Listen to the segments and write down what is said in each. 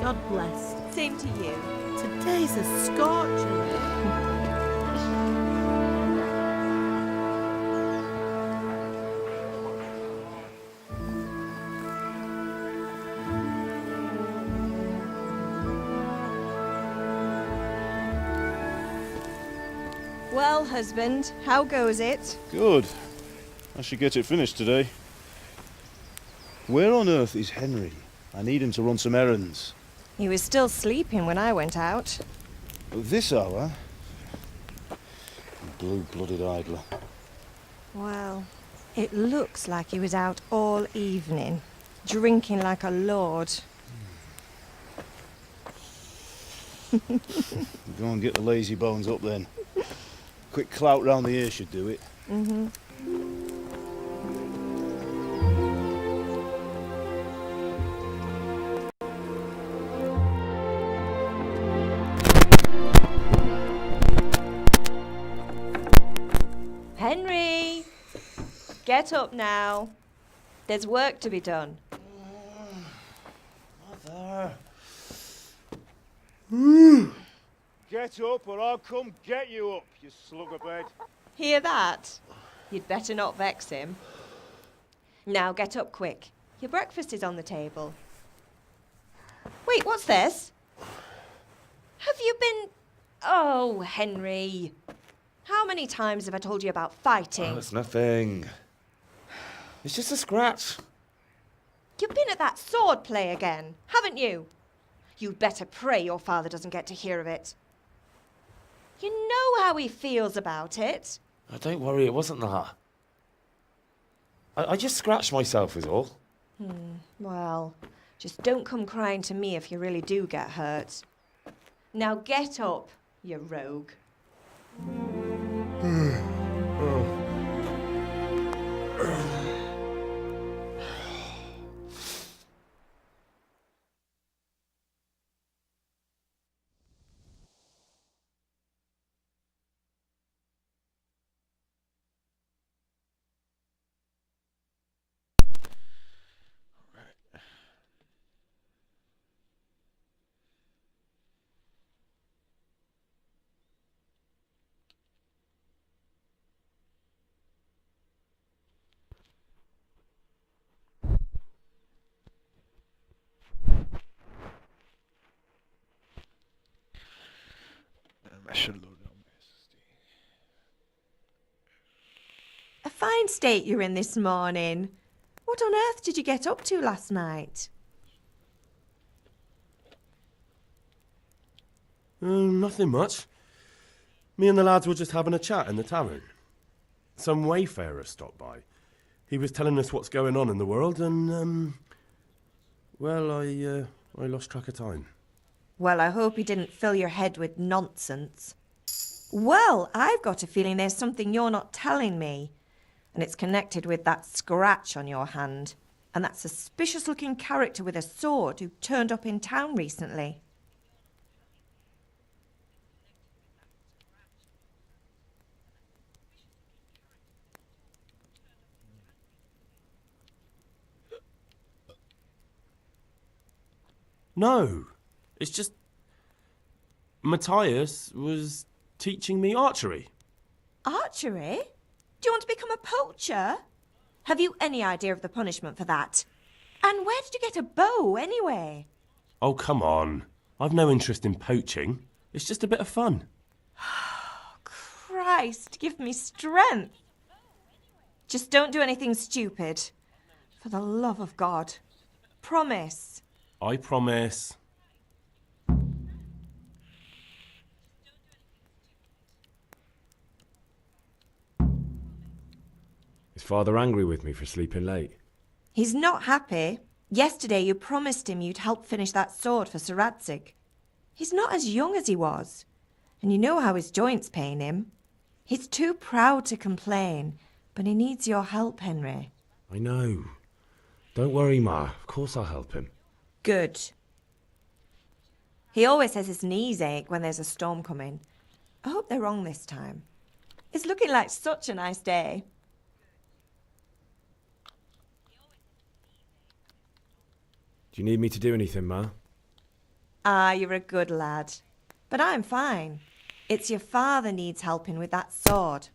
God bless. Same to you. Today's a scorcher. Well, husband, how goes it? Good. I should get it finished today. Where on earth is Henry? I need him to run some errands. He was still sleeping when I went out. At this hour? Blue-blooded idler. Well, it looks like he was out all evening, drinking like a lord. Go and get the lazy bones up then. Quick clout round the ear should do it. Mm-hmm. Henry! Get up now. There's work to be done. Mother. Get up or I'll come get you up, you slugabed. Hear that? You'd better not vex him. Now get up quick. Your breakfast is on the table. Wait, what's this? Have you been... Oh, Henry. How many times have I told you about fighting? Oh, it's nothing. It's just a scratch. You've been at that sword play again, haven't you? You'd better pray your father doesn't get to hear of it. You know how he feels about it. Oh, don't worry, it wasn't that. I just scratched myself is all. Well, just don't come crying to me if you really do get hurt. Now get up, you rogue. A fine state you're in this morning. What on earth did you get up to last night? Nothing much. Me and the lads were just having a chat in the tavern. Some wayfarer stopped by. He was telling us what's going on in the world and, well, I lost track of time. Well, I hope he didn't fill your head with nonsense. Well, I've got a feeling there's something you're not telling me. And it's connected with that scratch on your hand. And that suspicious-looking character with a sword who turned up in town recently. No, it's just... Matthias was teaching me archery. Archery? Do you want to become a poacher? Have you any idea of the punishment for that? And where did you get a bow, anyway? Oh, come on. I've no interest in poaching. It's just a bit of fun. Christ, give me strength. Just don't do anything stupid. For the love of God. Promise. I promise. Is Father angry with me for sleeping late? He's not happy. Yesterday you promised him you'd help finish that sword for Sir Radzig. He's not as young as he was. And you know how his joints pain him. He's too proud to complain, but he needs your help, Henry. I know. Don't worry, Ma. Of course I'll help him. Good. He always says his knees ache when there's a storm coming. I hope they're wrong this time. It's looking like such a nice day. Do you need me to do anything, Ma? Ah, you're a good lad. But I'm fine. It's your father needs helping with that sword.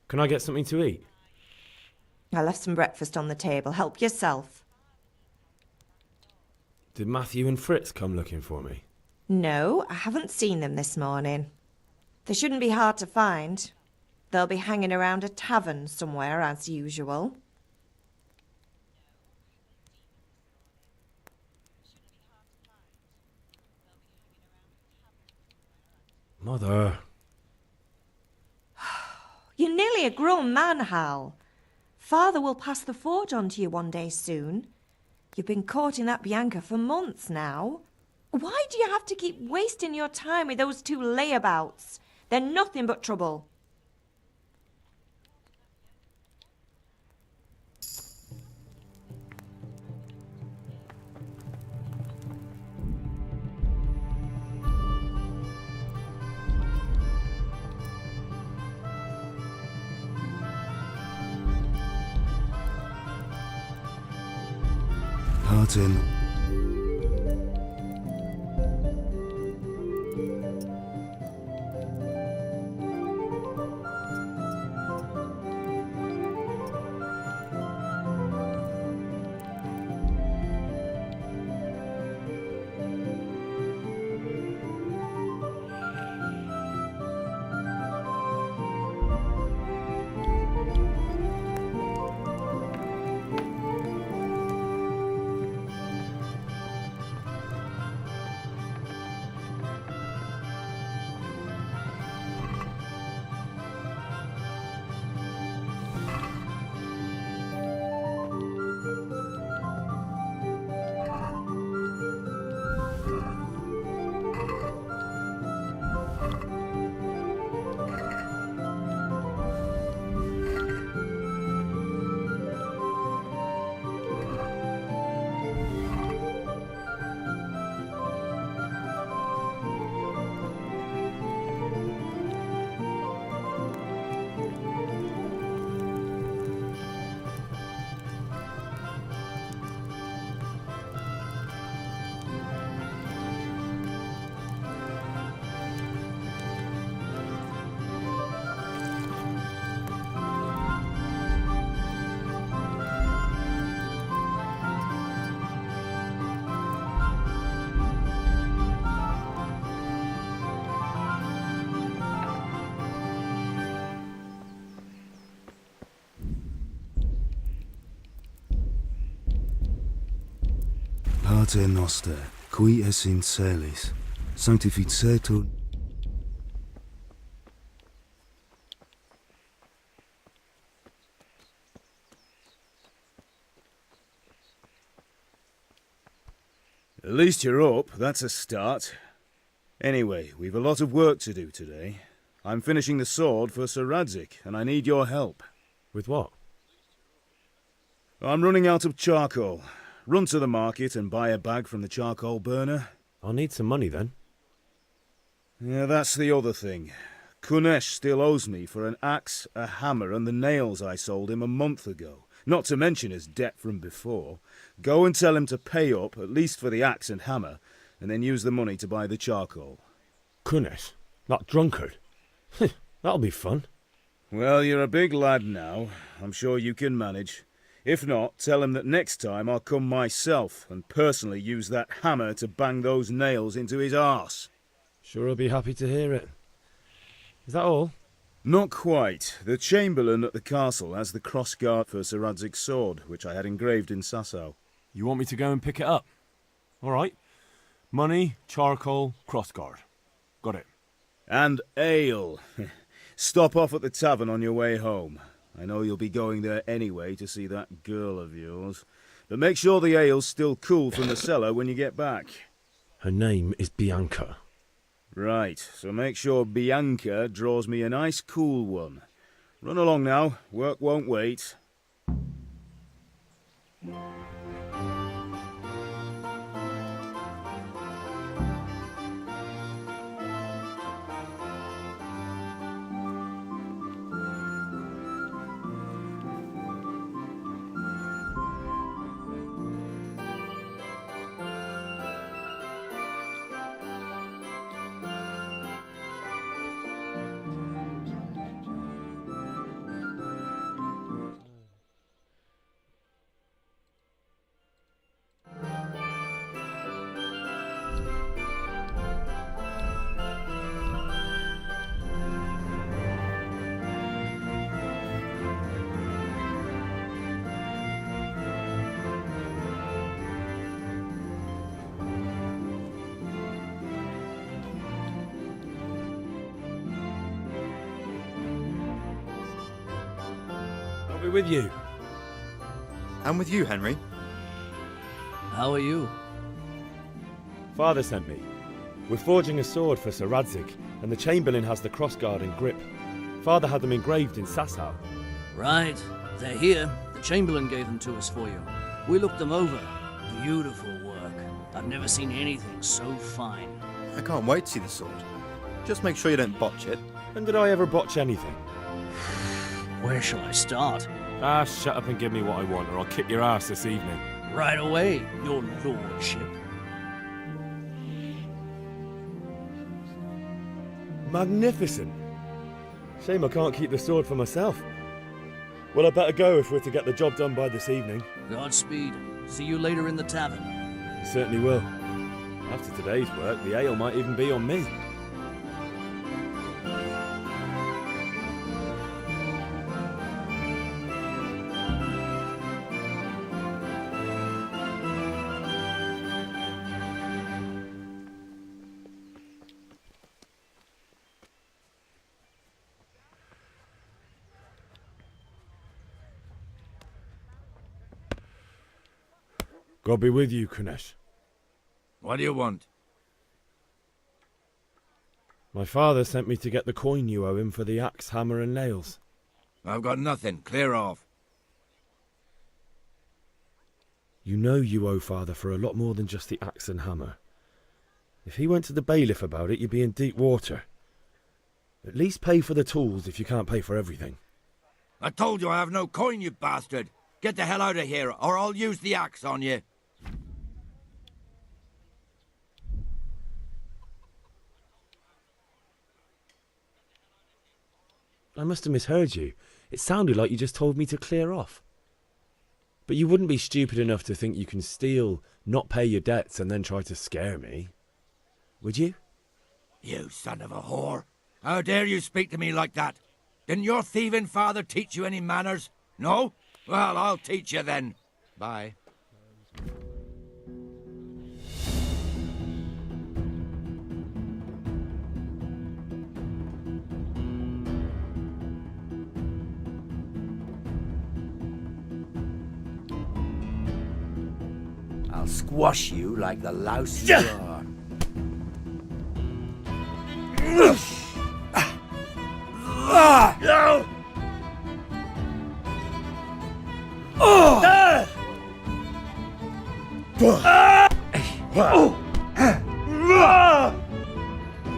Can I get something to eat? I left some breakfast on the table. Help yourself. Did Matthew and Fritz come looking for me? No, I haven't seen them this morning. They shouldn't be hard to find. They'll be hanging around a tavern somewhere, as usual. Mother. You're nearly a grown man, Hal. Father will pass the forge on to you one day soon. You've been courting that Bianca for months now. Why do you have to keep wasting your time with those two layabouts? They're nothing but trouble. Martin. Pater noster, qui es in celis, sanctificetur. At least you're up, that's a start. Anyway, we've a lot of work to do today. I'm finishing the sword for Sir Radzik, and I need your help. With what? I'm running out of charcoal. Run to the market and buy a bag from the charcoal burner. I'll need some money then. Yeah, that's the other thing. Kunesh still owes me for an axe, a hammer, and the nails I sold him a month ago. Not to mention his debt from before. Go and tell him to pay up, at least for the axe and hammer, and then use the money to buy the charcoal. Kunesh? That drunkard? That'll be fun. Well, you're a big lad now. I'm sure you can manage. If not, tell him that next time I'll come myself and personally use that hammer to bang those nails into his arse. Sure I'll be happy to hear it. Is that all? Not quite. The Chamberlain at the castle has the crossguard for Sir Radzik's sword, which I had engraved in Sasau. You want me to go and pick it up? All right. Money, charcoal, crossguard. Got it. And ale. Stop off at the tavern on your way home. I know you'll be going there anyway to see that girl of yours. But make sure the ale's still cool from the cellar when you get back. Her name is Bianca. Right, so make sure Bianca draws me a nice cool one. Run along now, work won't wait. be with you. And with you, Henry. How are you? Father sent me. We're forging a sword for Sir Radzig, and the Chamberlain has the crossguard and grip. Father had them engraved in Sasau. Right. They're here. The Chamberlain gave them to us for you. We looked them over. Beautiful work. I've never seen anything so fine. I can't wait to see the sword. Just make sure you don't botch it. When did I ever botch anything? Where shall I start? Ah, shut up and give me what I want, or I'll kick your ass this evening. Right away, your lordship. Magnificent. Shame I can't keep the sword for myself. Well, I better go if we're to get the job done by this evening. Godspeed. See you later in the tavern. You certainly will. After today's work, the ale might even be on me. God be with you, Kunesh. What do you want? My father sent me to get the coin you owe him for the axe, hammer and nails. I've got nothing. Clear off. You know you owe father for a lot more than just the axe and hammer. If he went to the bailiff about it, you'd be in deep water. At least pay for the tools if you can't pay for everything. I told you I have no coin, you bastard. Get the hell out of here, or I'll use the axe on you. I must have misheard you. It sounded like you just told me to clear off. But you wouldn't be stupid enough to think you can steal, not pay your debts, and then try to scare me. Would you? You son of a whore. How dare you speak to me like that? Didn't your thieving father teach you any manners? No? Well, I'll teach you then. Bye. I'll squash you like the louse you are.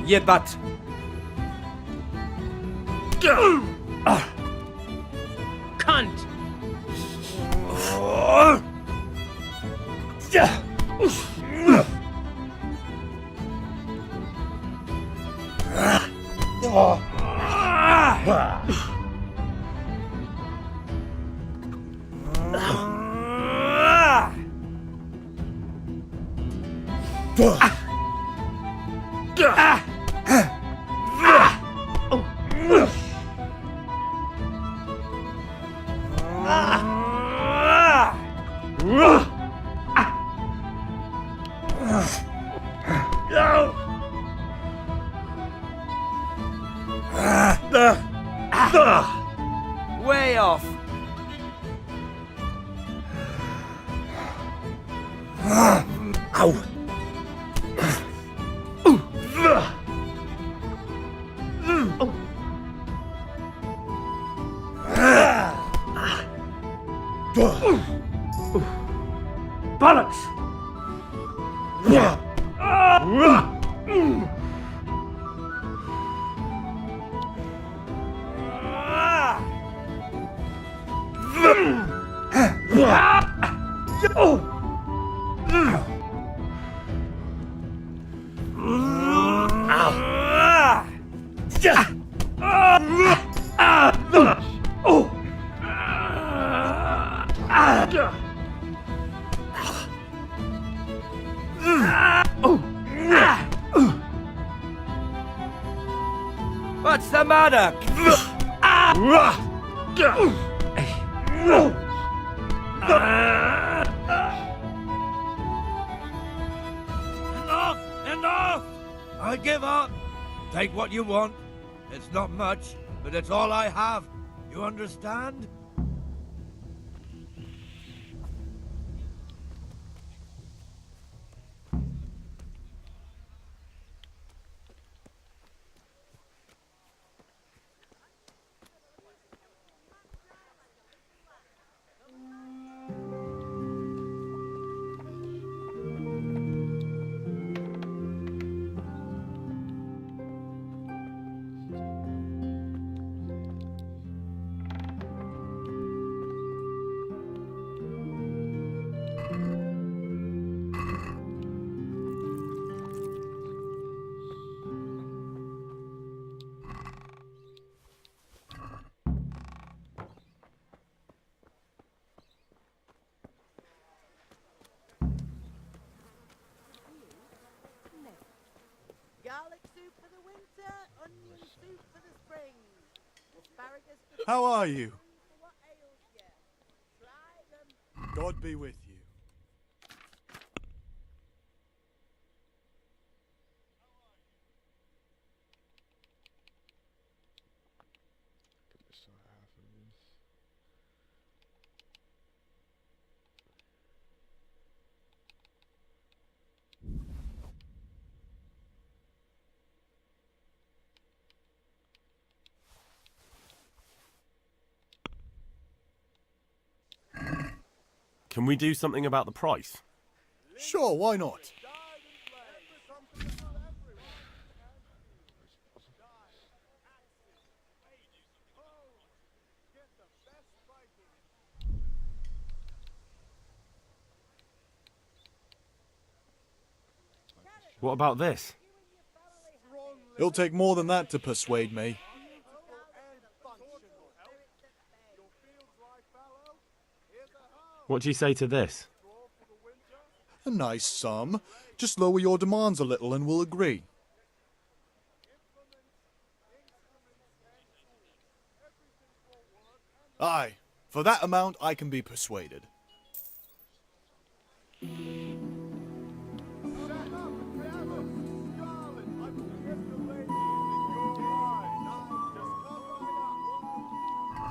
Yeah, but... Cunt! Way off! Ow! Bollocks! What's the matter? Enough! Enough! I give up. Take what you want. It's not much, but it's all I have. You understand? How are you? God be with you. Can we do something about the price? Sure, why not? What about this? It'll take more than that to persuade me. What do you say to this? A nice sum. Just lower your demands a little and we'll agree. Aye, for that amount I can be persuaded.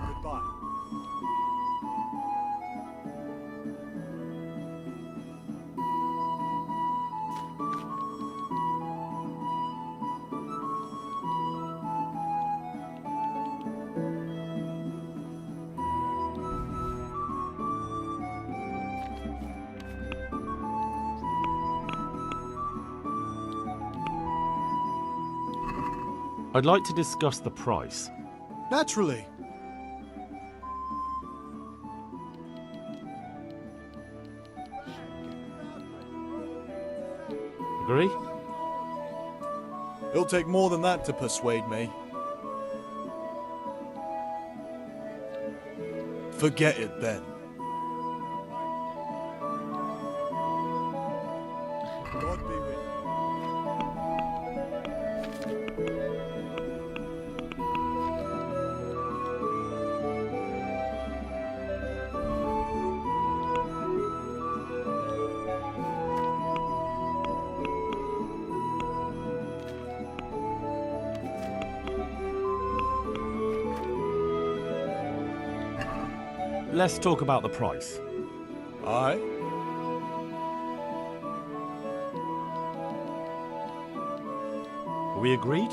Goodbye. I'd like to discuss the price. Naturally. Agree? It'll take more than that to persuade me. Forget it then. God be with you. Let's talk about the price. Aye? Are we agreed?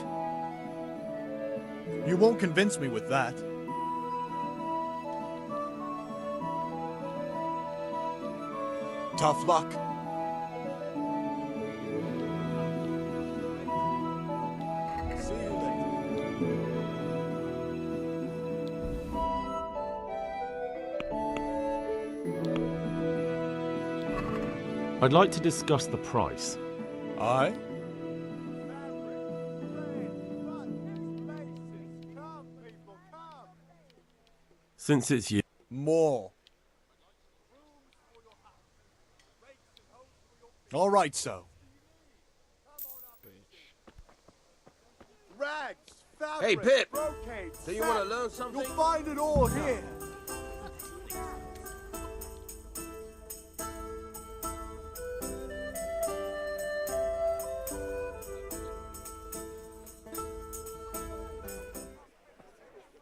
You won't convince me with that. Tough luck. See you later. I'd like to discuss the price. Aye? Since it's you. More. All right, so. Rags, fabric, Hey, Pip. brocade, Do you want to learn something? You'll find it all here.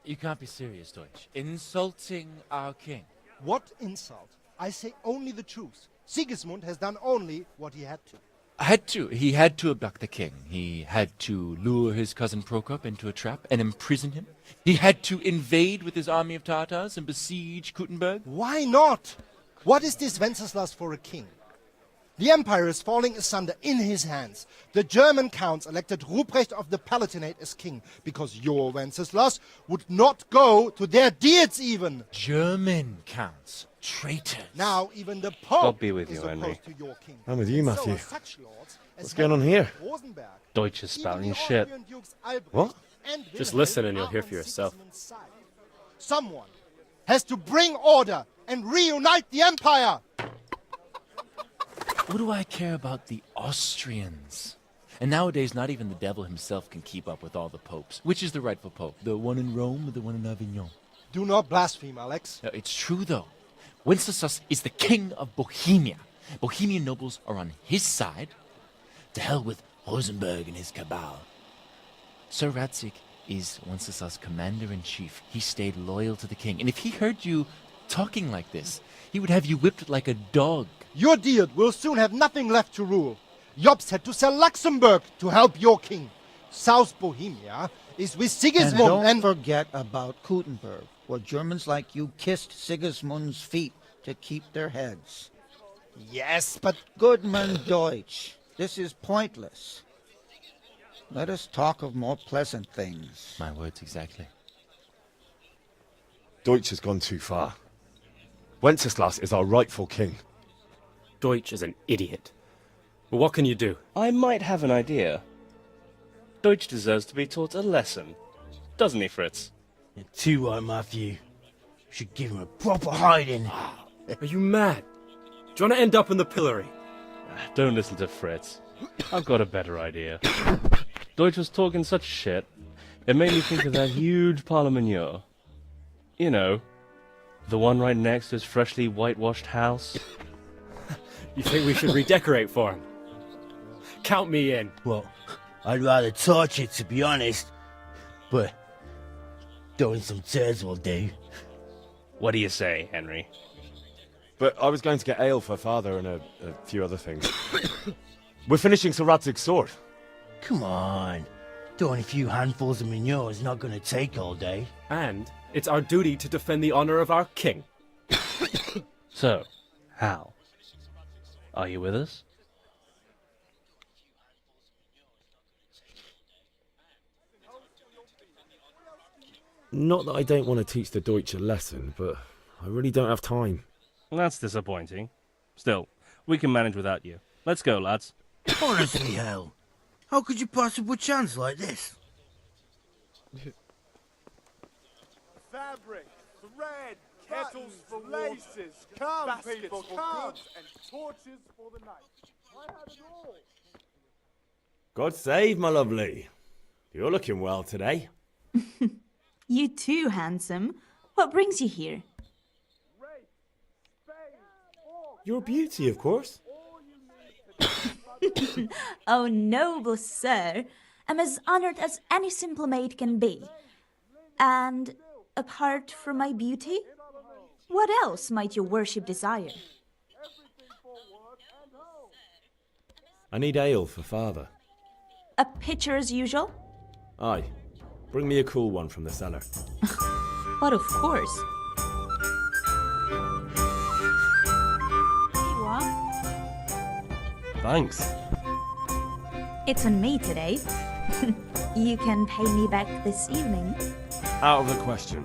You can't be serious, Deutsch. Insulting our king. What insult? I say only the truth. Sigismund has done only what he had to. He had to abduct the king. He had to lure his cousin Prokop into a trap and imprison him. He had to invade with his army of Tatars and besiege Kuttenberg. Why not? What is this Wenceslas for a king? The empire is falling asunder in his hands. The German counts elected Ruprecht of the Palatinate as king because your Wenceslas would not go to their deeds even. German counts. Traitors. Now even the Pope God be with is you, Henry. opposed to your king. I'm with you, And Matthew. So are such lords as What's going on here? Rosenberg. Deutsch is Even spouting the shit. Austrian Dukes Albrecht What? and Just Wilhelm listen and you'll are hear on for yourself. Sigismund's side. Someone has to bring order and reunite the empire. What do I care about the Austrians? And nowadays, not even the devil himself can keep up with all the popes. Which is the rightful pope? The one in Rome or the one in Avignon? Do not blaspheme, Alex. No, it's true, though. Wenceslas is the king of Bohemia. Bohemian nobles are on his side. To hell with Rosenberg and his cabal. Sir Radzig is Wenceslas' commander-in-chief. He stayed loyal to the king. And if he heard you talking like this, he would have you whipped like a dog. Your Diet will soon have nothing left to rule. Jobst had to sell Luxembourg to help your king. South Bohemia is with Sigismund and don't forget about Kuttenberg, where Germans like you kissed Sigismund's feet to keep their heads. Yes, but... Goodman Deutsch, this is pointless. Let us talk of more pleasant things. My words exactly. Deutsch has gone too far. Wenceslas is our rightful king. Deutsch is an idiot. But what can you do? I might have an idea. Deutsch deserves to be taught a lesson. Doesn't he, Fritz? You're too right, Matthew. Should give him a proper hiding. Are you mad? Do you want to end up in the pillory? Don't listen to Fritz. I've got a better idea. Deutsch was talking such shit, it made me think of that huge parliament. You know, the one right next to his freshly whitewashed house. You think we should redecorate for him? Count me in. Well, I'd rather torch it, to be honest. But throwing some tears will do. What do you say, Henry? But I was going to get ale for father and a few other things. We're finishing Sir Radzig's sword. Come on. Throwing a few handfuls of manure is not going to take all day. And it's our duty to defend the honor of our king. So, Hal, are you with us? Not that I don't want to teach the Deutsch a lesson, but I really don't have time. Well, that's disappointing. Still, we can manage without you. Let's go, lads. Honestly, Hal. How could you possibly chance like this? Fabric, thread, kettles for laces, come people, come, and torches for the night. I have it all. God save, my lovely. You're looking well today. You too, handsome. What brings you here? Your beauty, of course. Oh, noble sir, I'm as honored as any simple maid can be. And apart from my beauty, what else might your worship desire? I need ale for father. A pitcher as usual? Aye. Bring me a cool one from the cellar. But of course. Here you are. Thanks. It's on me today. You can pay me back this evening. Out of the question.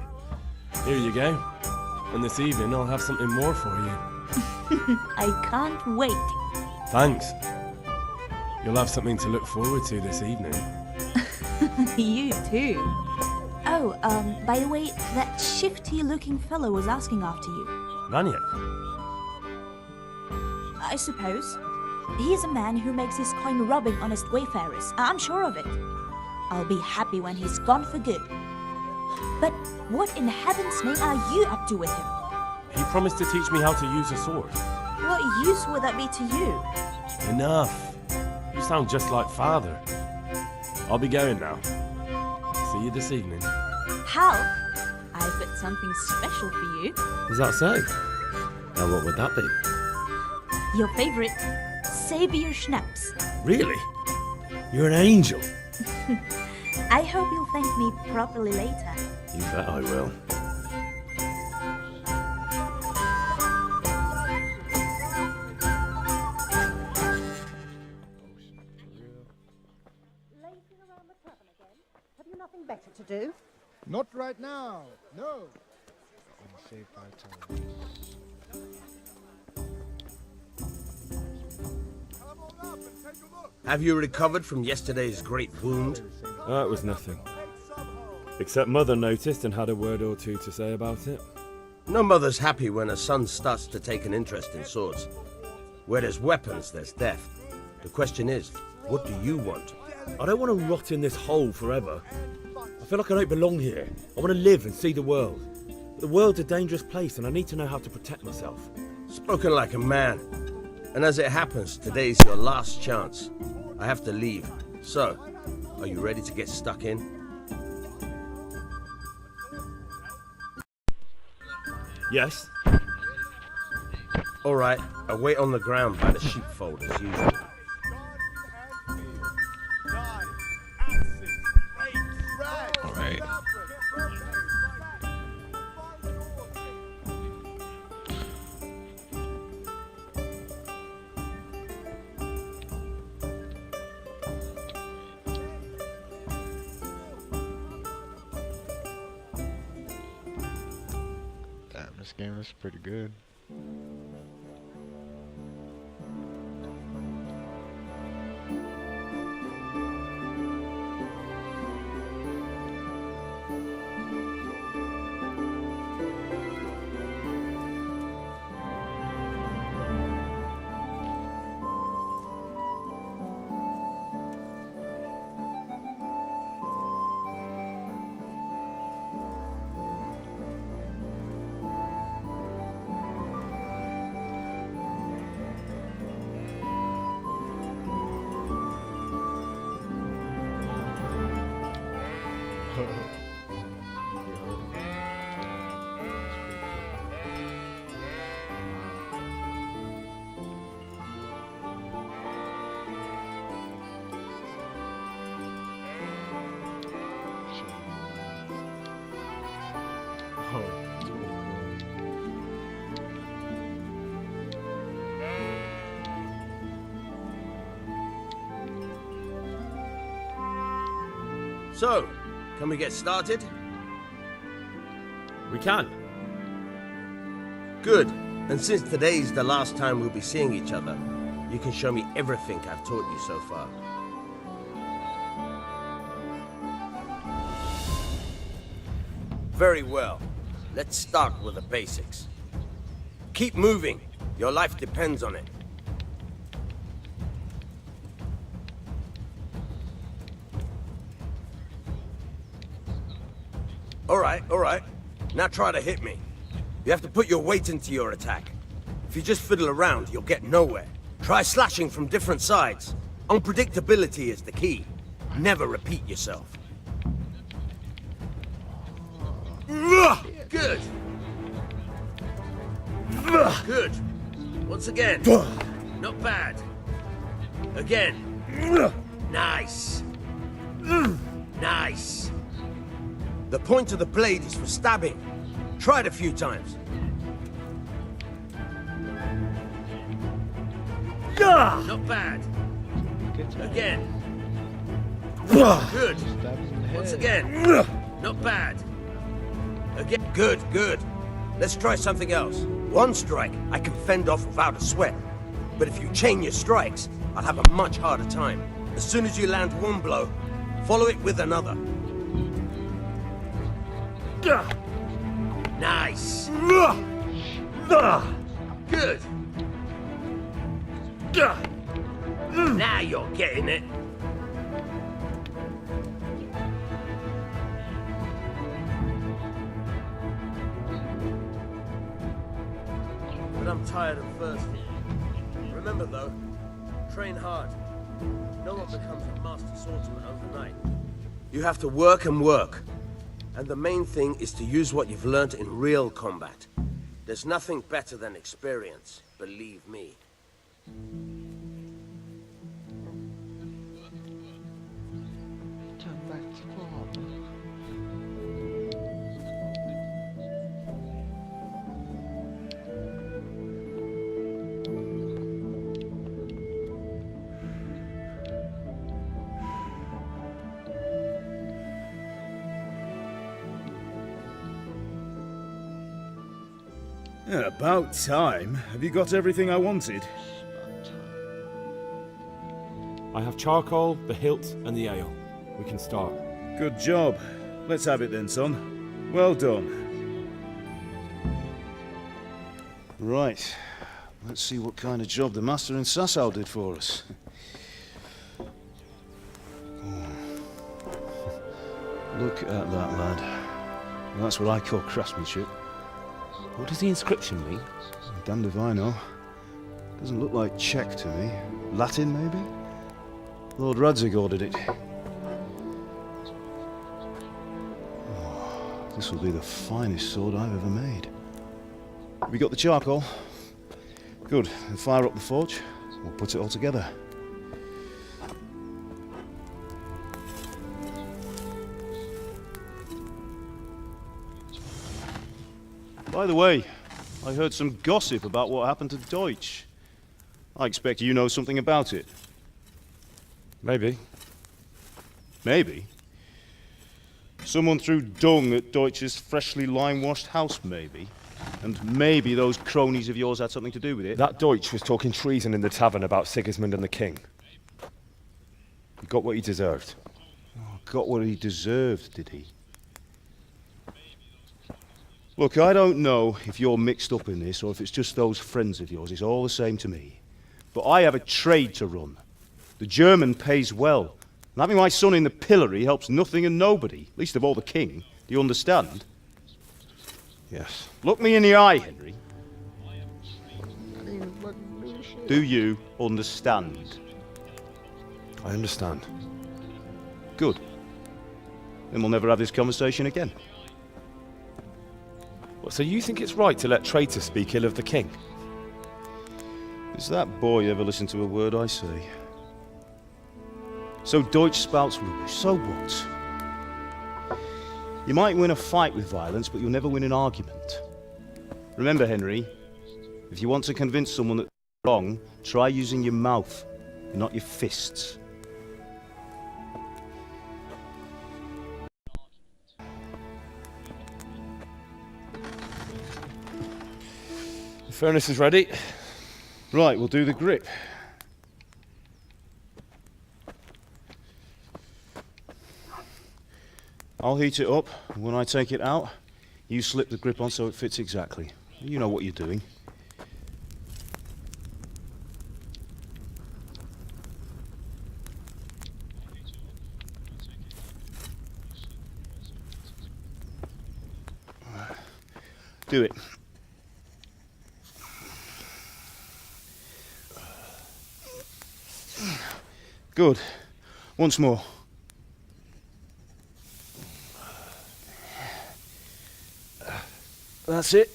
Here you go. And this evening I'll have something more for you. I can't wait. Thanks. You'll have something to look forward to this evening. You too. Oh, by the way, that shifty-looking fellow was asking after you. Ranier? I suppose. He's a man who makes his coin robbing honest wayfarers. I'm sure of it. I'll be happy when he's gone for good. But what in heaven's name are you up to with him? He promised to teach me how to use a sword. What use would that be to you? Enough. You sound just like father. I'll be going now. See you this evening. Hal, I've got something special for you. Is that so? Now what would that be? Your favorite Savior Schnapps. Really? You're an angel. I hope you'll thank me properly later. You bet I will. Have you nothing better to do? Not right now, no. Save my time. Have you recovered from yesterday's great wound? It was nothing. Except Mother noticed and had a word or two to say about it. No mother's happy when a son starts to take an interest in swords. Where there's weapons, there's death. The question is, what do you want? I don't want to rot in this hole forever. I feel like I don't belong here. I want to live and see the world. The world's a dangerous place and I need to know how to protect myself. Spoken like a man. And as it happens, today's your last chance. I have to leave. So, are you ready to get stuck in? Yes. Alright, I'll wait on the ground by the sheepfold as usual. Alright. Damn, this game is pretty good. So, can we get started? We can. Good. And since today's the last time we'll be seeing each other, you can show me everything I've taught you so far. Very well. Let's start with the basics. Keep moving. Your life depends on it. All right. Now try to hit me. You have to put your weight into your attack. If you just fiddle around, you'll get nowhere. Try slashing from different sides. Unpredictability is the key. Never repeat yourself. Good. Good. Once again. Not bad. Again. Nice. Nice. The point of the blade is for stabbing. Try it a few times. Not bad. Again. Good. Once again. Not bad. Again. Good, good. Let's try something else. One strike I can fend off without a sweat. But if you chain your strikes, I'll have a much harder time. As soon as you land one blow, follow it with another. Nice. Good. Now you're getting it. But I'm tired and thirsty. Remember though, train hard. No one becomes a master swordsman overnight. You have to work and work. And the main thing is to use what you've learned in real combat. There's nothing better than experience, believe me. Turn back to father. Yeah, about time. Have you got everything I wanted? I have charcoal, the hilt, and the ale. We can start. Good job. Let's have it then, son. Well done. Right. Let's see what kind of job the master in Sasau did for us. Look at that, lad. That's what I call craftsmanship. What does the inscription mean? Damned if I know. Doesn't look like Czech to me. Latin, maybe? Lord Radzig ordered it. Oh, this will be the finest sword I've ever made. Have we got the charcoal? Good. Then fire up the forge. We'll put it all together. By the way, I heard some gossip about what happened to Deutsch. I expect you know something about it. Maybe. Maybe? Someone threw dung at Deutsch's freshly lime-washed house, maybe? And maybe those cronies of yours had something to do with it? That Deutsch was talking treason in the tavern about Sigismund and the king. He got what he deserved. Oh, got what he deserved, did he? Look, I don't know if you're mixed up in this or if it's just those friends of yours. It's all the same to me. But I have a trade to run. The German pays well. And having my son in the pillory helps nothing and nobody, least of all the king. Do you understand? Yes. Look me in the eye, Henry. Do you understand? I understand. Good. Then we'll never have this conversation again. What, so you think it's right to let traitors speak ill of the king? Does that boy ever listen to a word I say? So Deutsch spouts rubbish, so what? You might win a fight with violence, but you'll never win an argument. Remember, Henry, if you want to convince someone that they're wrong, try using your mouth, and not your fists. The furnace is ready. Right, we'll do the grip. I'll heat it up, and when I take it out, you slip the grip on so it fits exactly. You know what you're doing. Do it. Good. Once more. That's it.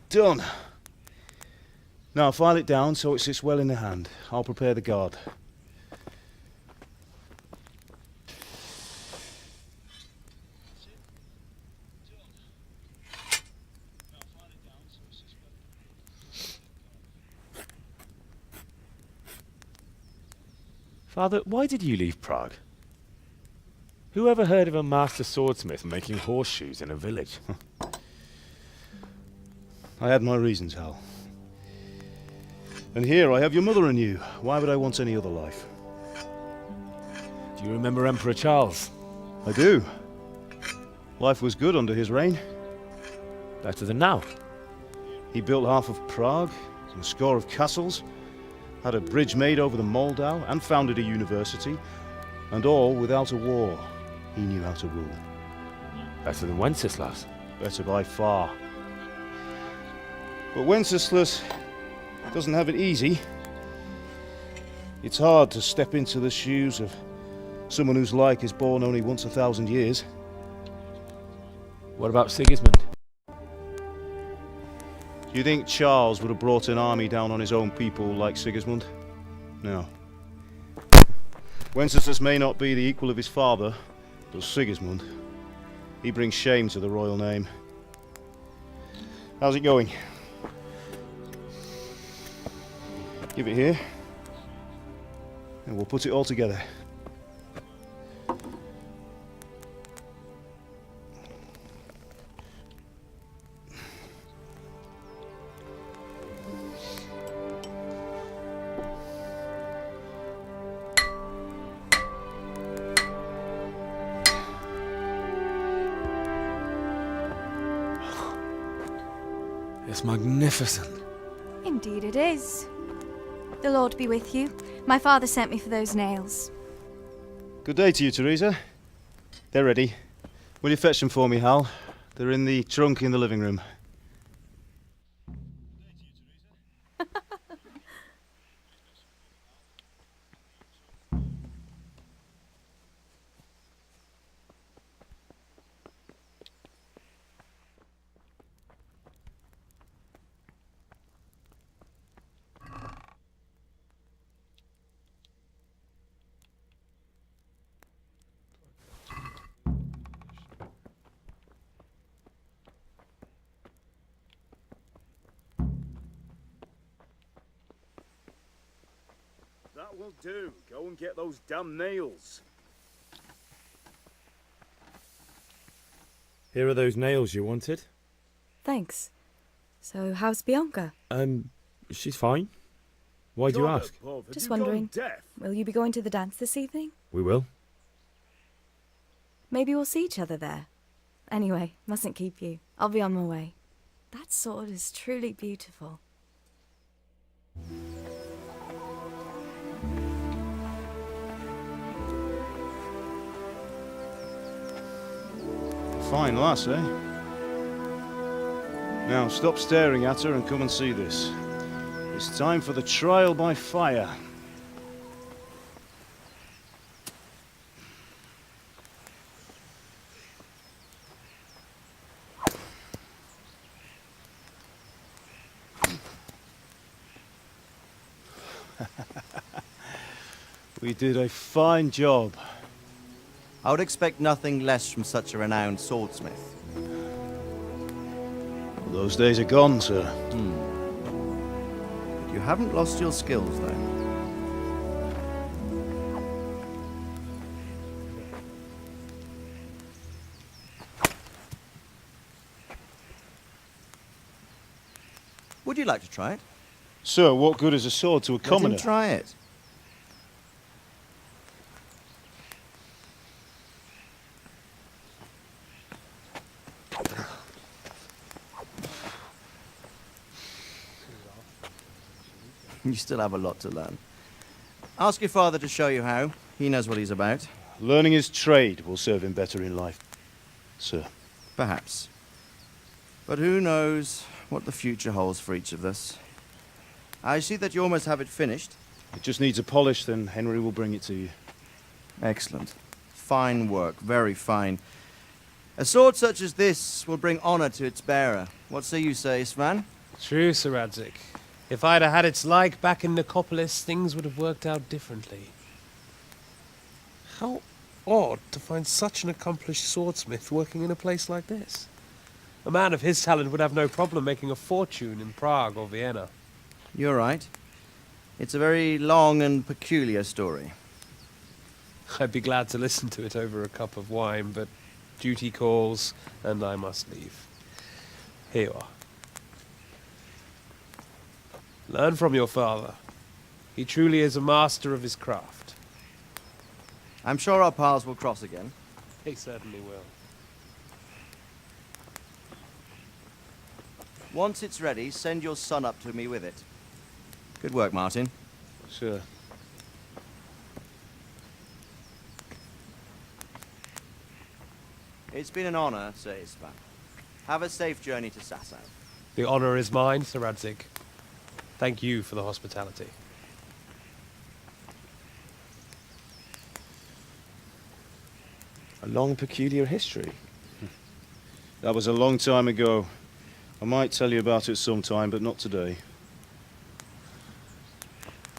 Done. Now file it down so it sits well in the hand. I'll prepare the guard. Father, why did you leave Prague? Who ever heard of a master swordsmith making horseshoes in a village? I had my reasons, Hal. And here I have your mother and you. Why would I want any other life? Do you remember Emperor Charles? I do. Life was good under his reign. Better than now. He built half of Prague, and a score of castles, had a bridge made over the Moldau, and founded a university, and all without a war. He knew how to rule. Better than Wenceslas. Better by far. But Wenceslas doesn't have it easy. It's hard to step into the shoes of someone whose like is born only once 1,000 years. What about Sigismund? Do you think Charles would have brought an army down on his own people like Sigismund? No. Wenceslas may not be the equal of his father, but Sigismund, he brings shame to the royal name. How's it going? Give it here, and we'll put it all together. It's magnificent. Indeed it is. The Lord be with you. My father sent me for those nails. Good day to you, Teresa. They're ready. Will you fetch them for me, Hal? They're in the trunk in the living room. That will do. Go and get those damn nails. Here are those nails you wanted. Thanks. So, how's Bianca? She's fine. Why do you ask? Just wondering. Will you be going to the dance this evening? We will. Maybe we'll see each other there. Anyway, mustn't keep you. I'll be on my way. That sword is truly beautiful. Fine lass, eh? Now stop staring at her and come and see this. It's time for the trial by fire. We did a fine job. I would expect nothing less from such a renowned swordsmith. Well, those days are gone, sir. You haven't lost your skills, though. Would you like to try it? Sir, what good is a sword to a commoner? Let him try it. You still have a lot to learn. Ask your father to show you how. He knows what he's about. Learning his trade will serve him better in life, sir. Perhaps. But who knows what the future holds for each of us. I see that you almost have it finished. It just needs a polish, then Henry will bring it to you. Excellent. Fine work, very fine. A sword such as this will bring honor to its bearer. What say you, Svan? True, Sir Radzik. If I'd have had its like back in Nicopolis, things would have worked out differently. How odd to find such an accomplished swordsmith working in a place like this. A man of his talent would have no problem making a fortune in Prague or Vienna. You're right. It's a very long and peculiar story. I'd be glad to listen to it over a cup of wine, but duty calls, and I must leave. Here you are. Learn from your father. He truly is a master of his craft. I'm sure our paths will cross again. He certainly will. Once it's ready, send your son up to me with it. Good work, Martin. Sure. It's been an honor, Sir Ispan. Have a safe journey to Sasau. The honor is mine, Sir Radzik. Thank you for the hospitality. A long, peculiar history. That was a long time ago. I might tell you about it sometime, but not today.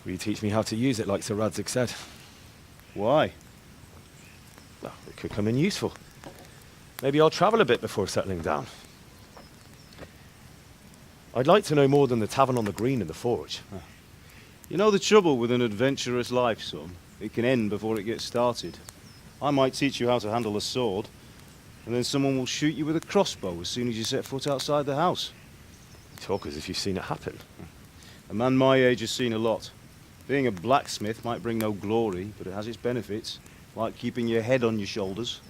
Will you teach me how to use it, like Sir Radzik said? Why? Well, it could come in useful. Maybe I'll travel a bit before settling down. I'd like to know more than the tavern on the green and the forge. You know the trouble with an adventurous life, son? It can end before it gets started. I might teach you how to handle a sword, and then someone will shoot you with a crossbow as soon as you set foot outside the house. You talk as if you've seen it happen. A man my age has seen a lot. Being a blacksmith might bring no glory, but it has its benefits, like keeping your head on your shoulders.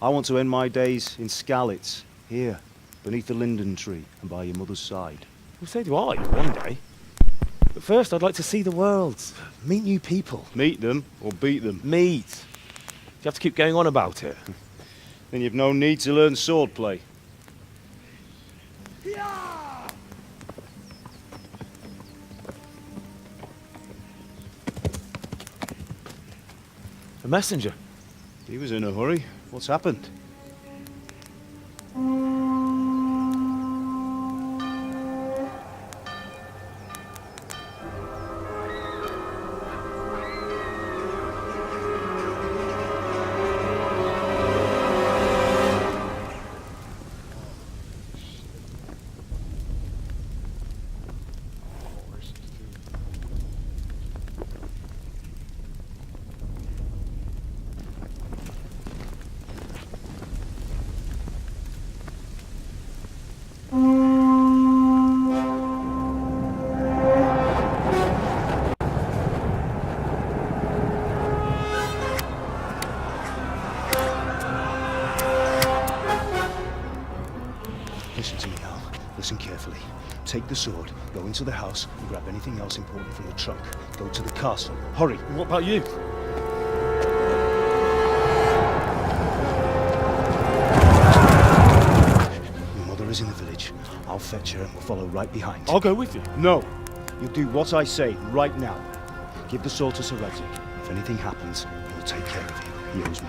I want to end my days in Skalitz, here, beneath the linden tree and by your mother's side. Well, so do I, one day. But first, I'd like to see the world, meet new people. Meet them or beat them? Meet. You have to keep going on about it. Then you've no need to learn swordplay. A messenger. He was in a hurry. What's happened? Listen carefully. Take the sword, go into the house, and grab anything else important from the trunk. Go to the castle. Hurry! What about you? Your mother is in the village. I'll fetch her and we'll follow right behind. I'll go with you. No! You'll do what I say right now. Give the sword to Sir Radzik. If anything happens, he will take care of you. He owes me.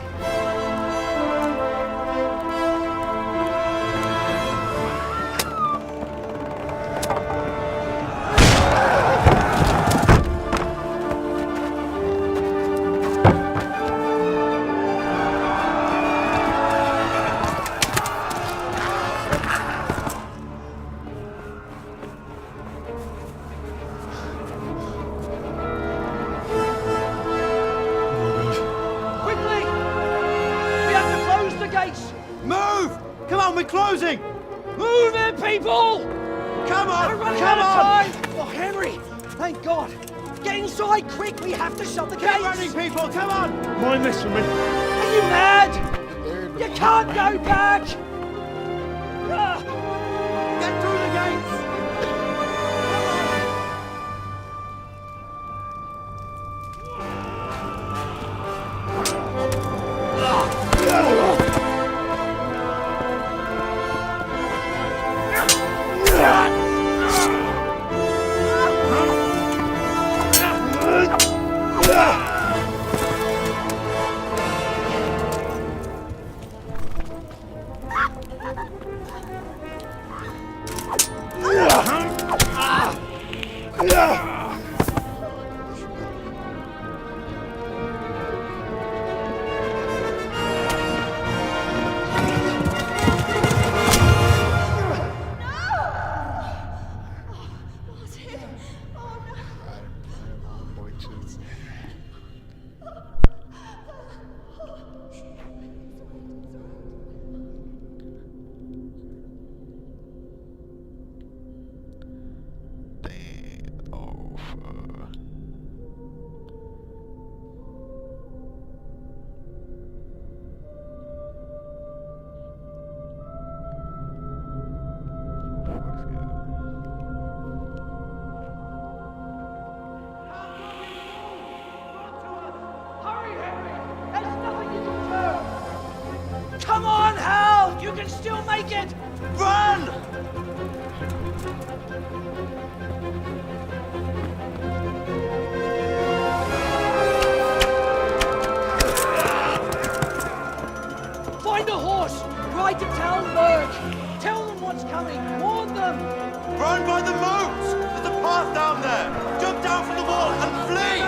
Closing! Move it, people! Come on! We're running out of time! Oh, Henry! Thank God! Get inside, quick! We have to shut the gates! Get running, people! Come on! Mind this for me. Are you mad? You can't go back! Get through the gates! Come on, Hal! You can still make it! Run! Find a horse! Ride to Talmberg! Tell them what's coming! Warn them! Run by the moat! There's a path down there! Jump down from the wall and flee!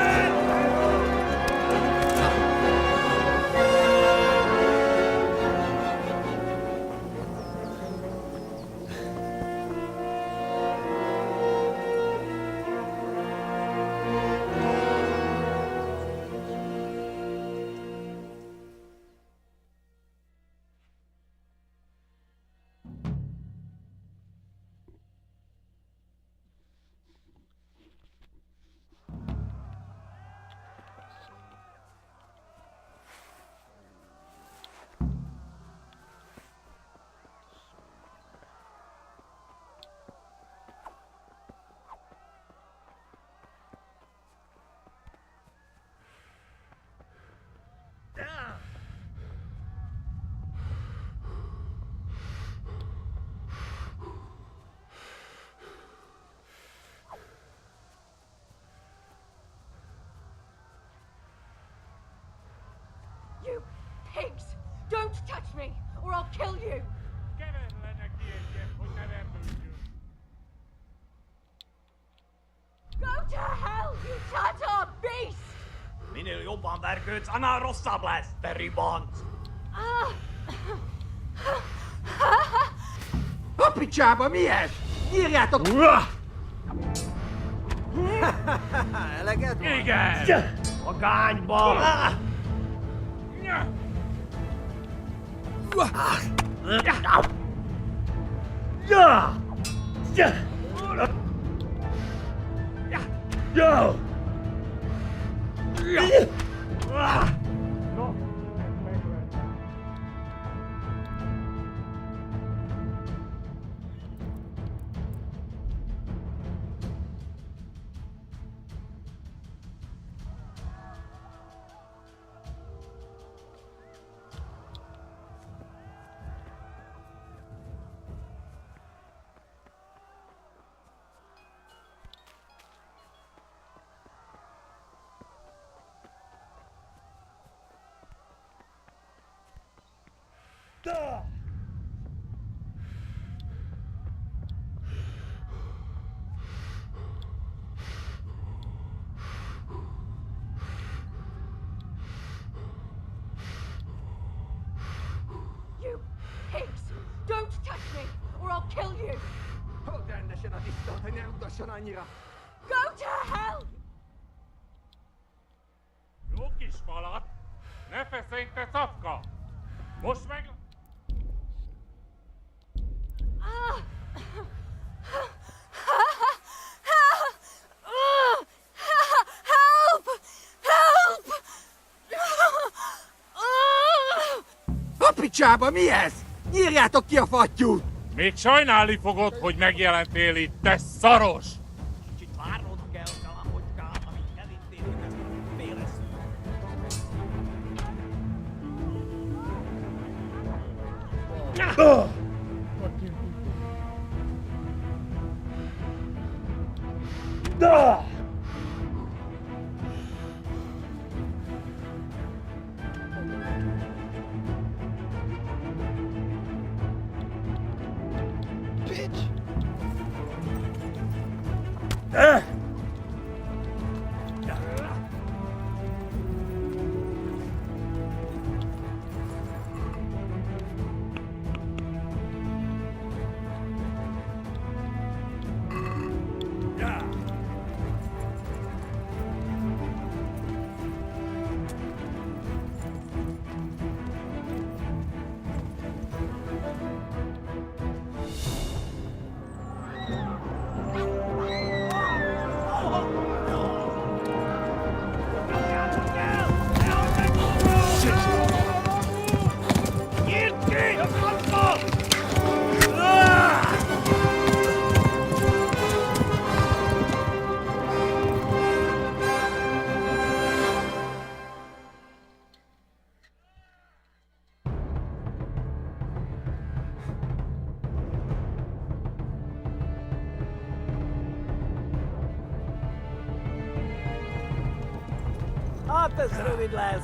You pigs! Don't touch me, or I'll kill you! Go to hell, you Tatar beast! Minä jopa värkyt ana rossablas, veribond! Hoppi chaba mies! Mies tot... Eleget van? Igen! Magányban! Go! You pigs! Don't touch me, or I'll kill you! Go to hell! Jó kis falat! Ne feszély, te szapka! Most meg... Help! Help! A picsába, mi ez? Nyírjátok ki a fattyút! Még sajnálni fogod, hogy megjelentél itt, te szaros! Kicsit várnod kell, kalamocskám, amíg elintézünk ezt a félesztőt. Hát ez rövid lesz.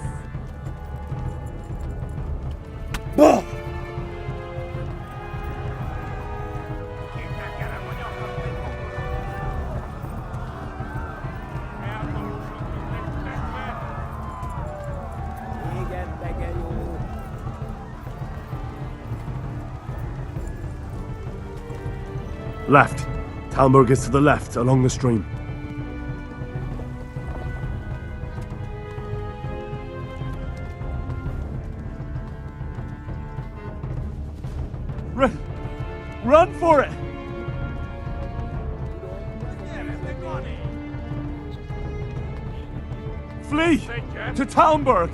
Igen, tege jó. Left. Talmberg is to the left, along the stream. Run for it! Flee! To Talmberg!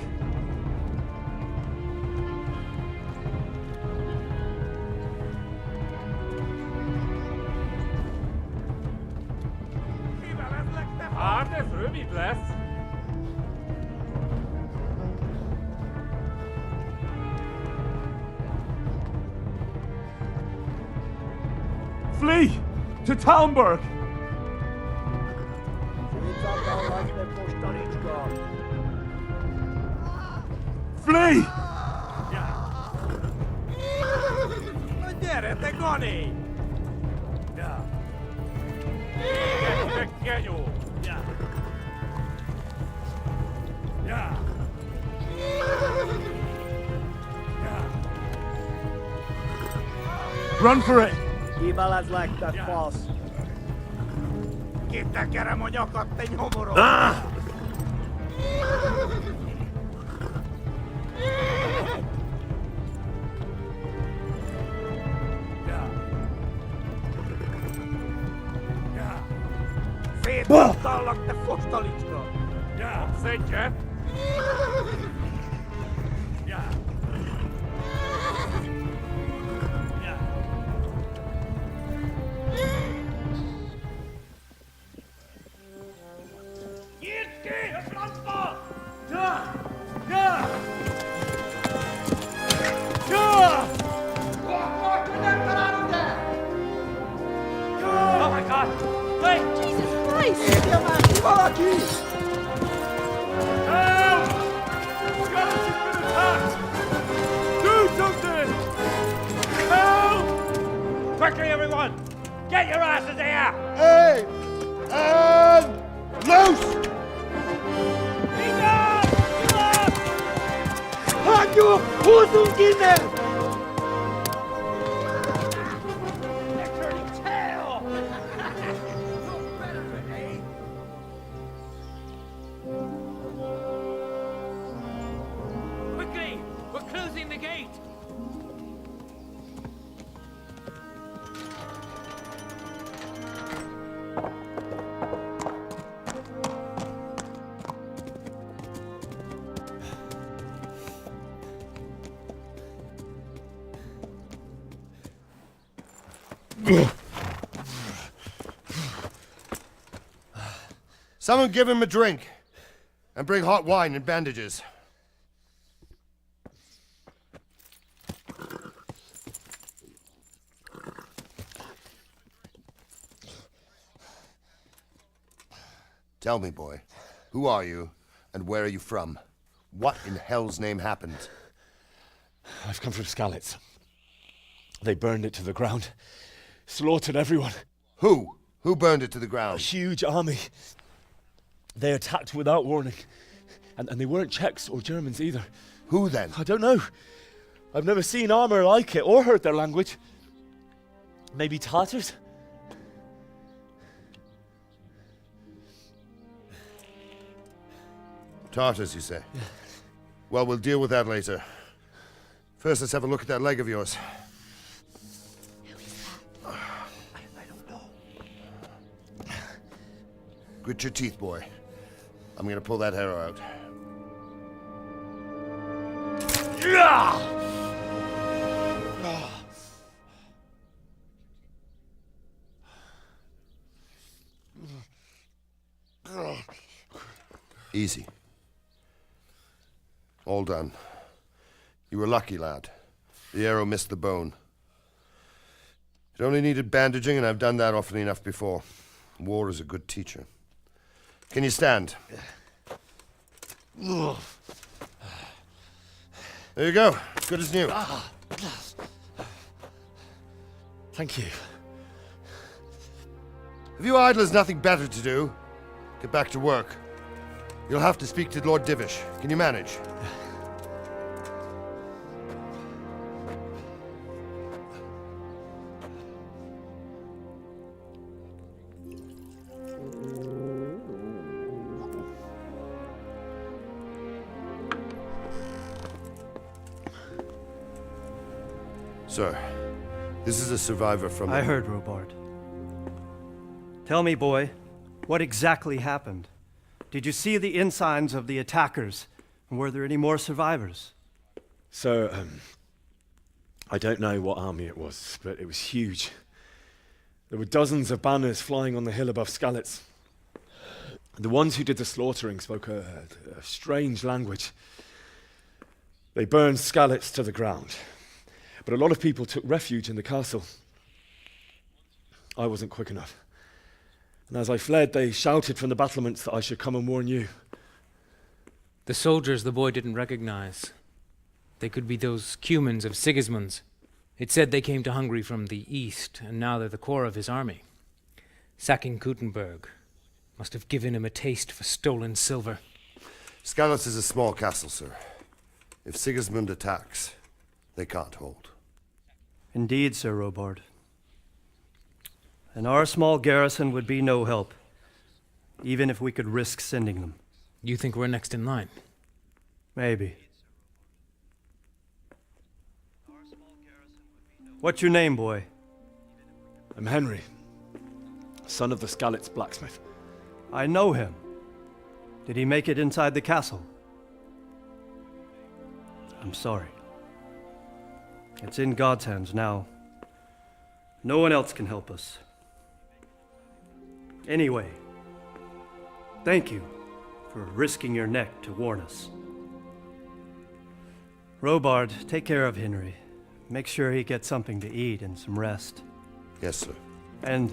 Hát ez rövid lesz! Flee! To Talmberg! Flee! Gyere, te Gani! Te genyó! Run for it! Kibalazlak, te fasz! Kitekerem a nyakat, te nyomorod! Szétbasztallak, te fostalicska! Kapsz egyet? Oh my god! Wait! Jesus Christ! Valaki! Quickly, everyone! Get your asses here! Hey! And loose! Hanyo Huzungine! Quickly! We're closing the gate! Someone give him a drink. And bring hot wine and bandages. Tell me, boy, who are you, and where are you from? What in hell's name happened? I've come from Skalitz. They burned it to the ground. Slaughtered everyone. Who? Who burned it to the ground? A huge army. They attacked without warning. And they weren't Czechs or Germans either. Who then? I don't know. I've never seen armor like it or heard their language. Maybe Tatars? Tartars, you say? Yeah. Well, we'll deal with that later. First, let's have a look at that leg of yours. I don't know. Grit your teeth, boy. I'm gonna pull that arrow out. Easy. All done. You were lucky, lad. The arrow missed the bone. It only needed bandaging, and I've done that often enough before. War is a good teacher. Can you stand? There you go. Good as new. Thank you. If you idlers nothing better to do, get back to work. You'll have to speak to Lord Divish. Can you manage? Sir, this is a survivor from... I heard, Robard. Tell me, boy, what exactly happened? Did you see the ensigns of the attackers? And were there any more survivors? So, I don't know what army it was, but it was huge. There were dozens of banners flying on the hill above Skalitz. The ones who did the slaughtering spoke a strange language. They burned Skalitz to the ground. But a lot of people took refuge in the castle. I wasn't quick enough. And as I fled, they shouted from the battlements that I should come and warn you. The soldiers the boy didn't recognize. They could be those Cumans of Sigismund's. It said they came to Hungary from the east, and now they're the core of his army. Sacking Kuttenberg must have given him a taste for stolen silver. Skalitz is a small castle, sir. If Sigismund attacks, they can't hold. Indeed, Sir Robard. And our small garrison would be no help, even if we could risk sending them. You think we're next in line? Maybe. What's your name, boy? I'm Henry, son of the Skalitz blacksmith. I know him. Did he make it inside the castle? I'm sorry. It's in God's hands now. No one else can help us. Anyway, thank you for risking your neck to warn us. Robard, take care of Henry. Make sure he gets something to eat and some rest. Yes, sir. And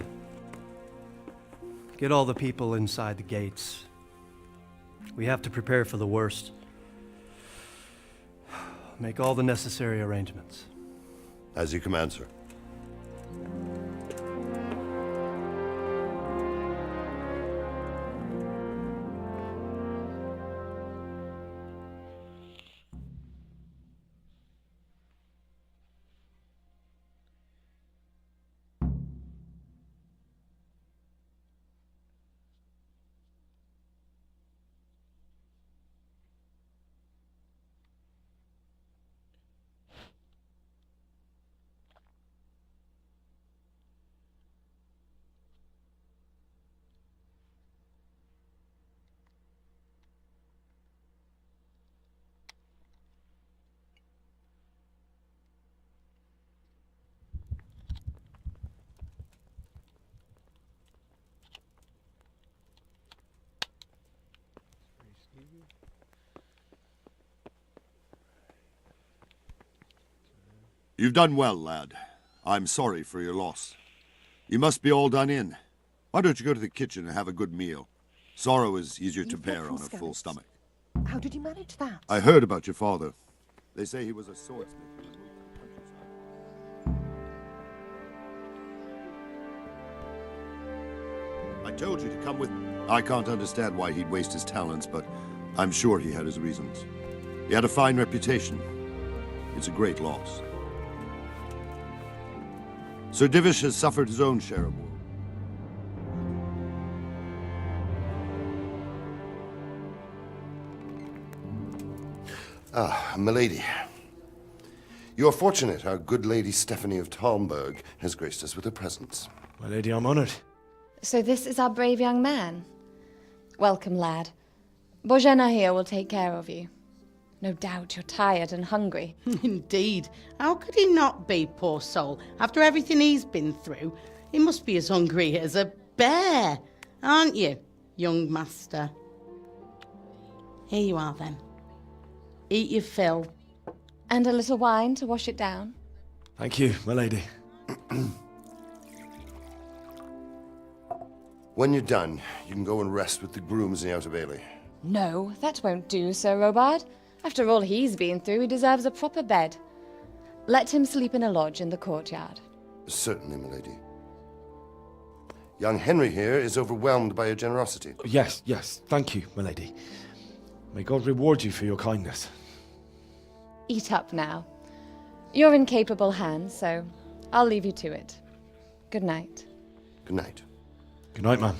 get all the people inside the gates. We have to prepare for the worst. Make all the necessary arrangements. As you command, sir. You've done well, lad. I'm sorry for your loss. You must be all done in. Why don't you go to the kitchen and have a good meal? Sorrow is easier to bear on a full stomach. How did you manage that? I heard about your father. They say he was a swordsmith. I told you to come with me. I can't understand why he'd waste his talents, but I'm sure he had his reasons. He had a fine reputation. It's a great loss. Sir Divish has suffered his own share of woe. Ah, milady. You are fortunate our good lady Stephanie of Talmberg has graced us with her presence. My lady, I'm honoured. So this is our brave young man. Welcome, lad. Bojena here will take care of you. No doubt you're tired and hungry. Indeed. How could he not be, poor soul? After everything he's been through, he must be as hungry as a bear, aren't you, young master? Here you are, then. Eat your fill. And a little wine to wash it down. Thank you, my lady. When you're done, you can go and rest with the grooms in the Outer Bailey. No, that won't do, Sir Robard. After all he's been through, he deserves a proper bed. Let him sleep in a lodge in the courtyard. Certainly, milady. Young Henry here is overwhelmed by your generosity. Yes, yes, thank you, my lady. May God reward you for your kindness. Eat up now. You're in capable hands, so I'll leave you to it. Good night. Good night. Good night, ma'am.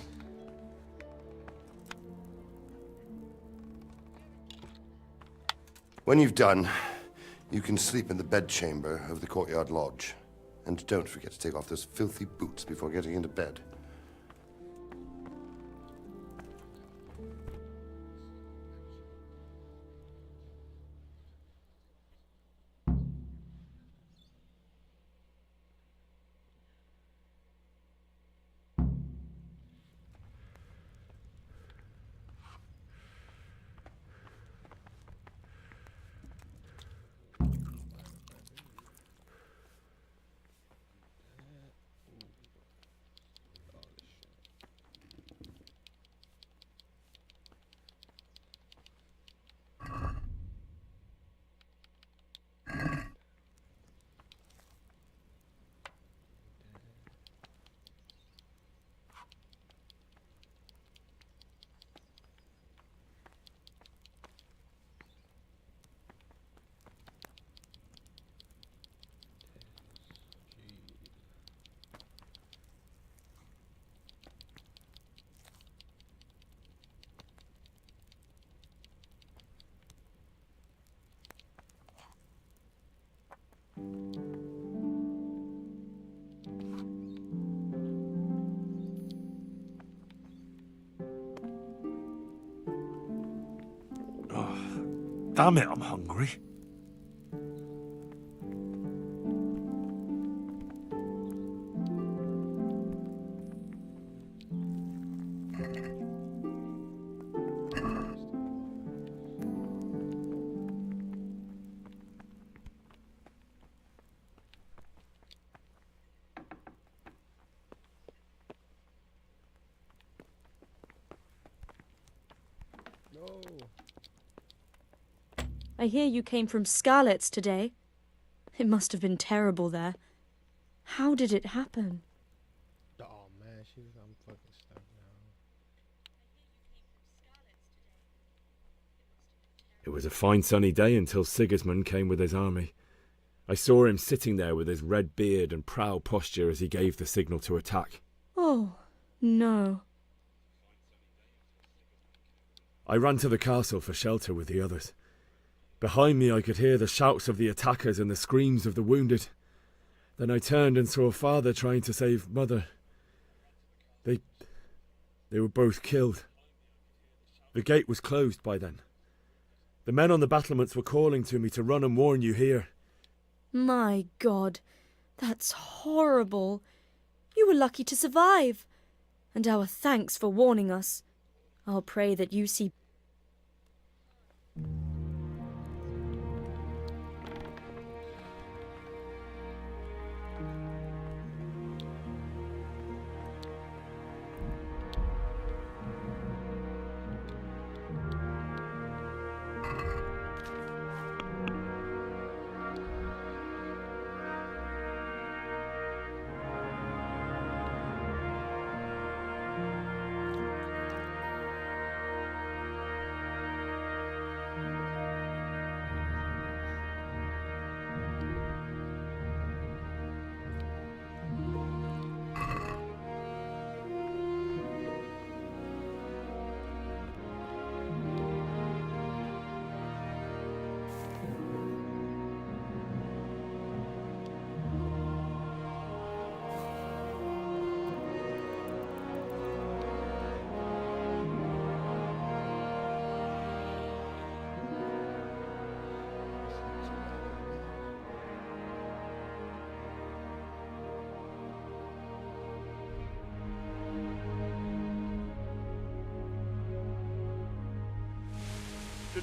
When you've done, you can sleep in the bedchamber of the courtyard lodge. And don't forget to take off those filthy boots before getting into bed. Damn it, I'm hungry. I hear you came from Scarlet's today. It must have been terrible there. How did it happen? Oh man, I'm fucking stuck now. It was a fine sunny day until Sigismund came with his army. I saw him sitting there with his red beard and proud posture as he gave the signal to attack. Oh, no. I ran to the castle for shelter with the others. Behind me I could hear the shouts of the attackers and the screams of the wounded. Then I turned and saw Father trying to save Mother. They were both killed. The gate was closed by then. The men on the battlements were calling to me to run and warn you here. My God, that's horrible. You were lucky to survive. And our thanks for warning us. I'll pray that you see...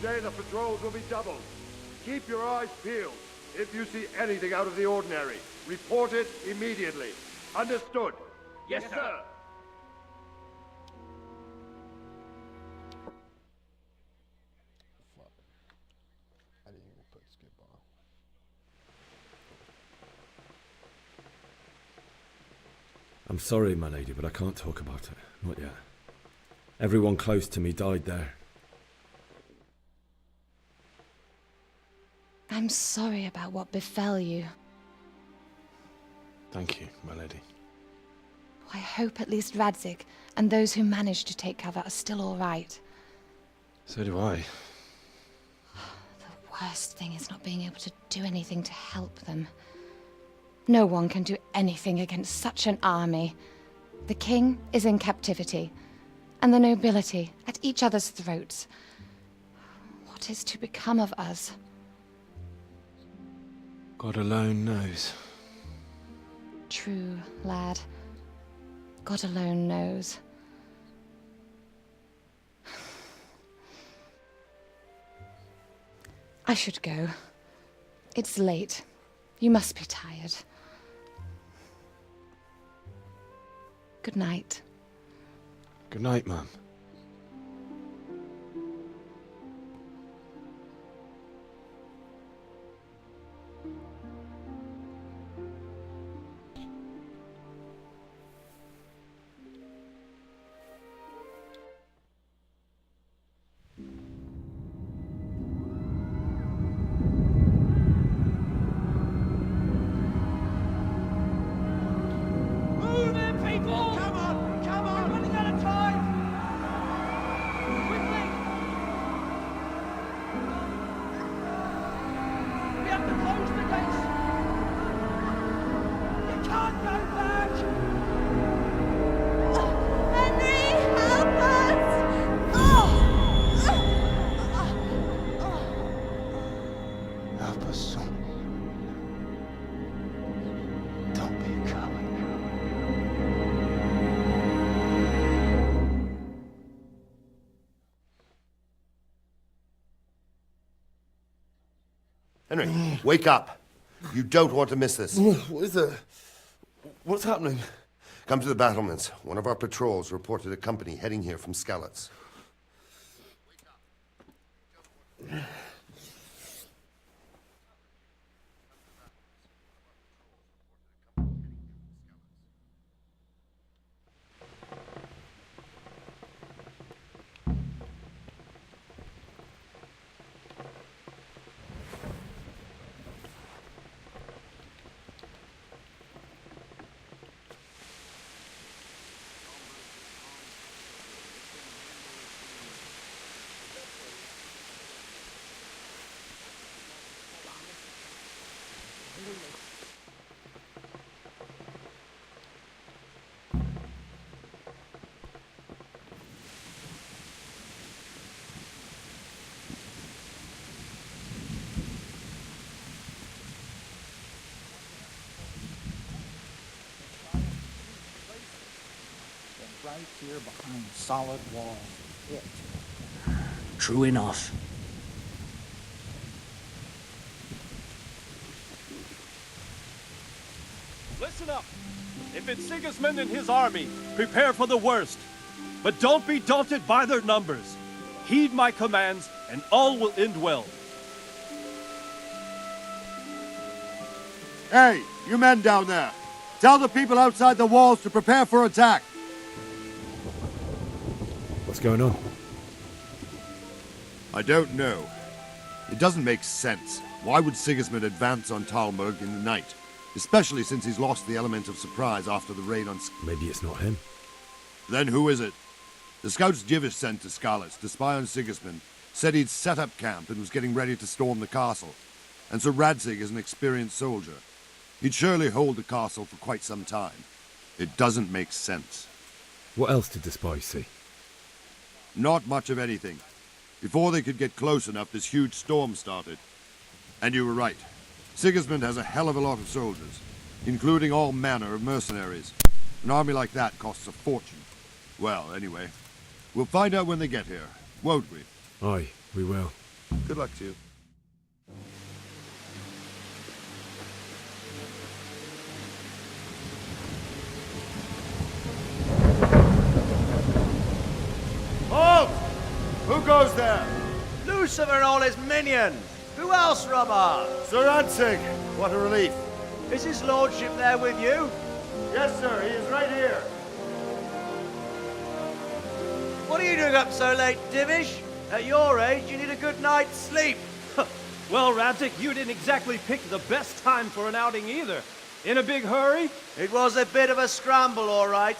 Today the patrols will be doubled. Keep your eyes peeled. If you see anything out of the ordinary, report it immediately. Understood? Yes, sir. I didn't even put skip on. I'm sorry, my lady, but I can't talk about it. Not yet. Everyone close to me died there. I'm sorry about what befell you. Thank you, my lady. I hope at least Radzig and those who managed to take cover are still all right. So do I. The worst thing is not being able to do anything to help them. No one can do anything against such an army. The king is in captivity, and the nobility at each other's throats. What is to become of us? God alone knows. True, lad. God alone knows. I should go. It's late. You must be tired. Good night. Good night, Mum. Move in, people! Come on! Come on! We're running out of time! Quickly! We have to close the gates! You can't go back! Henry, help us! Help us, son. Don't be a coward. Henry, wake up. You don't want to miss this. What is it? What's happening? Come to the battlements. One of our patrols reported a company heading here from Skalitz. Right here behind the solid wall. It. True enough. Listen up. If it's Sigismund and his army, prepare for the worst. But don't be daunted by their numbers. Heed my commands, and all will end well. Hey, you men down there. Tell the people outside the walls to prepare for attack. What's going on? I don't know. It doesn't make sense. Why would Sigismund advance on Talmberg in the night? Especially since he's lost the element of surprise after the raid on... Maybe it's not him. Then who is it? The scouts Jivish sent to Skalitz to spy on Sigismund said he'd set up camp and was getting ready to storm the castle. And Sir Radzig is an experienced soldier. He'd surely hold the castle for quite some time. It doesn't make sense. What else did the spies see? Not much of anything. Before they could get close enough, this huge storm started. And you were right. Sigismund has a hell of a lot of soldiers, including all manner of mercenaries. An army like that costs a fortune. Well, anyway, we'll find out when they get here, won't we? Aye, we will. Good luck to you. Halt! Who goes there? Lucifer and all his minions. Who else, Robert? Sir Ansig. What a relief. Is his lordship there with you? Yes, sir. He is right here. What are you doing up so late, Divish? At your age, you need a good night's sleep. Well, Radzik, you didn't exactly pick the best time for an outing either. In a big hurry? It was a bit of a scramble, all right.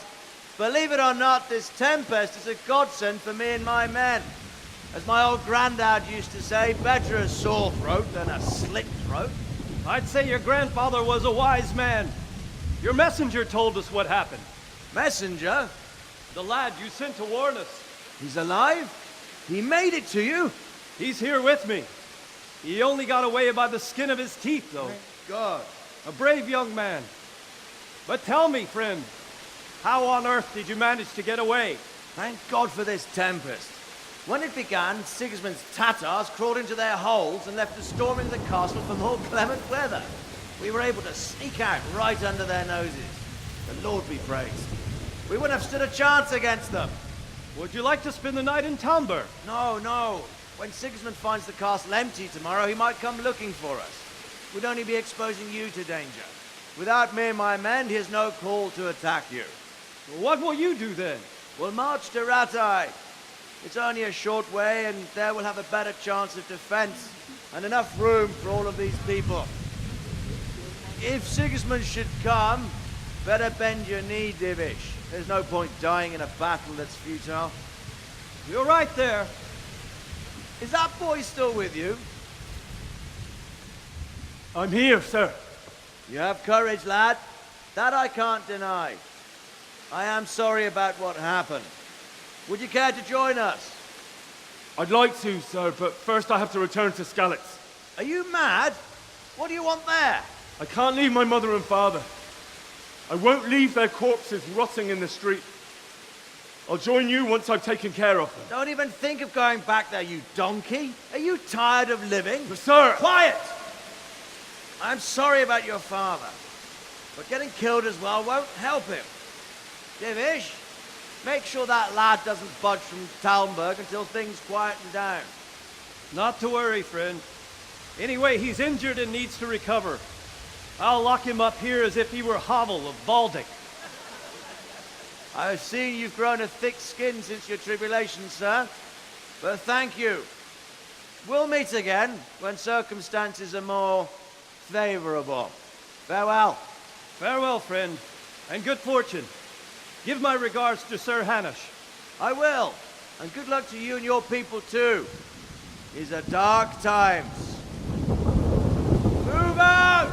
Believe it or not, this tempest is a godsend for me and my men. As my old granddad used to say, better a sore throat than a slit throat. I'd say your grandfather was a wise man. Your messenger told us what happened. Messenger? The lad you sent to warn us. He's alive? He made it to you? He's here with me. He only got away by the skin of his teeth, though. Thank God. A brave young man. But tell me, friend, how on earth did you manage to get away? Thank God for this tempest. When it began, Sigismund's Tatars crawled into their holes and left us storming the castle for more clement weather. We were able to sneak out right under their noses. The Lord be praised. We wouldn't have stood a chance against them. Would you like to spend the night in Talmberg? No, no. When Sigismund finds the castle empty tomorrow, he might come looking for us. We'd only be exposing you to danger. Without me and my men, he has no call to attack you. What will you do then? We'll march to Ratai. It's only a short way, and there we'll have a better chance of defense, and enough room for all of these people. If Sigismund should come, better bend your knee, Divish. There's no point dying in a battle that's futile. You're right there. Is that boy still with you? I'm here, sir. You have courage, lad. That I can't deny. I am sorry about what happened. Would you care to join us? I'd like to, sir, but first I have to return to Skalitz. Are you mad? What do you want there? I can't leave my mother and father. I won't leave their corpses rotting in the street. I'll join you once I've taken care of them. Don't even think of going back there, you donkey. Are you tired of living? But sir! Quiet! I'm sorry about your father, but getting killed as well won't help him. Divish, make sure that lad doesn't budge from Talmberg until things quieten down. Not to worry, friend. Anyway, he's injured and needs to recover. I'll lock him up here as if he were Havel of Baldic. I've seen you've grown a thick skin since your tribulation, sir. But thank you. We'll meet again when circumstances are more favorable. Farewell. Farewell, friend, and good fortune. Give my regards to Sir Hanush. I will. And good luck to you and your people, too. These are dark times. Move out!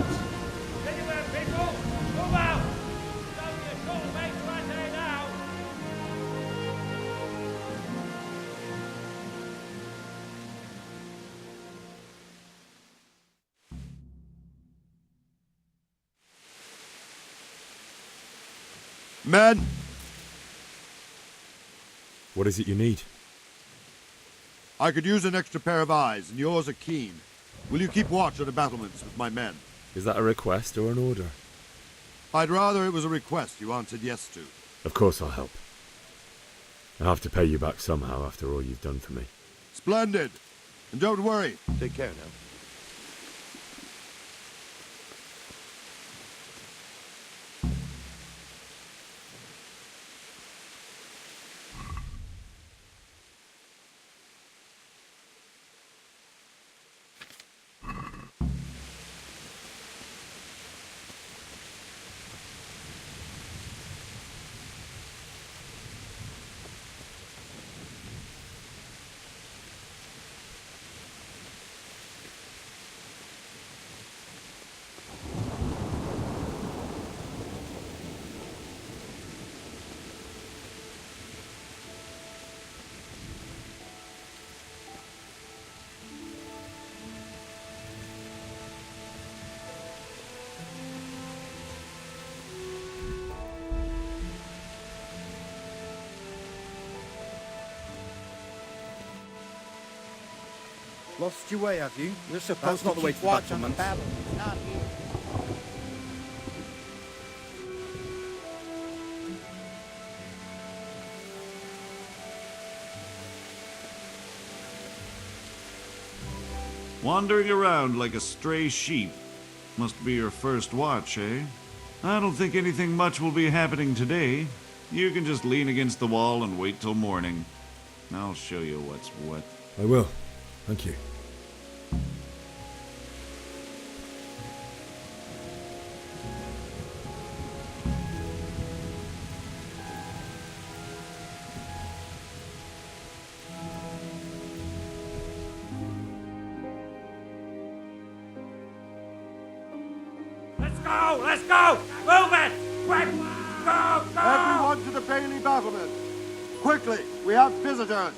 Anywhere, people! Move out! Don't be a short mate right there now! Men! What is it you need? I could use an extra pair of eyes, and yours are keen. Will you keep watch on the battlements with my men? Is that a request or an order? I'd rather it was a request you answered yes to. Of course I'll help. I'll have to pay you back somehow after all you've done for me. Splendid! And don't worry. Take care now. Lost your way, have you? You're supposed to keep watch on the battle. Not here. Wandering around like a stray sheep. Must be your first watch, eh? I don't think anything much will be happening today. You can just lean against the wall and wait till morning. I'll show you what's what. I will. Thank you. Let's go! Let's go! Move it! Quick! Go! Go! Everyone to the Bailey battlement! Quickly, we have visitors!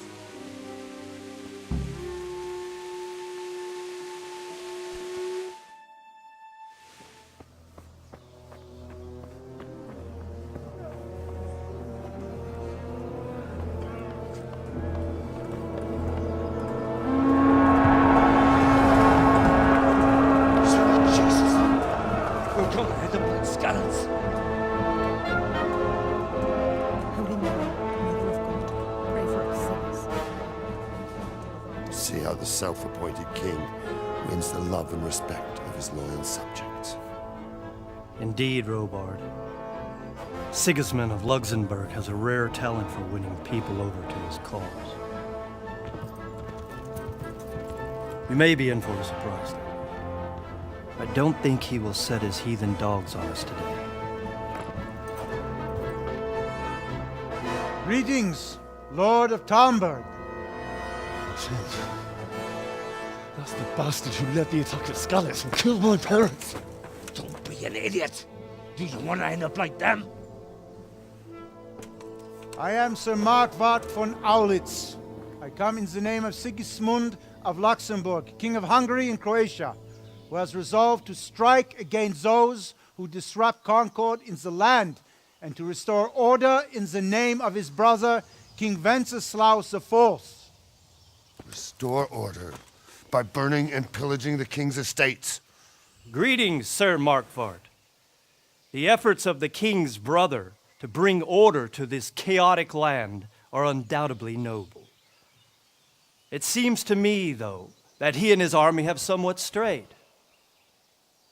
See how the self-appointed king wins the love and respect of his loyal subjects. Indeed, Robard. Sigismund of Luxembourg has a rare talent for winning people over to his cause. We may be in for a surprise, though. I don't think he will set his heathen dogs on us today. Greetings, Lord of Talmberg. That's the bastard who led the attack at Scarlet and killed my parents. Don't be an idiot. Do you want to end up like them? I am Sir Markwart von Aulitz. I come in the name of Sigismund of Luxembourg, King of Hungary and Croatia, who has resolved to strike against those who disrupt concord in the land and to restore order in the name of his brother, King Wenceslaus IV. Restore order by burning and pillaging the king's estates. Greetings, Sir Markwart. The efforts of the king's brother to bring order to this chaotic land are undoubtedly noble. It seems to me, though, that he and his army have somewhat strayed.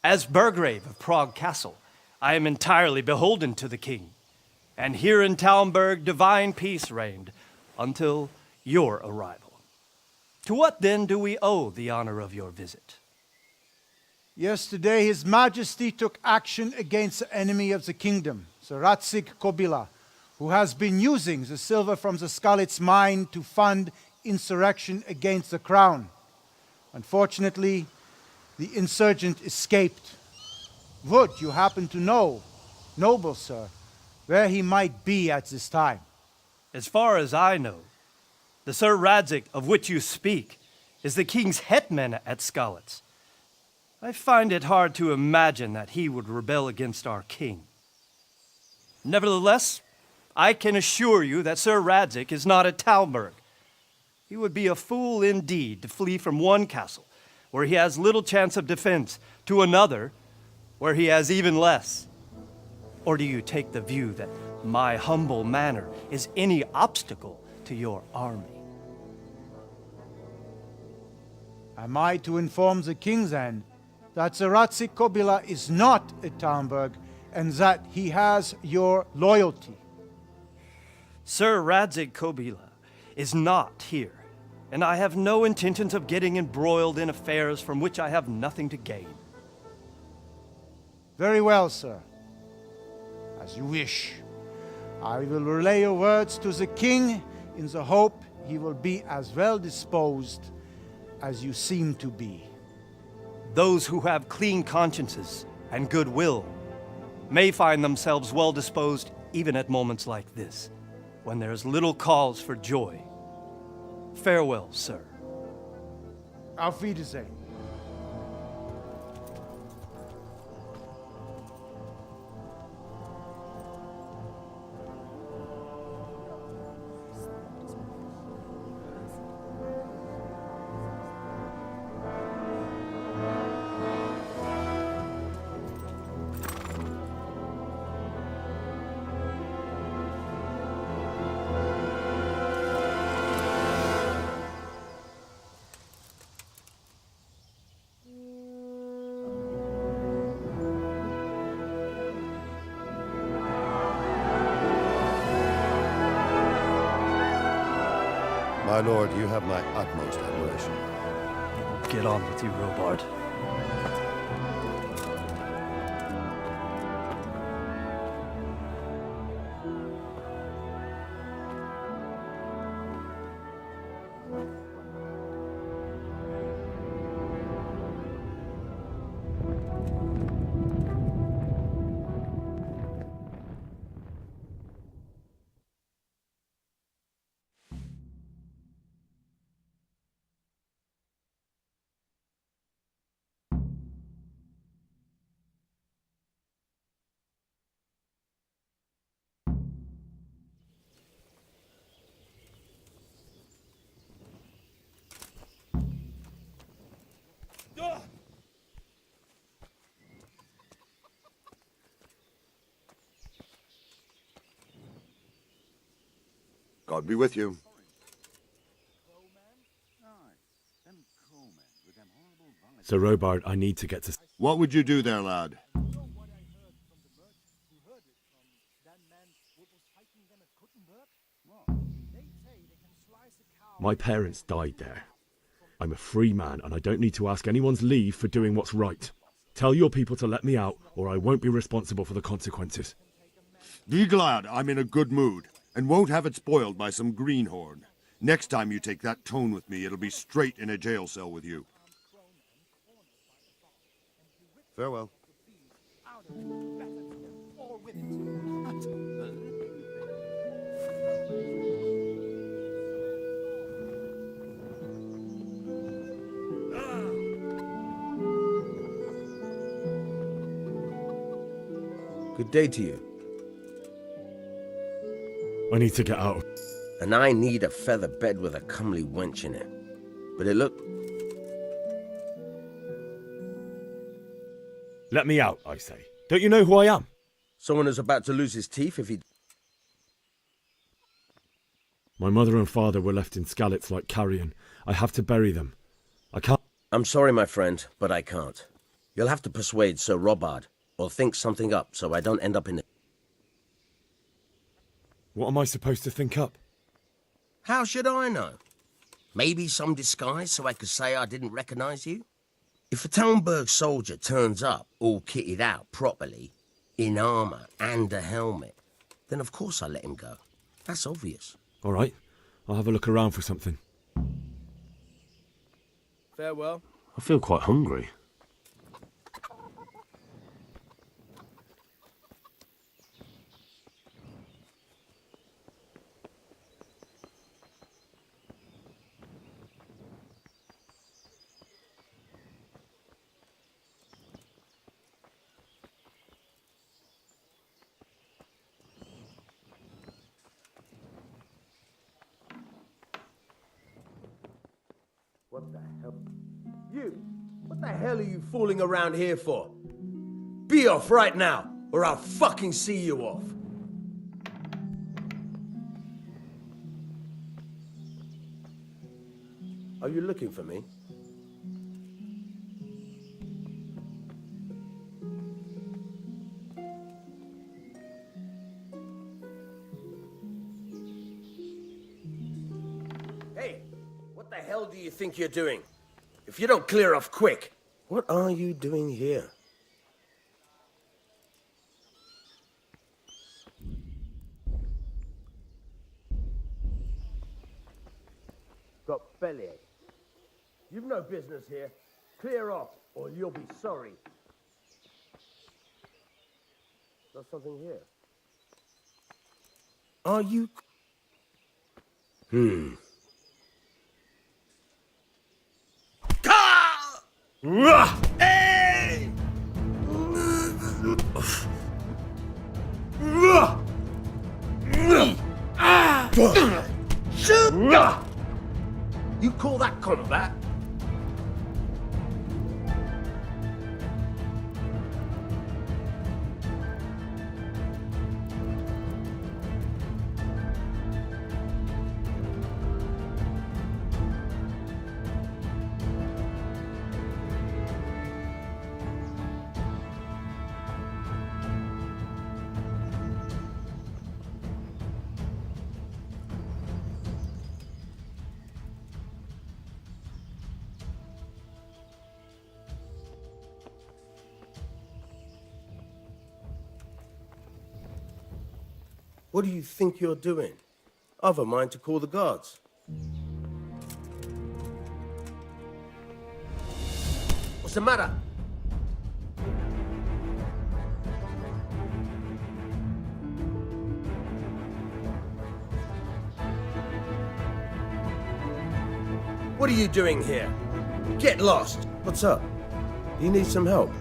As Burgrave of Prague Castle, I am entirely beholden to the king, and here in Talmberg divine peace reigned until your arrival. To what then do we owe the honor of your visit? Yesterday, His Majesty took action against the enemy of the kingdom, Sir Radzig Kobyla, who has been using the silver from the Skalitz mine to fund insurrection against the crown. Unfortunately, the insurgent escaped. Would you happen to know, noble sir, where he might be at this time? As far as I know, the Sir Radzig of which you speak is the king's hetman at Skalitz. I find it hard to imagine that he would rebel against our king. Nevertheless, I can assure you that Sir Radzig is not at Talmberg. He would be a fool indeed to flee from one castle, where he has little chance of defense, to another, where he has even less. Or do you take the view that my humble manner is any obstacle to your army? Am I to inform the king then that Sir Radzig Kobyla is not at Talmberg and that he has your loyalty? Sir Radzig Kobyla is not here, and I have no intentions of getting embroiled in affairs from which I have nothing to gain. Very well, sir. As you wish. I will relay your words to the king in the hope he will be as well disposed as you seem to be. Those who have clean consciences and goodwill may find themselves well disposed even at moments like this, when there is little cause for joy. Farewell, sir. Auf Wiedersehen. My lord, you have my utmost admiration. Get on with you, Robard. God be with you. So, Robard, I need to get to... What would you do there, lad? My parents died there. I'm a free man, and I don't need to ask anyone's leave for doing what's right. Tell your people to let me out, or I won't be responsible for the consequences. Be glad I'm in a good mood, and won't have it spoiled by some greenhorn. Next time you take that tone with me, it'll be straight in a jail cell with you. Farewell. Good day to you. I need to get out. And I need a feather bed with a comely wench in it. But it look... Let me out, I say. Don't you know who I am? Someone who's about to lose his teeth if he... My mother and father were left in Skalitz like carrion. I have to bury them. I can't... I'm sorry, my friend, but I can't. You'll have to persuade Sir Robard, or think something up so I don't end up in it. What am I supposed to think up? How should I know? Maybe some disguise so I could say I didn't recognize you? If a Talmberg soldier turns up all kitted out properly, in armor and a helmet, then of course I let him go. That's obvious. All right, I'll have a look around for something. Farewell. I feel quite hungry. What the hell? You? What the hell are you fooling around here for? Be off right now, or I'll fucking see you off. Are you looking for me? Hey, what the hell do you think you're doing? If you don't clear off quick, what are you doing here? Got bellyache. You've no business here. Clear off, or you'll be sorry. Got something here. Are you... Hey! You call that combat? What do you think you're doing? I've a mind to call the guards. What's the matter? What are you doing here? Get lost! What's up? Do you need some help?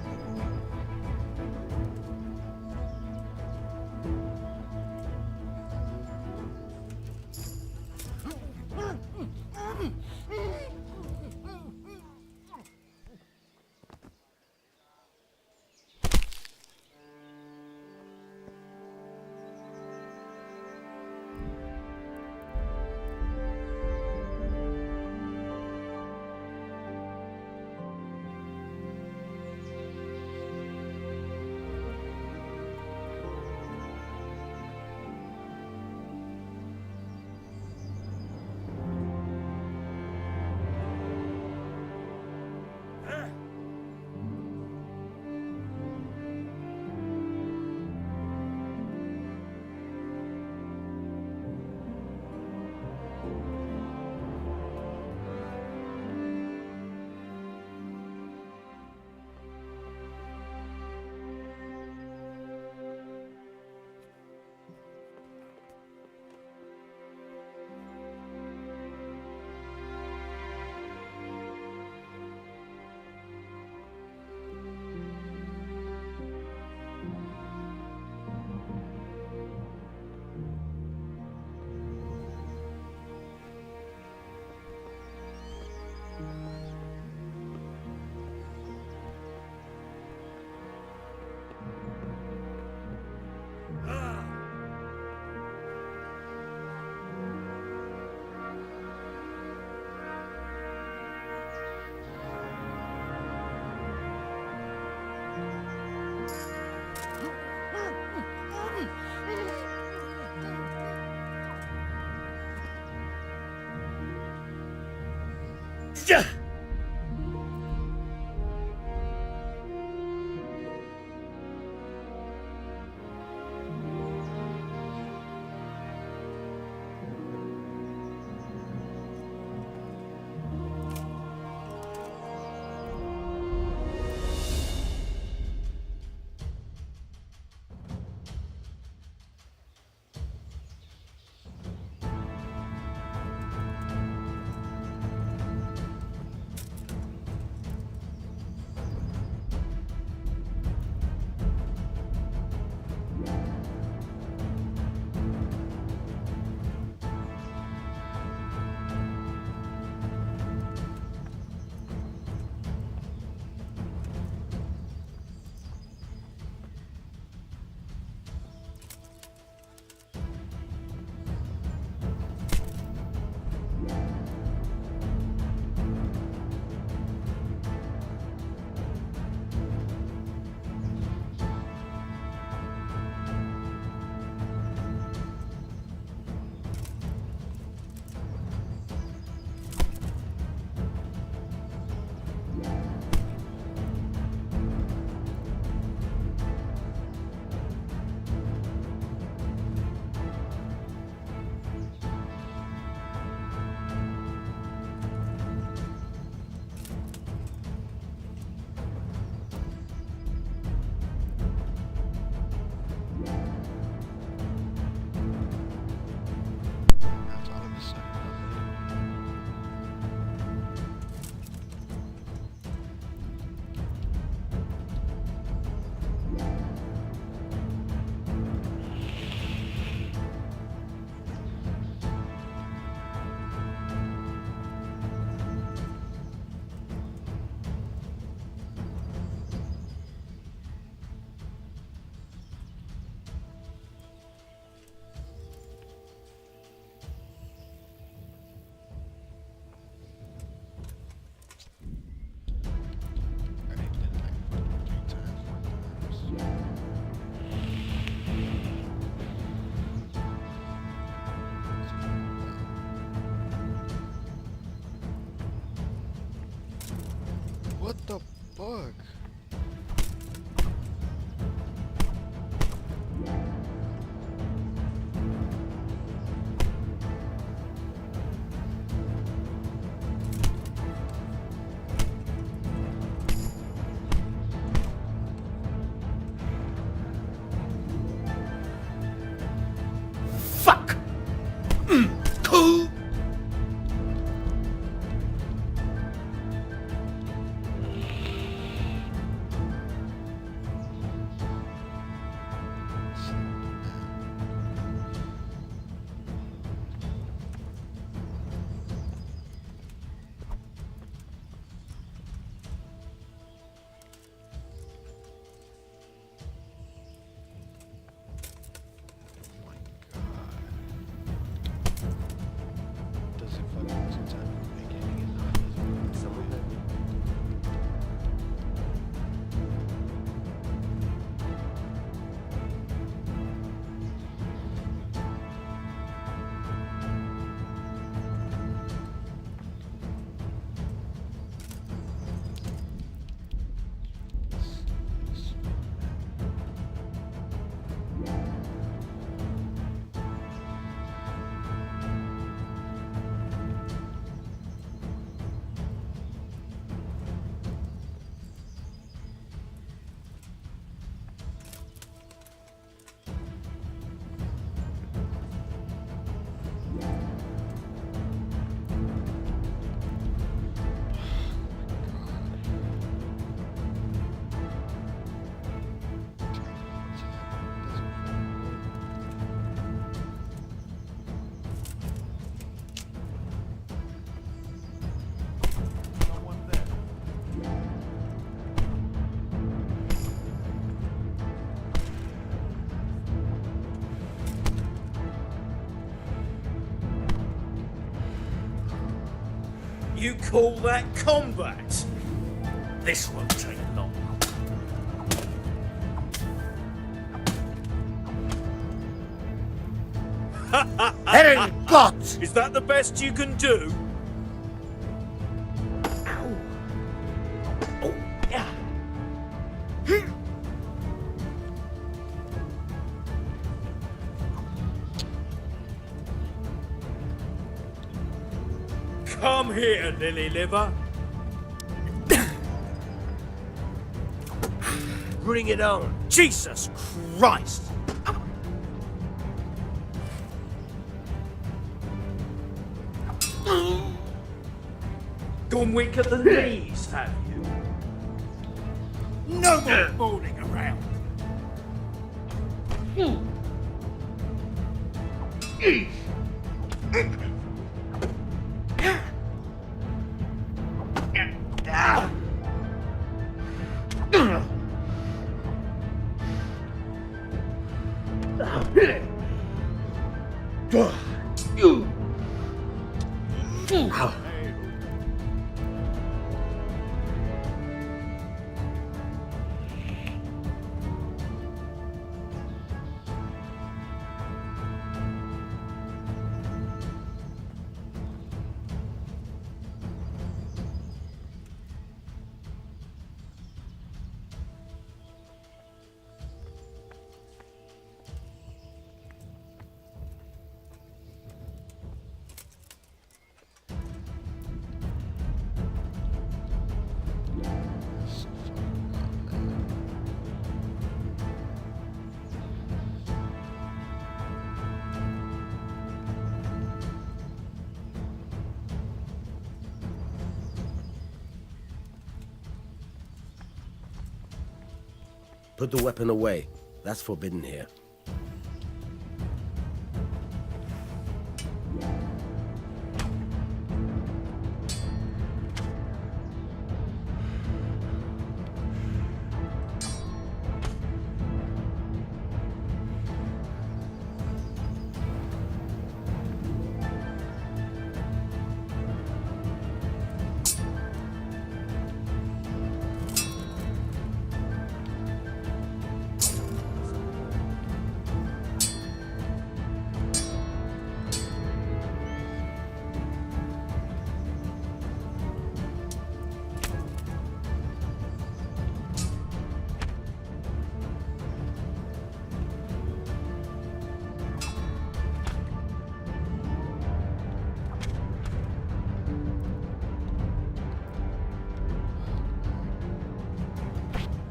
What the fuck? You call that combat? This won't take long. Herrgott! Is that the best you can do? Come here, lily liver. Bring it on. Jesus Christ! Gone weak at the knees, have you? No more fooling around. Put the weapon away. That's forbidden here.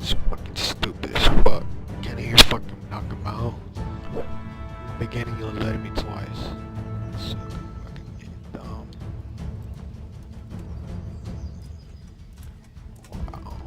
It's fucking stupid as fuck. Can't hear fucking knock him out. Beginning, you alerted me twice. So fucking dumb. Wow.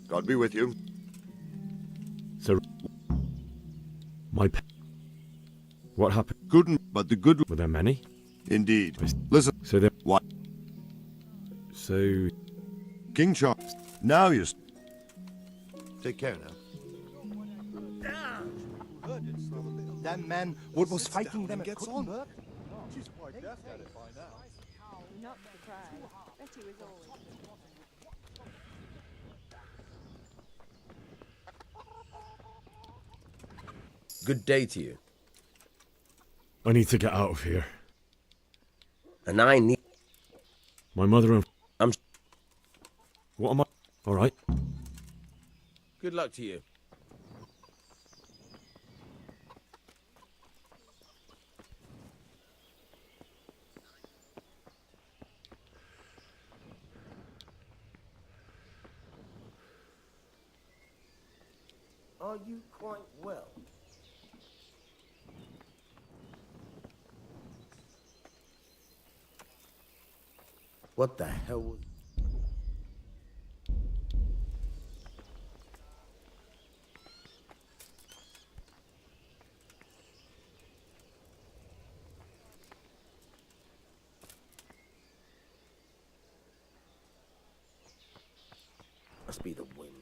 God be with you. So, what happened? Good, but the good. Were there many? Indeed. Listen. So then, what? So, King Charles. Now you. Take care now. That man, what was fighting them at Kuttenberg? She's quite deaf at it by now. Not surprised. Betty was always. Good day to you. I need to get out of here. And I need... My mother and... What am I? All right. Good luck to you. Are you quite well? What the hell was... Must be the wind.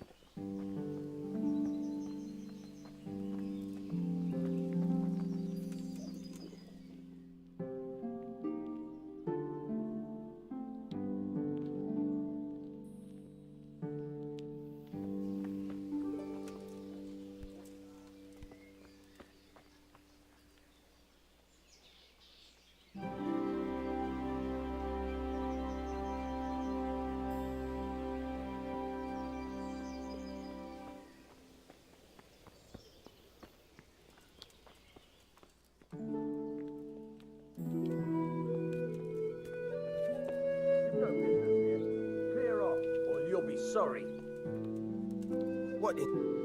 Clear off, or you'll be sorry. What in...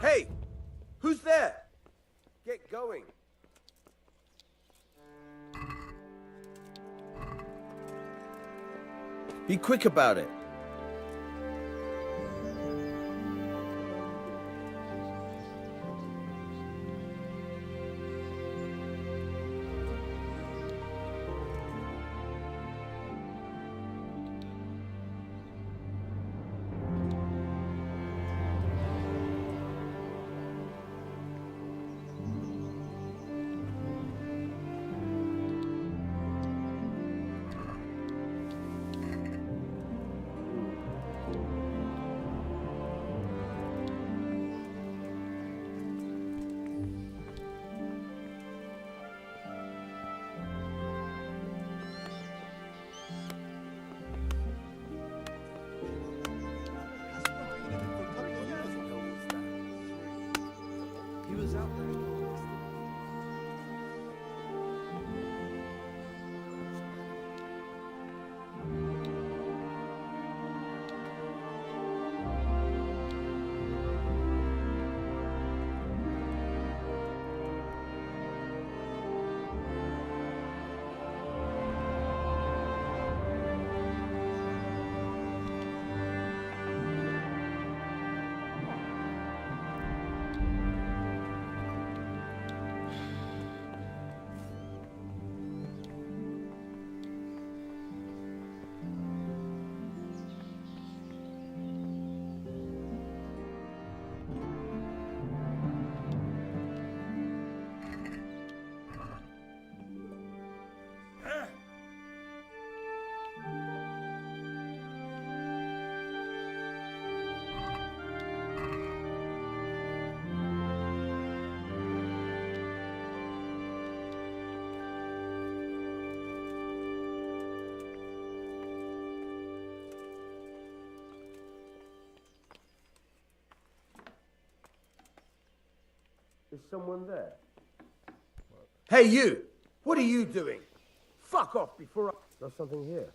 Hey! Who's there? Get going. Be quick about it. He was out there. Is someone there? Hey, you! What are you doing? Fuck off before I... There's something here.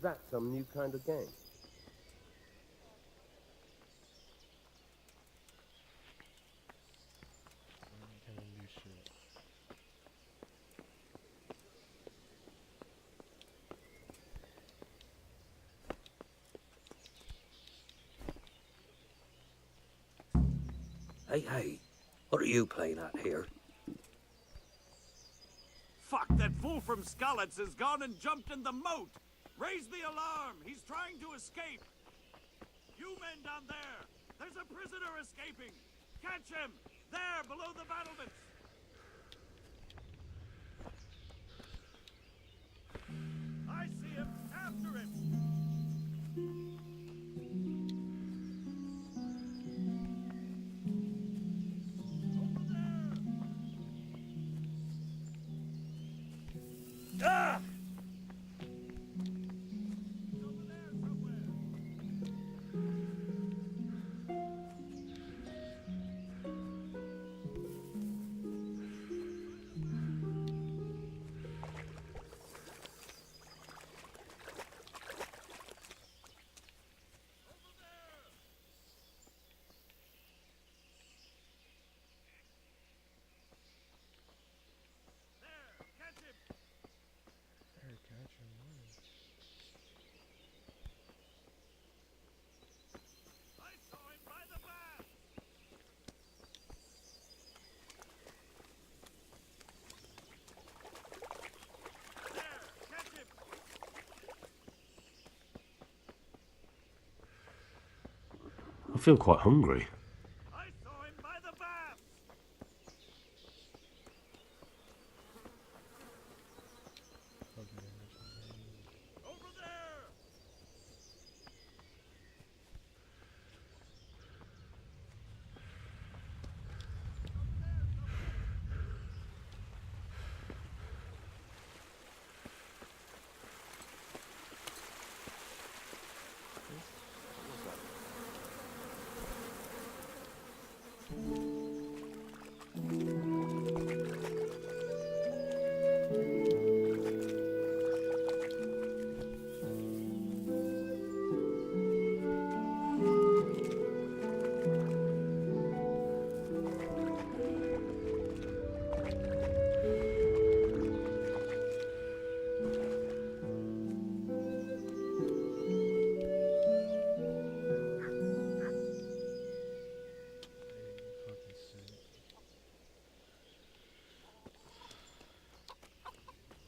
that some new kind of game? Hey, what are you playing at here? Fuck, that fool from Skalitz has gone and jumped in the moat! Raise the alarm! He's trying to escape! You men down there! There's a prisoner escaping! Catch him! There, below the battlements! I see him! After him! Ah! I feel quite hungry.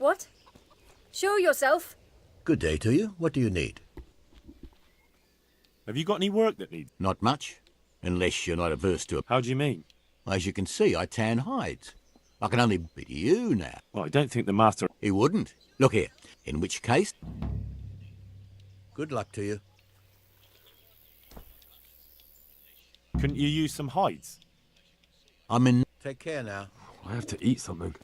What? Show yourself. Good day to you. What do you need? Have you got any work that needs? Not much. Unless you're not averse to it. How do you mean? As you can see, I tan hides. I can only be to you now. Well, I don't think the master... He wouldn't. Look here. In which case... Good luck to you. Couldn't you use some hides? I'm in... Take care now. I have to eat something.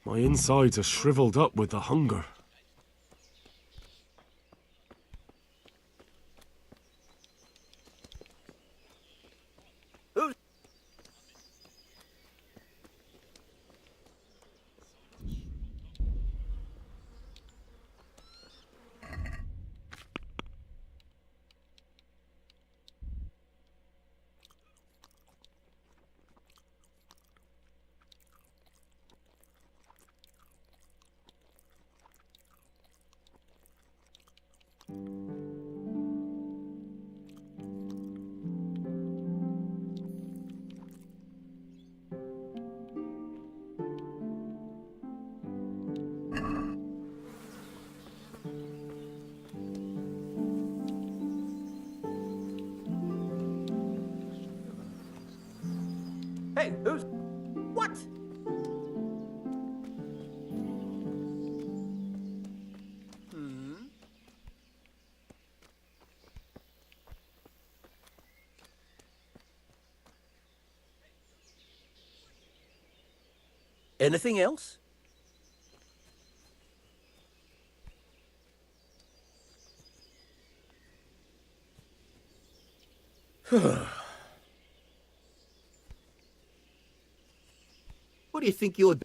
My insides are shriveled up with the hunger. Hey, who's... What? Anything else? What do you think you're...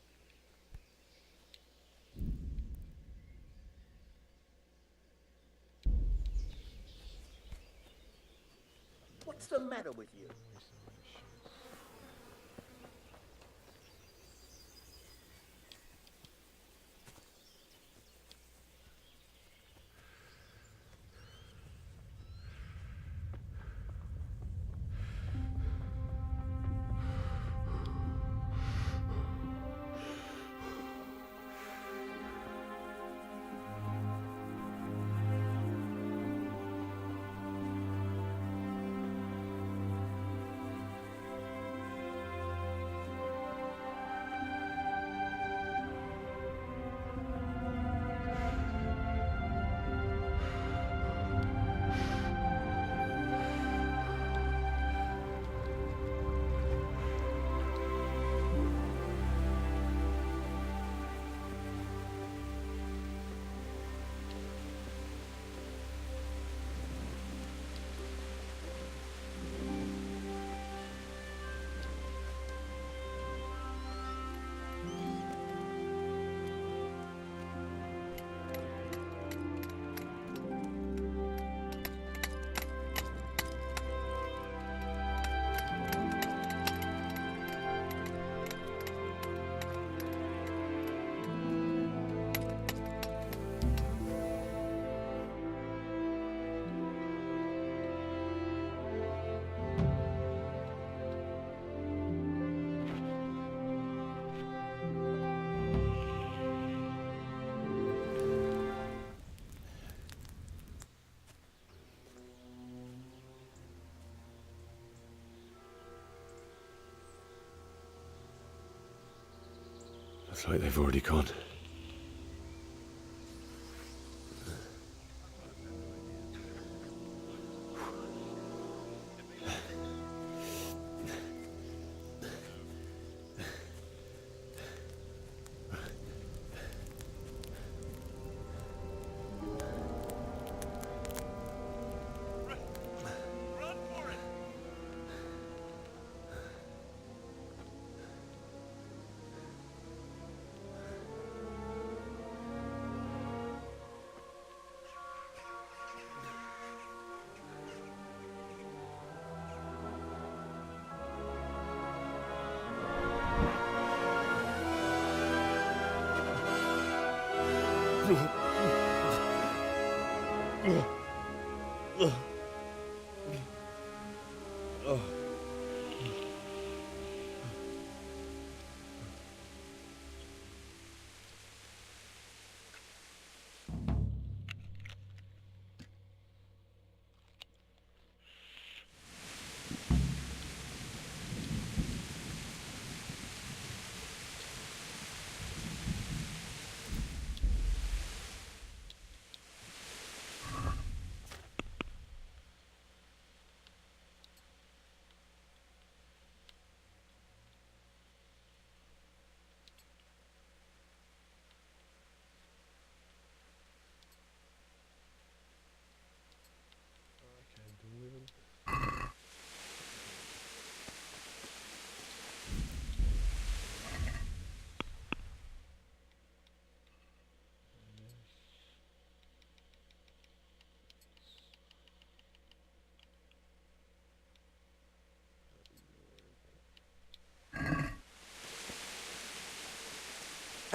Looks like they've already gone.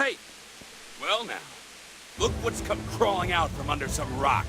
Hey! Well now, look what's come crawling out from under some rock.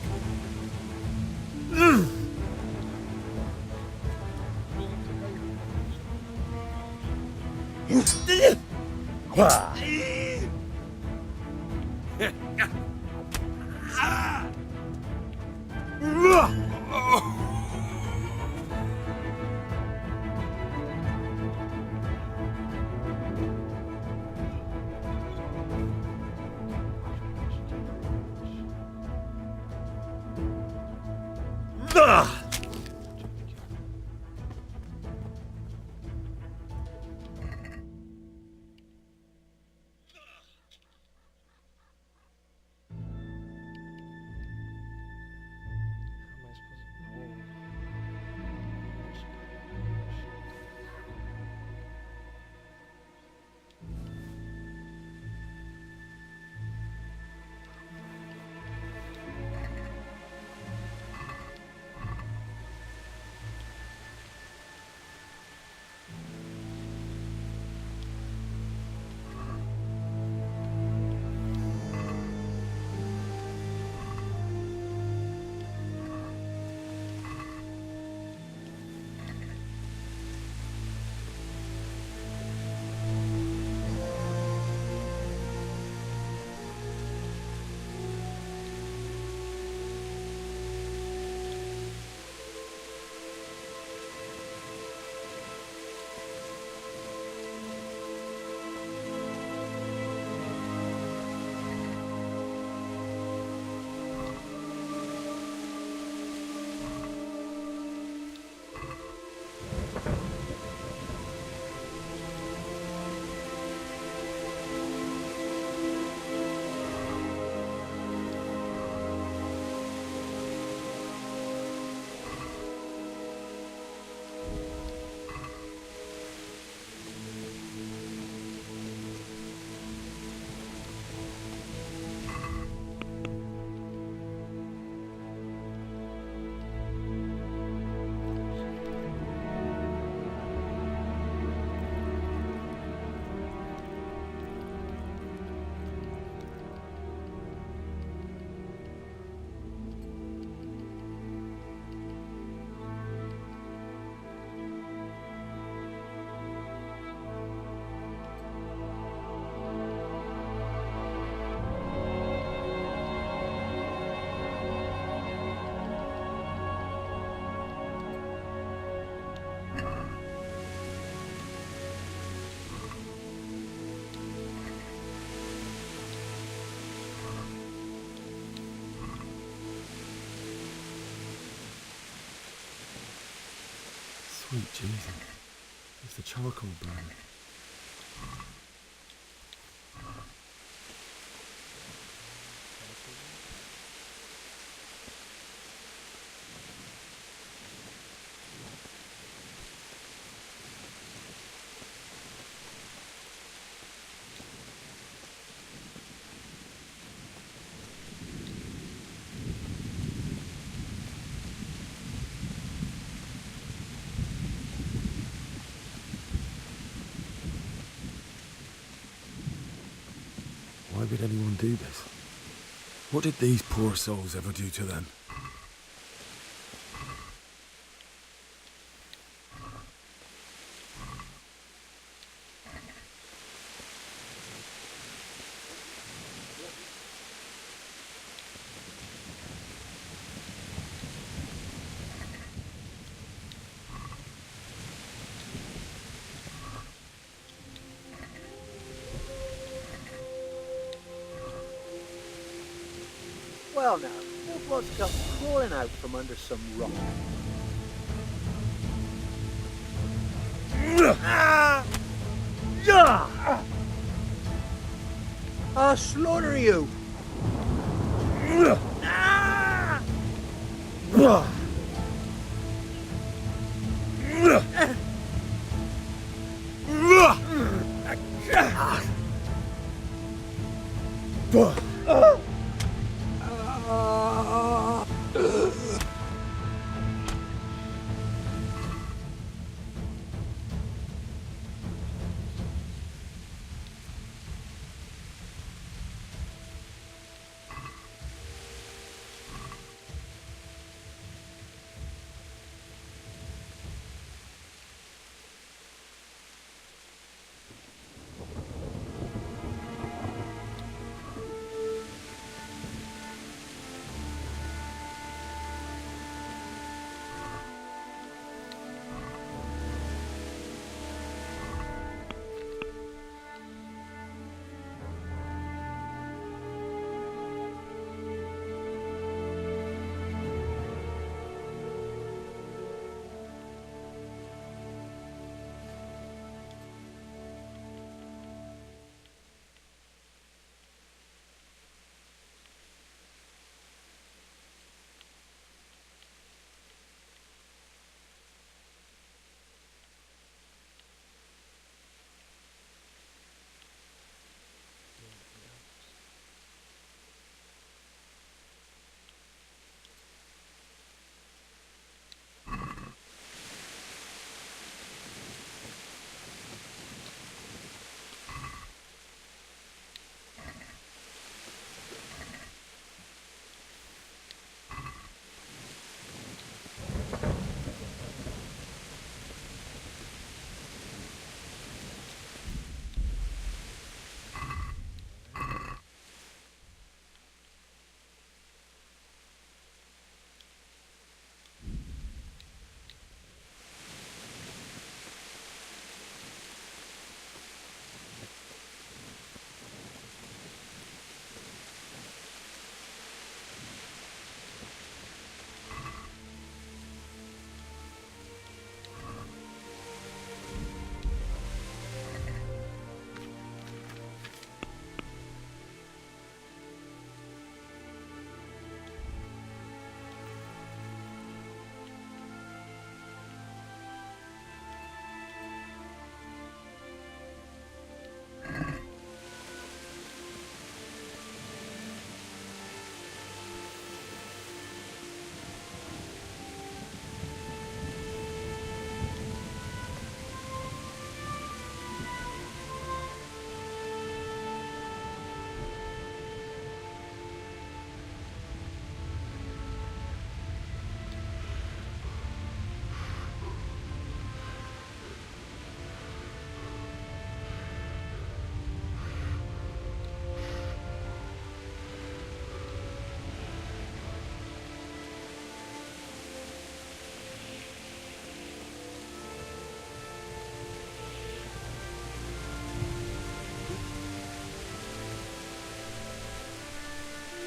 Sweet Jesus. It's the charcoal burn. Why would anyone do this? What did these poor souls ever do to them? Well now, what's come crawling out from under some rock? I'll slaughter you!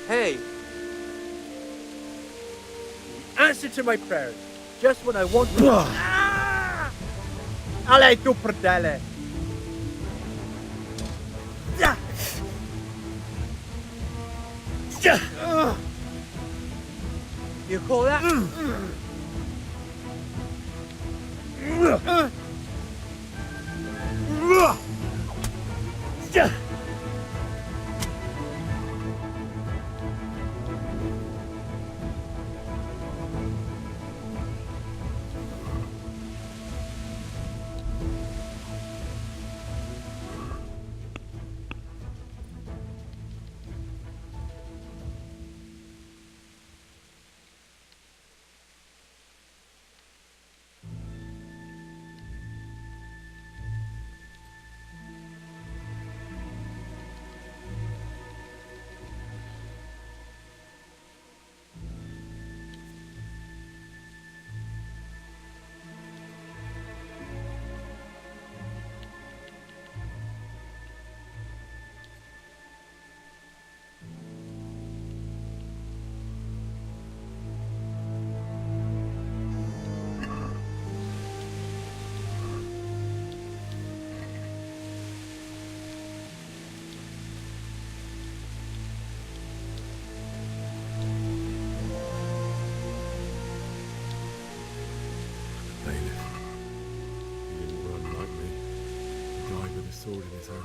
Hey! Answer to my prayers, just when I want... Allez, tu prdele! You call that? He didn't run like me. He died with a sword in his hand.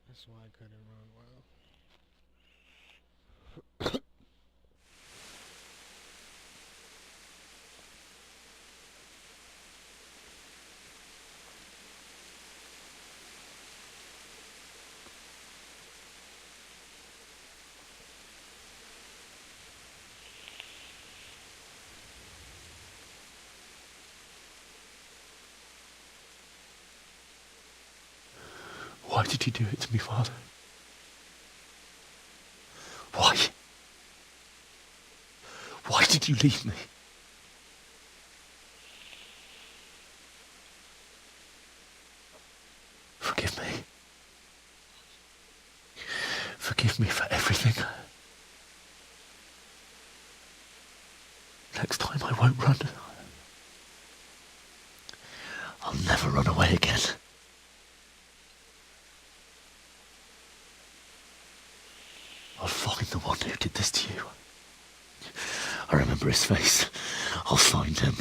That's why I couldn't run well. Why did you do it to me, Father? Why? Why did you leave me? Forgive me. Forgive me for everything. Next time I won't run. I'll never run away again. I'll find the one who did this to you. his face. I'll find him.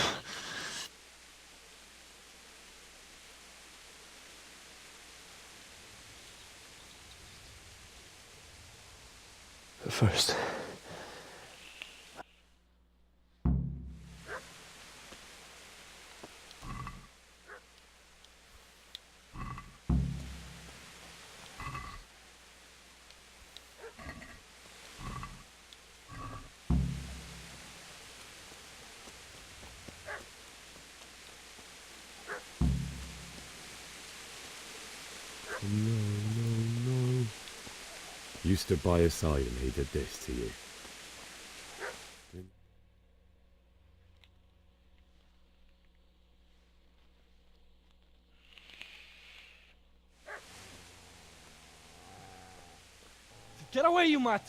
But first... No. You stood by his side and he did this to you. Get away, you mutt!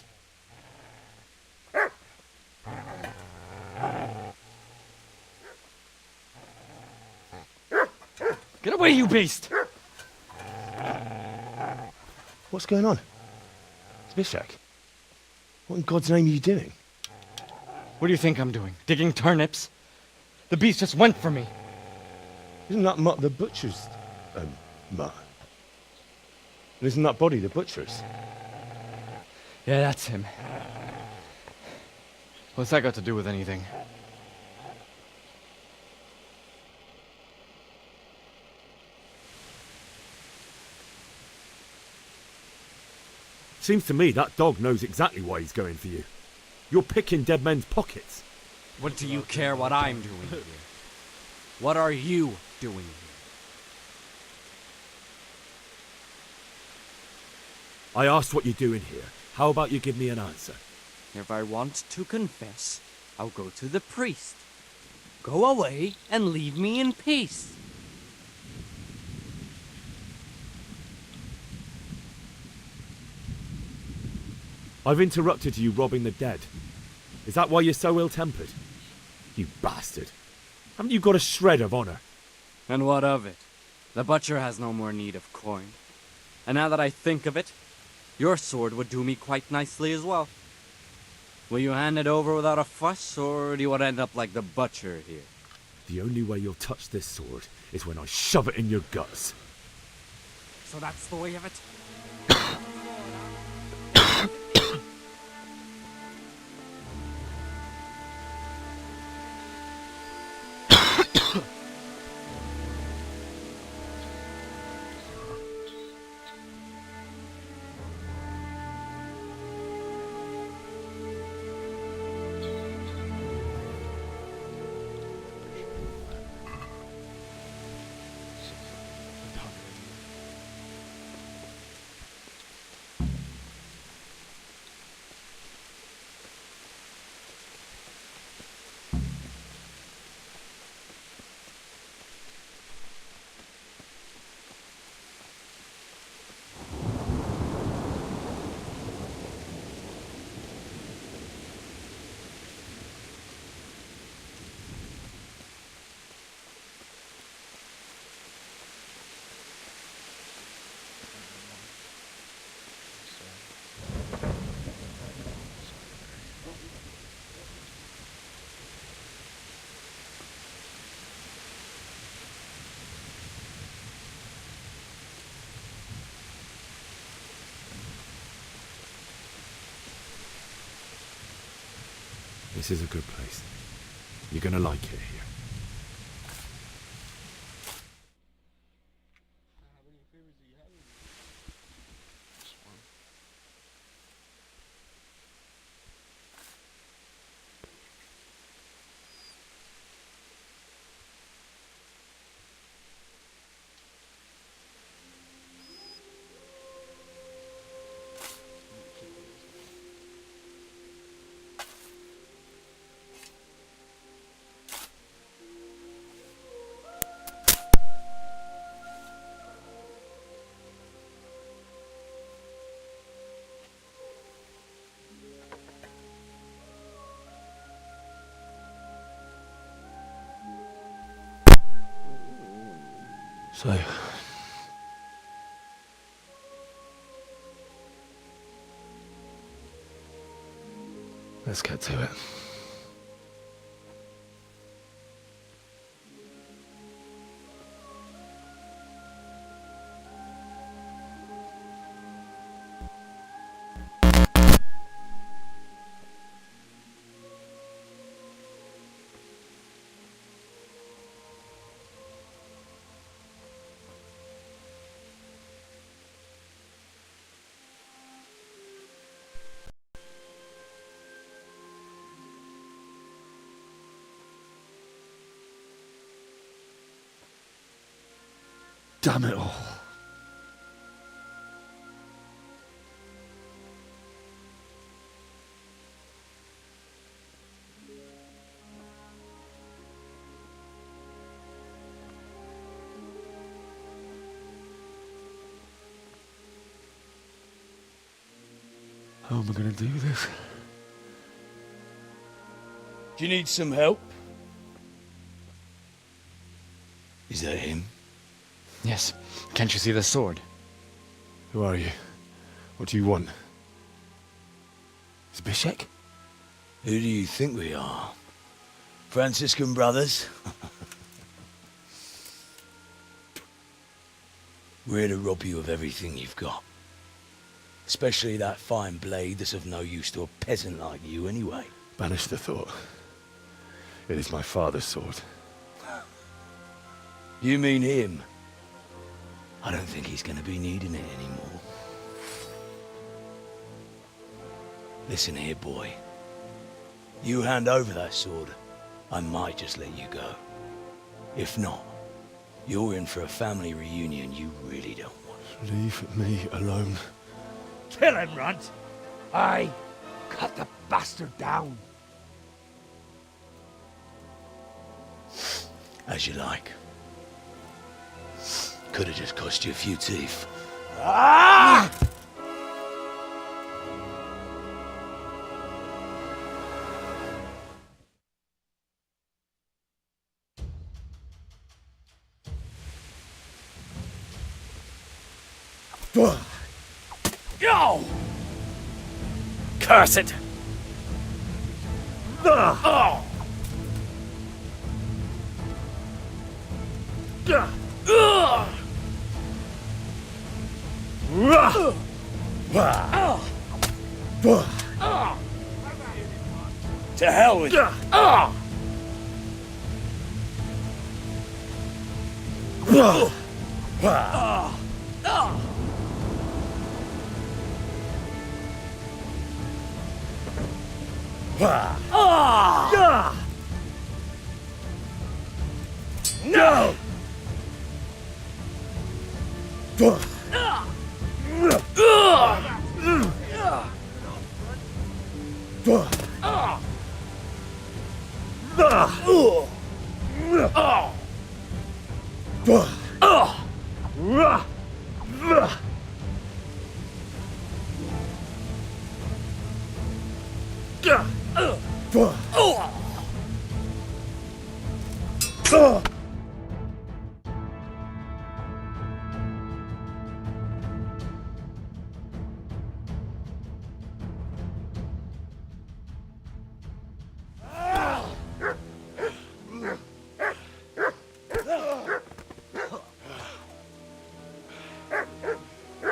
Get away, you beast! What's going on? Zbyszek, what in God's name are you doing? What do you think I'm doing? Digging turnips? The beast just went for me. Isn't that Mutt the butcher's, Mutt? And isn't that body the butcher's? Yeah, that's him. What's that got to do with anything? Seems to me that dog knows exactly why he's going for you. You're picking dead men's pockets. What do you care what I'm doing here? What are you doing here? I asked what you're doing here. How about you give me an answer? If I want to confess, I'll go to the priest. Go away and leave me in peace. I've interrupted you robbing the dead. Is that why you're so ill-tempered? You bastard. Haven't you got a shred of honor? And what of it? The butcher has no more need of coin. And now that I think of it, your sword would do me quite nicely as well. Will you hand it over without a fuss, or do you want to end up like the butcher here? The only way you'll touch this sword is when I shove it in your guts. So that's the way of it? This is a good place. You're gonna like it here. So... let's get to it. Damn it all. How am I going to do this? Do you need some help? Is that him? Yes. Can't you see the sword? Who are you? What do you want? Zbyszek? Who do you think we are? Franciscan brothers? We're here to rob you of everything you've got. Especially that fine blade that's of no use to a peasant like you anyway. Banish the thought. It is my father's sword. You mean him? I don't think he's gonna be needing it anymore. Listen here, boy. You hand over that sword, I might just let you go. If not, you're in for a family reunion you really don't want. Leave me alone. Kill him, Runt! Aye, cut the bastard down. As you like. Could have just cost you a few teeth. Ah! Yo! Curse it! Oh! To hell with you! No!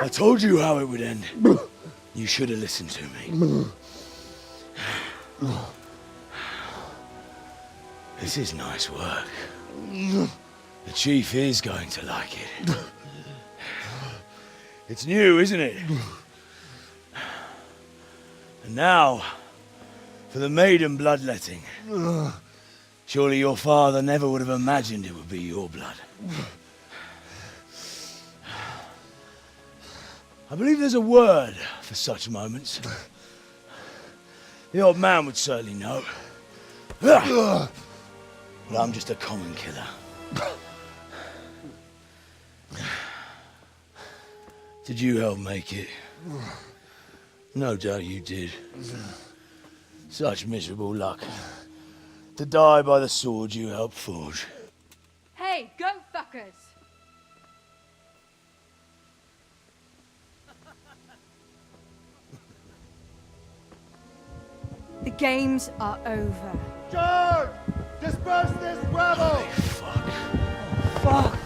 I told you how it would end. You should have listened to me. This is nice work. The chief is going to like it. It's new, isn't it? And now, for the maiden bloodletting. Surely your father never would have imagined it would be your blood. I believe there's a word for such moments. The old man would certainly know. But I'm just a common killer. Did you help make it? No doubt you did. Such miserable luck. To die by the sword you helped forge. Hey, go fuckers! The games are over. George! Disperse this rabble! Fuck!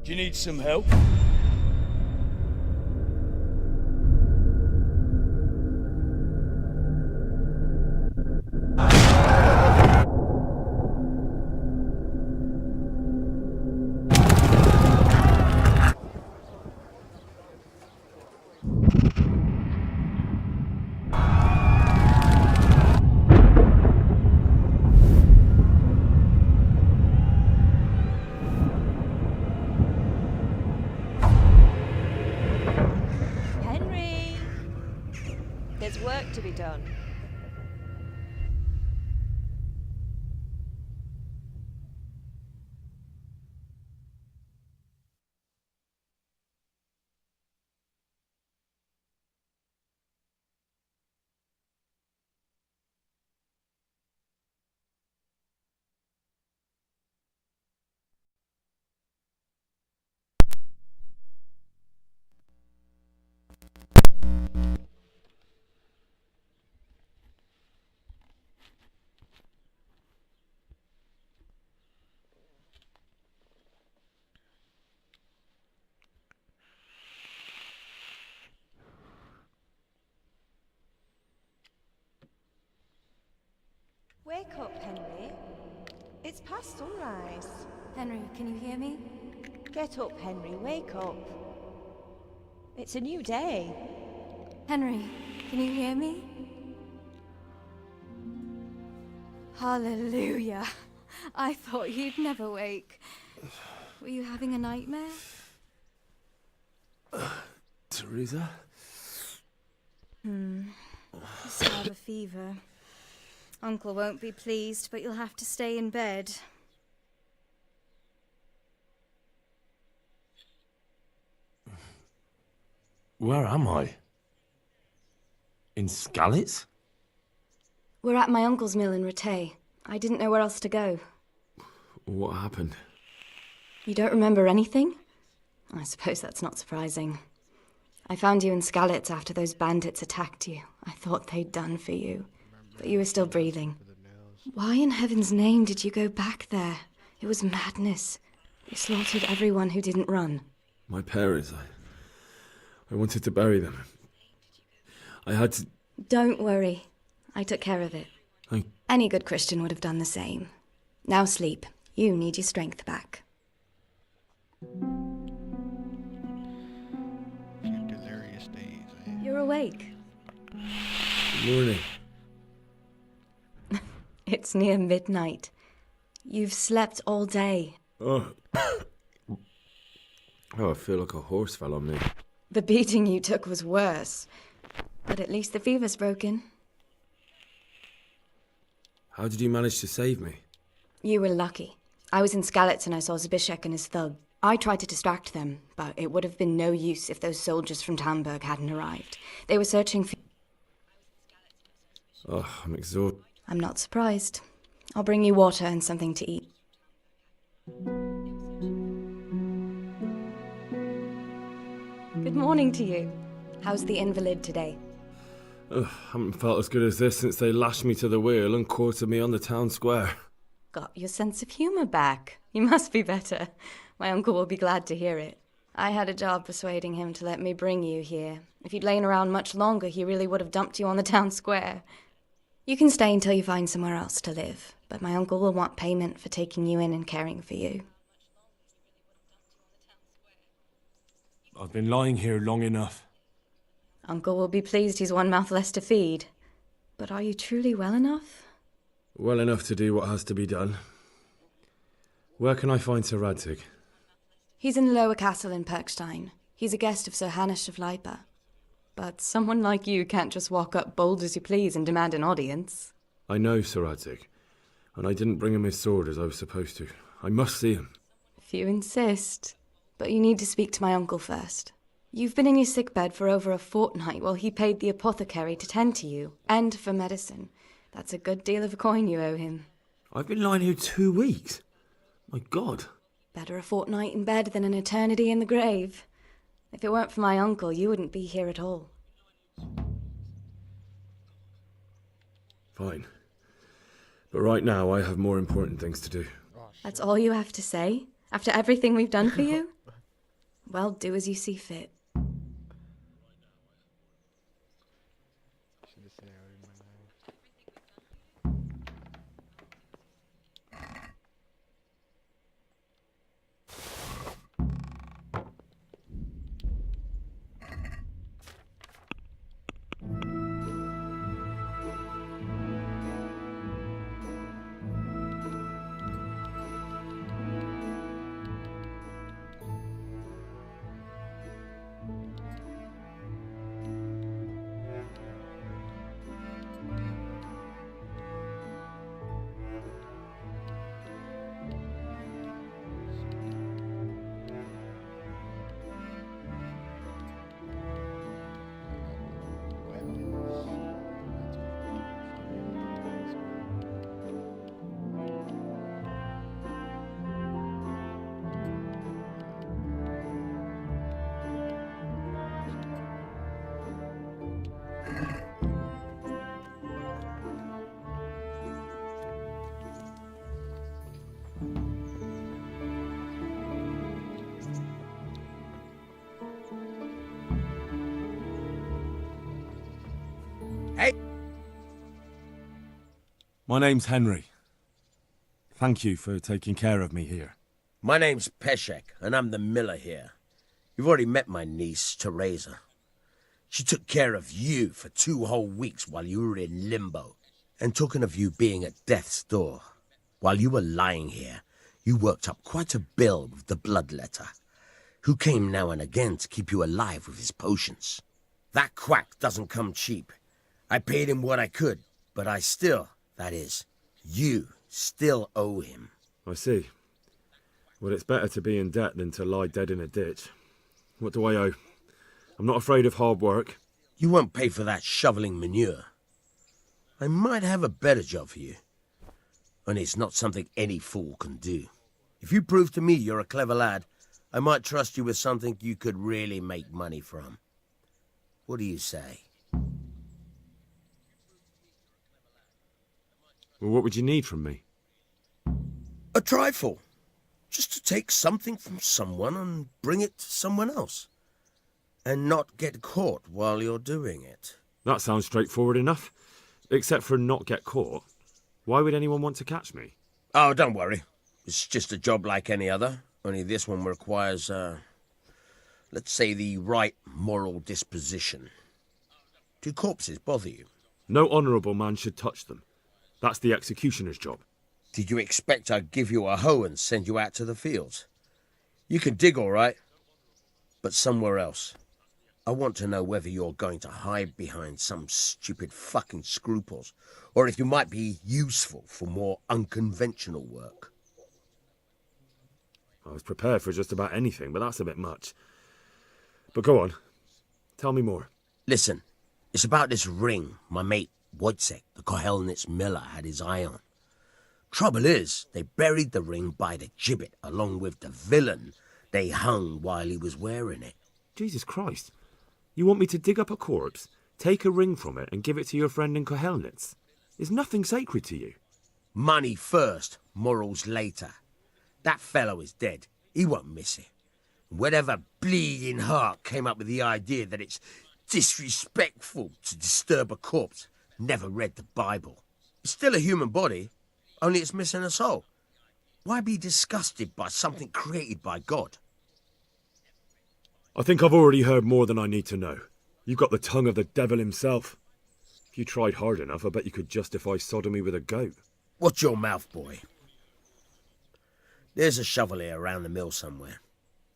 Do you need some help? Henry! There's work to be done. Wake up, Henry. It's past sunrise. Henry, can you hear me? Get up, Henry. Wake up. It's a new day. Henry, can you hear me? Hallelujah. I thought you'd never wake. Were you having a nightmare? Teresa? You still have a fever. Uncle won't be pleased, but you'll have to stay in bed. Where am I? In Skalitz? We're at my uncle's mill in Rattay. I didn't know where else to go. What happened? You don't remember anything? I suppose that's not surprising. I found you in Skalitz after those bandits attacked you. I thought they'd done for you. But you were still breathing. Why in heaven's name did you go back there? It was madness. You slaughtered everyone who didn't run. My parents, I wanted to bury them. I had to... Don't worry. I took care of it. Any good Christian would have done the same. Now sleep. You need your strength back. Delirious days, eh? You're awake. Good morning. It's near midnight. You've slept all day. Oh, I feel like a horse fell on me. The beating you took was worse. But at least the fever's broken. How did you manage to save me? You were lucky. I was in Skalitz and I saw Zbyszek and his thug. I tried to distract them, but it would have been no use if those soldiers from Tamburg hadn't arrived. They were searching for... Oh, I'm exhausted. I'm not surprised. I'll bring you water and something to eat. Good morning to you. How's the invalid today? Ugh, haven't felt as good as this since they lashed me to the wheel and quartered me on the town square. Got your sense of humour back. You must be better. My uncle will be glad to hear it. I had a job persuading him to let me bring you here. If you'd lain around much longer, he really would have dumped you on the town square. You can stay until you find somewhere else to live, but my uncle will want payment for taking you in and caring for you. I've been lying here long enough. Uncle will be pleased he's one mouth less to feed. But are you truly well enough? Well enough to do what has to be done. Where can I find Sir Radzig? He's in the lower castle in Perkstein. He's a guest of Sir Hanush of Leipa. But someone like you can't just walk up bold as you please and demand an audience. I know Sir Radzig, and I didn't bring him his sword as I was supposed to. I must see him. If you insist. But you need to speak to my uncle first. You've been in your sickbed for over a fortnight while he paid the apothecary to tend to you, and for medicine. That's a good deal of coin you owe him. I've been lying here 2 weeks. My God. Better a fortnight in bed than an eternity in the grave. If it weren't for my uncle, you wouldn't be here at all. Fine. But right now, I have more important things to do. That's all you have to say? After everything we've done for you? Well, do as you see fit. My name's Henry. Thank you for taking care of me here. My name's Peshek, and I'm the miller here. You've already met my niece, Teresa. She took care of you for 2 whole weeks while you were in limbo. And talking of you being at death's door, while you were lying here, you worked up quite a bill with the bloodletter, who came now and again to keep you alive with his potions. That quack doesn't come cheap. I paid him what I could, but I still, that is, you still owe him. I see. Well, it's better to be in debt than to lie dead in a ditch. What do I owe? I'm not afraid of hard work. You won't pay for that shoveling manure. I might have a better job for you. And it's not something any fool can do. If you prove to me you're a clever lad, I might trust you with something you could really make money from. What do you say? Well, what would you need from me? A trifle. Just to take something from someone and bring it to someone else. And not get caught while you're doing it. That sounds straightforward enough. Except for not get caught. Why would anyone want to catch me? Oh, don't worry. It's just a job like any other. Only this one requires, let's say, the right moral disposition. Do corpses bother you? No honourable man should touch them. That's the executioner's job. Did you expect I'd give you a hoe and send you out to the fields? You can dig all right, but somewhere else. I want to know whether you're going to hide behind some stupid fucking scruples, or if you might be useful for more unconventional work. I was prepared for just about anything, but that's a bit much. But go on. Tell me more. Listen, it's about this ring my mate Wojciech, the Kohelnitz miller, had his eye on. Trouble is, they buried the ring by the gibbet along with the villain they hung while he was wearing it. Jesus Christ. You want me to dig up a corpse, take a ring from it, and give it to your friend in Kohelnitz? Is nothing sacred to you? Money first, morals later. That fellow is dead. He won't miss it. Whatever bleeding heart came up with the idea that it's disrespectful to disturb a corpse never read the Bible. It's still a human body, only it's missing a soul. Why be disgusted by something created by God? I think I've already heard more than I need to know. You've got the tongue of the devil himself. If you tried hard enough, I bet you could justify sodomy with a goat. Watch your mouth, boy. There's a shovel here around the mill somewhere.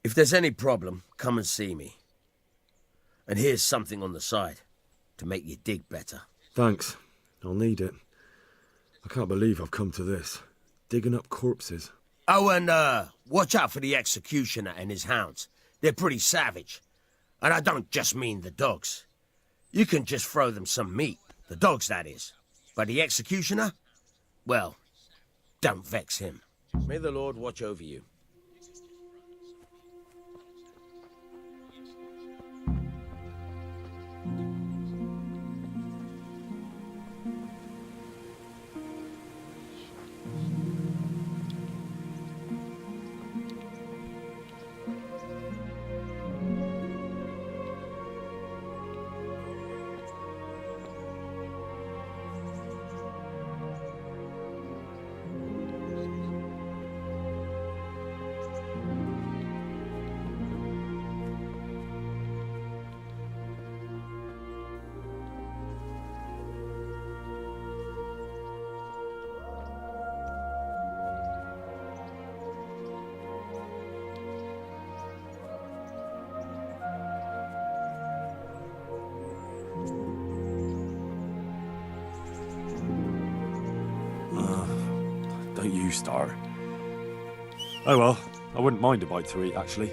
If there's any problem, come and see me. And here's something on the side to make you dig better. Thanks. I'll need it. I can't believe I've come to this. Digging up corpses. Oh, and watch out for the executioner and his hounds. They're pretty savage. And I don't just mean the dogs. You can just throw them some meat. The dogs, that is. But the executioner? Well, don't vex him. May the Lord watch over you. Don't you start. Oh well, I wouldn't mind a bite to eat, actually.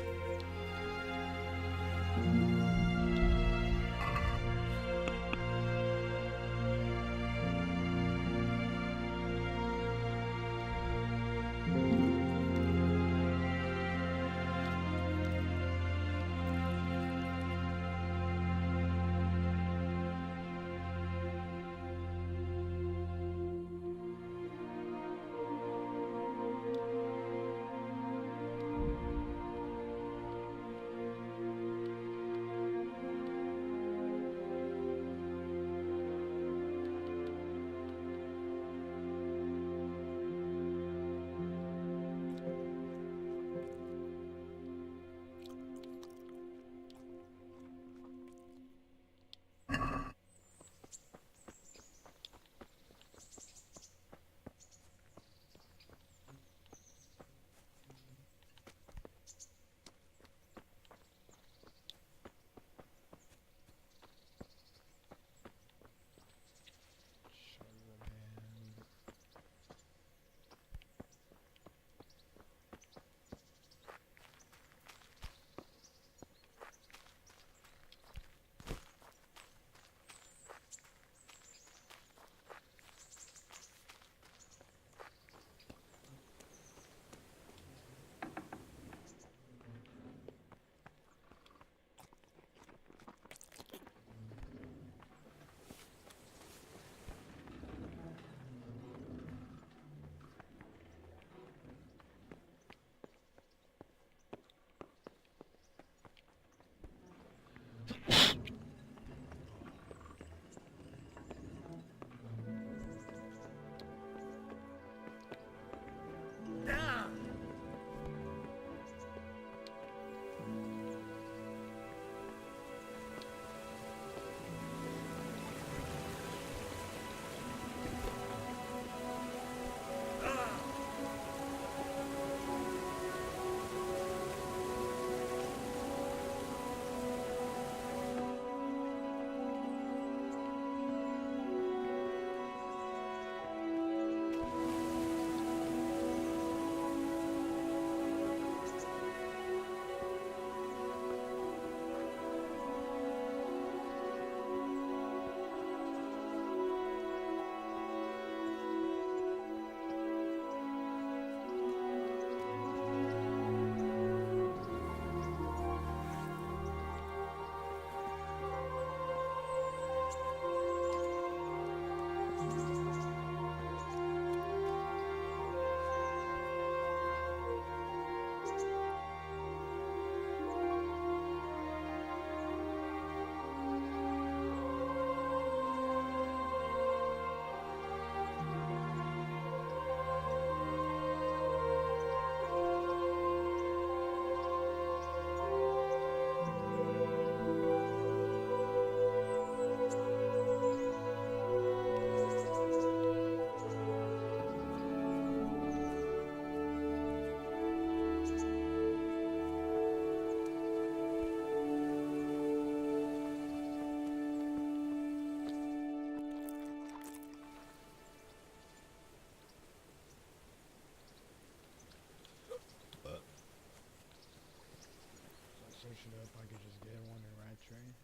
switch it up, I could just get one in Rattray.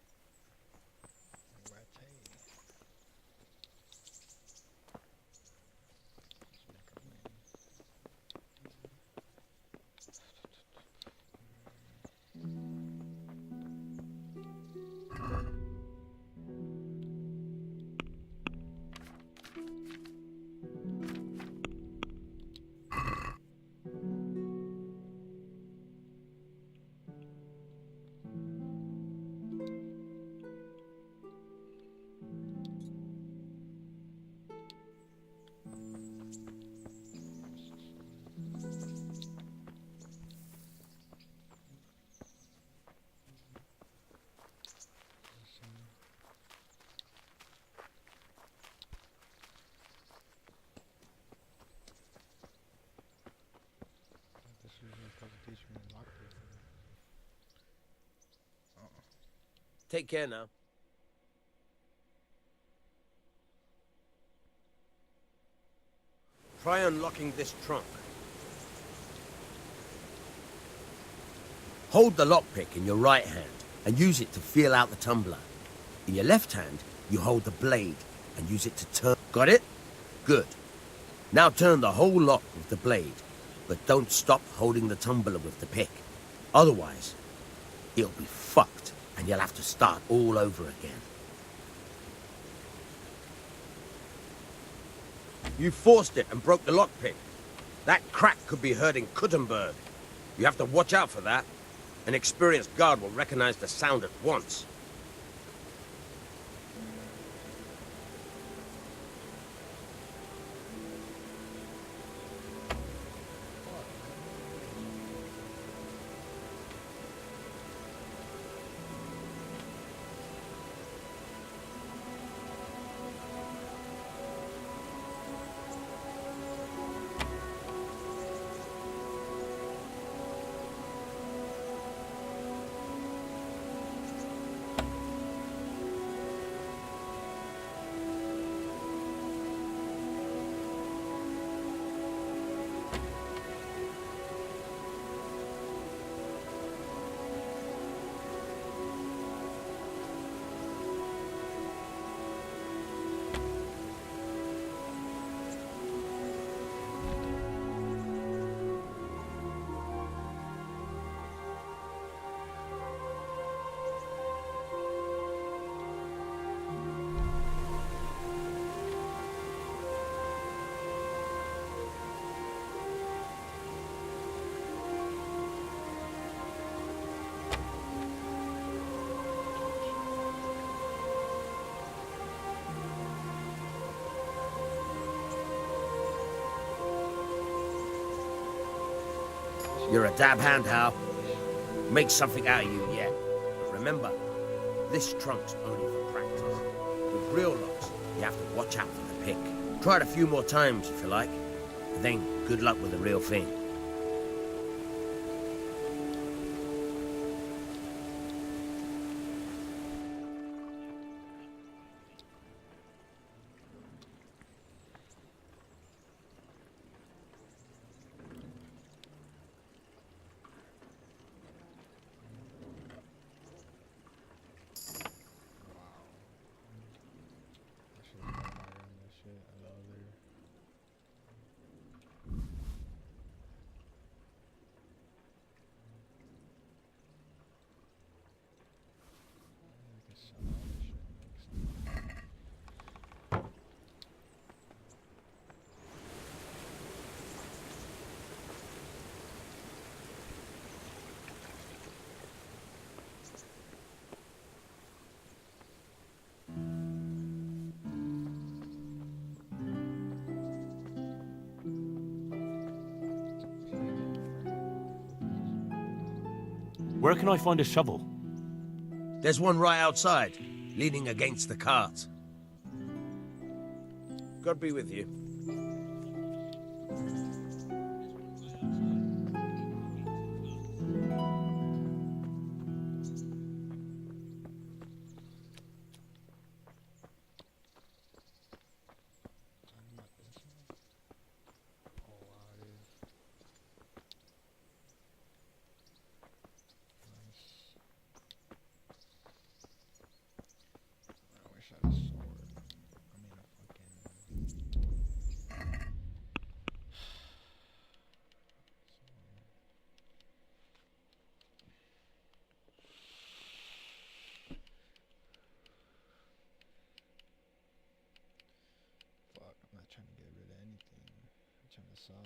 Rattay. Take care now. Try unlocking this trunk. Hold the lockpick in your right hand and use it to feel out the tumbler. In your left hand, you hold the blade and use it to turn. Got it? Good. Now turn the whole lock with the blade, but don't stop holding the tumbler with the pick. Otherwise, it'll be fucked and you'll have to start all over again. You forced it and broke the lockpick. That crack could be heard in Kuttenberg. You have to watch out for that. An experienced guard will recognize the sound at once. You're a dab hand, Hal. Make something out of you yet. But remember, this trunk's only for practice. With real locks, you have to watch out for the pick. Try it a few more times if you like, and then good luck with the real thing. Where can I find a shovel? There's one right outside, leaning against the cart. God be with you. Nice. turn this on.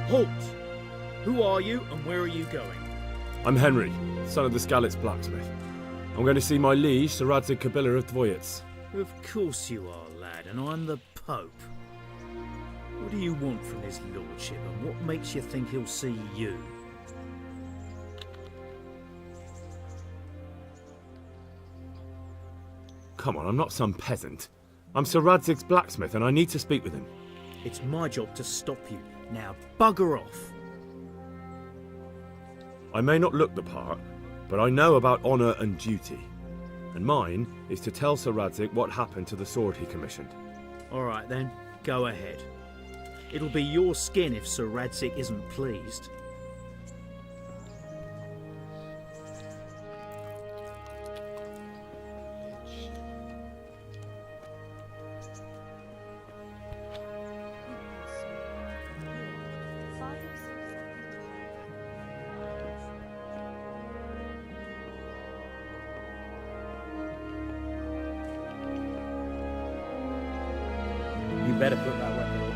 Halt! Who are you and where are you going? I'm Henry, son of the Skalitz blacksmith. I'm going to see my liege, Sir Radzig Kobyla of Dvoyets. Of course you are, lad, and I'm the Pope. What do you want from his lordship, and what makes you think he'll see you? Come on, I'm not some peasant. I'm Sir Radzig's blacksmith, and I need to speak with him. It's my job to stop you. Now bugger off. I may not look the part, but I know about honour and duty. And mine is to tell Sir Radzig what happened to the sword he commissioned. Alright then, go ahead. It'll be your skin if Sir Radzig isn't pleased. You better put that weapon up.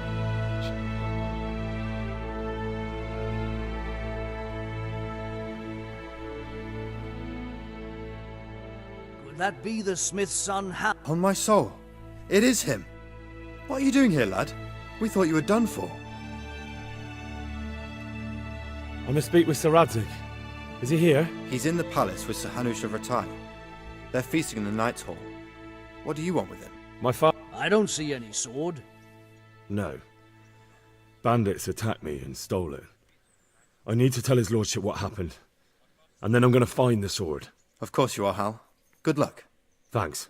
Could that be the smith's son, Hal? On my soul. It is him. What are you doing here, lad? We thought you were done for. I must speak with Sir Radzig. Is he here? He's in the palace with Sir Hanush of Rattay. They're feasting in the Knight's Hall. What do you want with him? My father... I don't see any sword. No. Bandits attacked me and stole it. I need to tell his lordship what happened. And then I'm going to find the sword. Of course you are, Hal. Good luck. Thanks.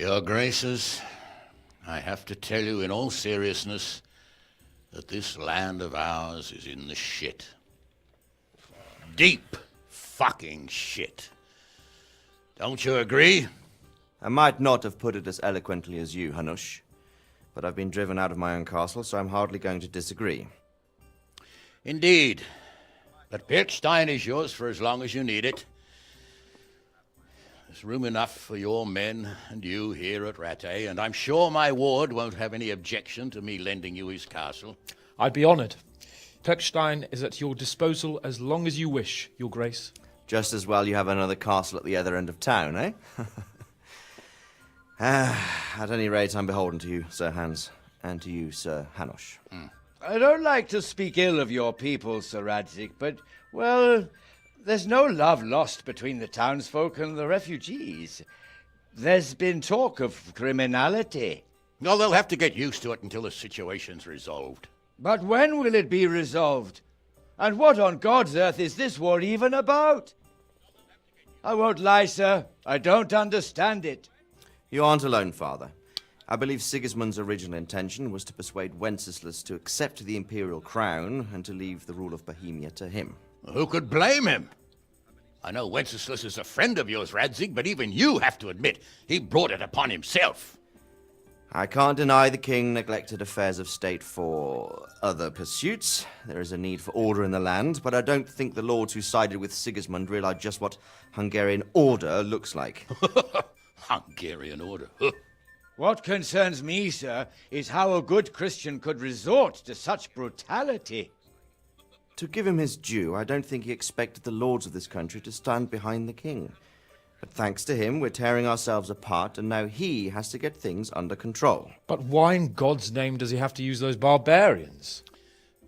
Your Graces, I have to tell you in all seriousness that this land of ours is in the shit. Deep fucking shit. Don't you agree? I might not have put it as eloquently as you, Hanush, but I've been driven out of my own castle, so I'm hardly going to disagree. Indeed. But Birkstein is yours for as long as you need it. There's room enough for your men and you here at Rattay, and I'm sure my ward won't have any objection to me lending you his castle. I'd be honoured. Pirkstein is at your disposal as long as you wish, Your Grace. Just as well you have another castle at the other end of town, eh? At any rate, I'm beholden to you, Sir Hans, and to you, Sir Hanush. I don't like to speak ill of your people, Sir Radzik, but, well, there's no love lost between the townsfolk and the refugees. There's been talk of criminality. Well, they'll have to get used to it until the situation's resolved. But when will it be resolved? And what on God's earth is this war even about? I won't lie, sir. I don't understand it. You aren't alone, Father. I believe Sigismund's original intention was to persuade Wenceslas to accept the imperial crown and to leave the rule of Bohemia to him. Who could blame him? I know Wenceslas is a friend of yours, Radzig, but even you have to admit he brought it upon himself. I can't deny the king neglected affairs of state for other pursuits. There is a need for order in the land, but I don't think the lords who sided with Sigismund realized just what Hungarian order looks like. Hungarian order? What concerns me, sir, is how a good Christian could resort to such brutality. To give him his due, I don't think he expected the lords of this country to stand behind the king. But thanks to him, we're tearing ourselves apart, and now he has to get things under control. But why in God's name does he have to use those barbarians?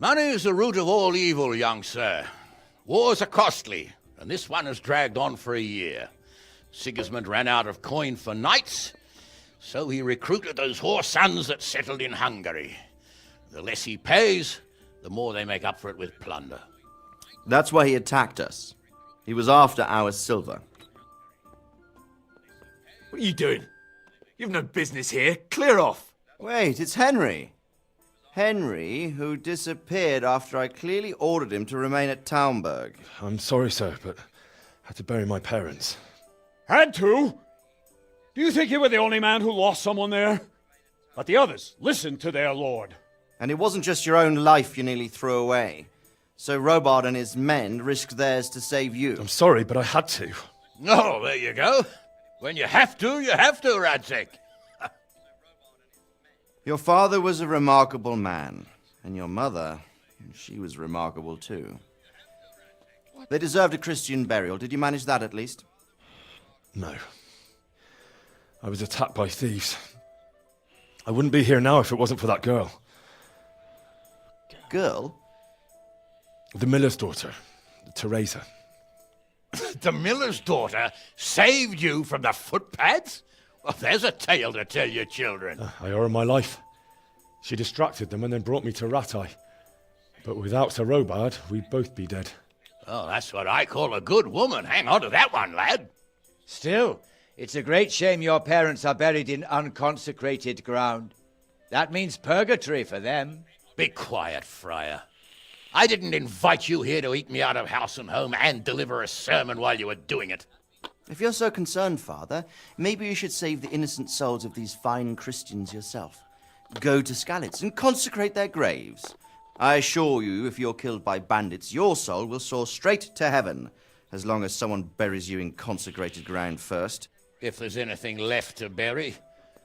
Money is the root of all evil, young sir. Wars are costly, and this one has dragged on for a year. Sigismund ran out of coin for knights, so he recruited those whore sons that settled in Hungary. The less he pays, the more they make up for it with plunder. That's why he attacked us. He was after our silver. What are you doing? You've no business here. Clear off. Wait, it's Henry. Henry, who disappeared after I clearly ordered him to remain at Taunberg. I'm sorry, sir, but I had to bury my parents. Had to? Do you think you were the only man who lost someone there? But the others listened to their lord. And it wasn't just your own life you nearly threw away. So Robard and his men risked theirs to save you. I'm sorry, but I had to. Oh, there you go. When you have to, Radzig. Your father was a remarkable man, and your mother, she was remarkable too. They deserved a Christian burial. Did you manage that at least? No. I was attacked by thieves. I wouldn't be here now if it wasn't for that girl. Girl? The miller's daughter, Teresa. The miller's daughter saved you from the footpads? Well, there's a tale to tell your children. I owe her my life. She distracted them and then brought me to Rattay. But without Sir Robard, we'd both be dead. Oh, that's what I call a good woman. Hang on to that one, lad. Still, it's a great shame your parents are buried in unconsecrated ground. That means purgatory for them. Be quiet, Friar. I didn't invite you here to eat me out of house and home and deliver a sermon while you were doing it. If you're so concerned, Father, maybe you should save the innocent souls of these fine Christians yourself. Go to Skalitz and consecrate their graves. I assure you, if you're killed by bandits, your soul will soar straight to heaven, as long as someone buries you in consecrated ground first. If there's anything left to bury,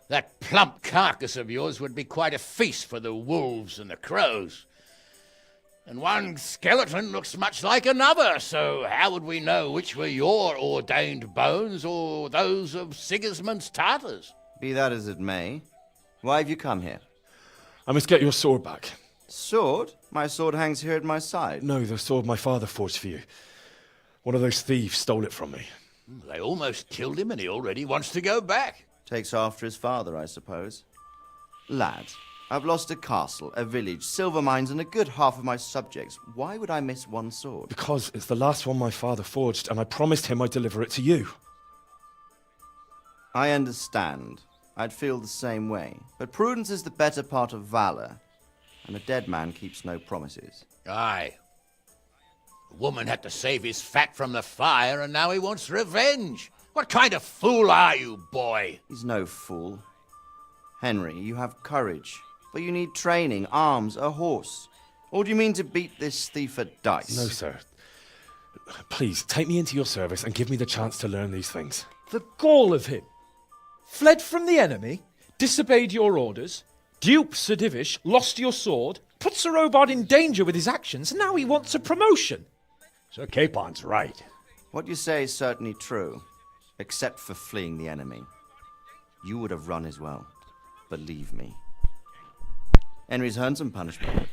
that plump carcass of yours would be quite a feast for the wolves and the crows. And one skeleton looks much like another, so how would we know which were your ordained bones or those of Sigismund's Tartars? Be that as it may, why have you come here? I must get your sword back. Sword? My sword hangs here at my side. No, the sword my father forged for you. One of those thieves stole it from me. They almost killed him and he already wants to go back. Takes after his father, I suppose. Lad, I've lost a castle, a village, silver mines, and a good half of my subjects. Why would I miss one sword? Because it's the last one my father forged, and I promised him I'd deliver it to you. I understand. I'd feel the same way. But prudence is the better part of valor, and a dead man keeps no promises. Aye. The woman had to save his fat from the fire, and now he wants revenge. What kind of fool are you, boy? He's no fool. Henry, you have courage, but you need training, arms, a horse. Or do you mean to beat this thief at dice? No, sir. Please, take me into your service and give me the chance to learn these things. The gall of him! Fled from the enemy, disobeyed your orders, duped Sir Divish, lost your sword, put Sir Robard in danger with his actions, and now he wants a promotion. Sir Capon's right. What you say is certainly true, except for fleeing the enemy. You would have run as well. Believe me. Henry's earned some punishment.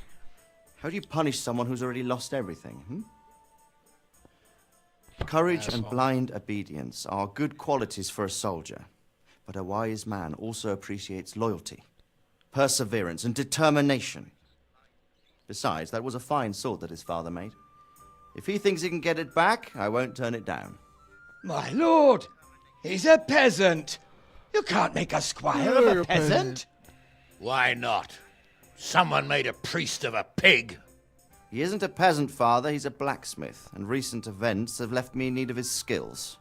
How do you punish someone who's already lost everything, Courage and blind obedience are good qualities for a soldier, but a wise man also appreciates loyalty, perseverance, and determination. Besides, that was a fine sword that his father made. If he thinks he can get it back, I won't turn it down. My lord, he's a peasant. You can't make a squire of a peasant. Why not? Someone made a priest of a pig. He isn't a peasant, father, he's a blacksmith, and recent events have left me in need of his skills.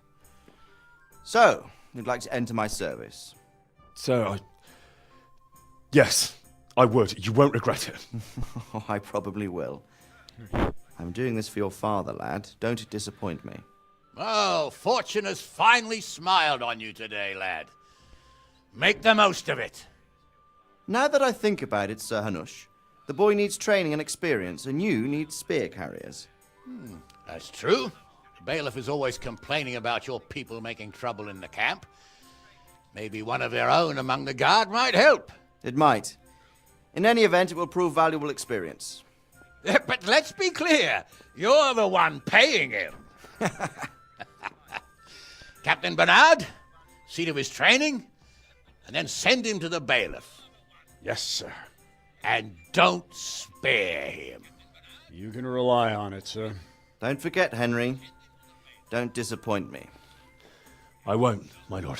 So, you'd like to enter my service? Sir, Yes, I would. You won't regret it. Oh, I probably will. I'm doing this for your father, lad. Don't disappoint me. Oh, fortune has finally smiled on you today, lad. Make the most of it. Now that I think about it, Sir Hanush, the boy needs training and experience, and you need spear carriers. That's true. The bailiff is always complaining about your people making trouble in the camp. Maybe one of their own among the guard might help. It might. In any event, it will prove valuable experience. But let's be clear. You're the one paying him. Captain Bernard, see to his training, and then send him to the bailiff. Yes, sir. And don't spare him. You can rely on it, sir. Don't forget, Henry. Don't disappoint me. I won't, my lord.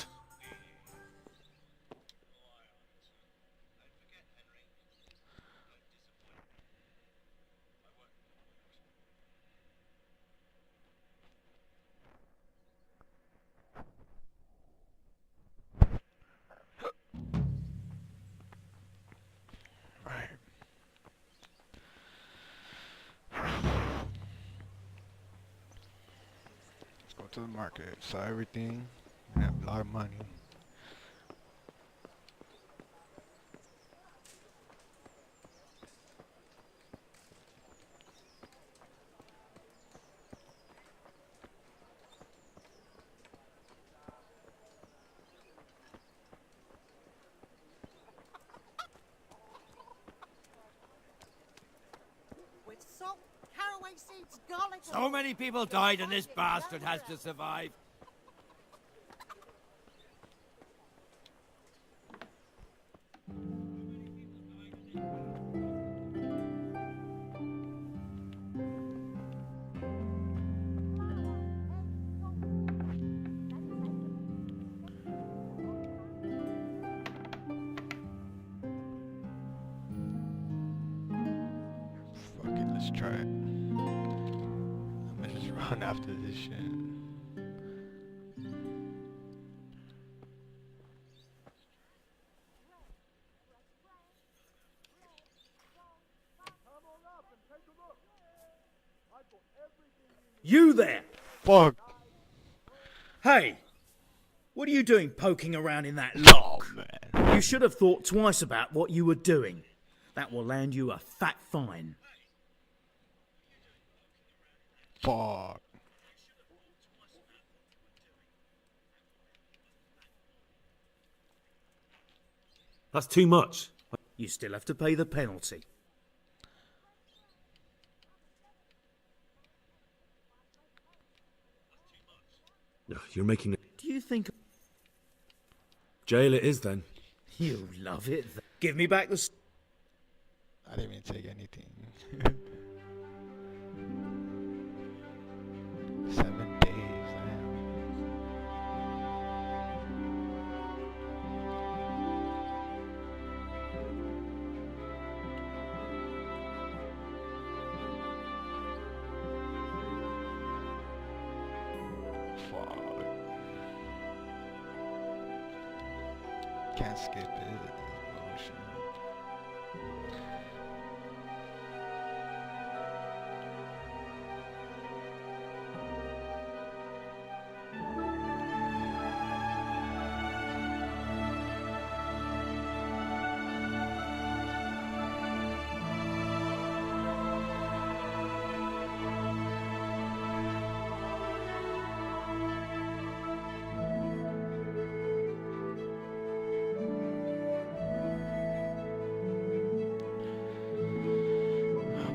To the market, sell everything, and have a lot of money. With salt, caraway seeds, garlic. So many people died and this bastard has to survive. Fuck it, let's try it. I'm gonna just run after this shit. You there! Fuck! Hey! What are you doing poking around in that lock? Man. You should have thought twice about what you were doing. That will land you a fat fine. Fuck. That's too much. You still have to pay the penalty. No, you're making it. Do you think... Jail it is then. You love it. Give me back the... I didn't even take anything. 7 days, damn. can't skip it. Bullshit.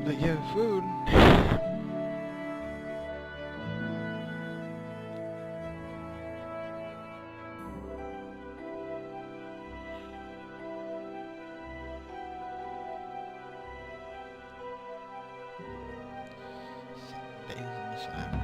But yeah, food. Days in the slammer.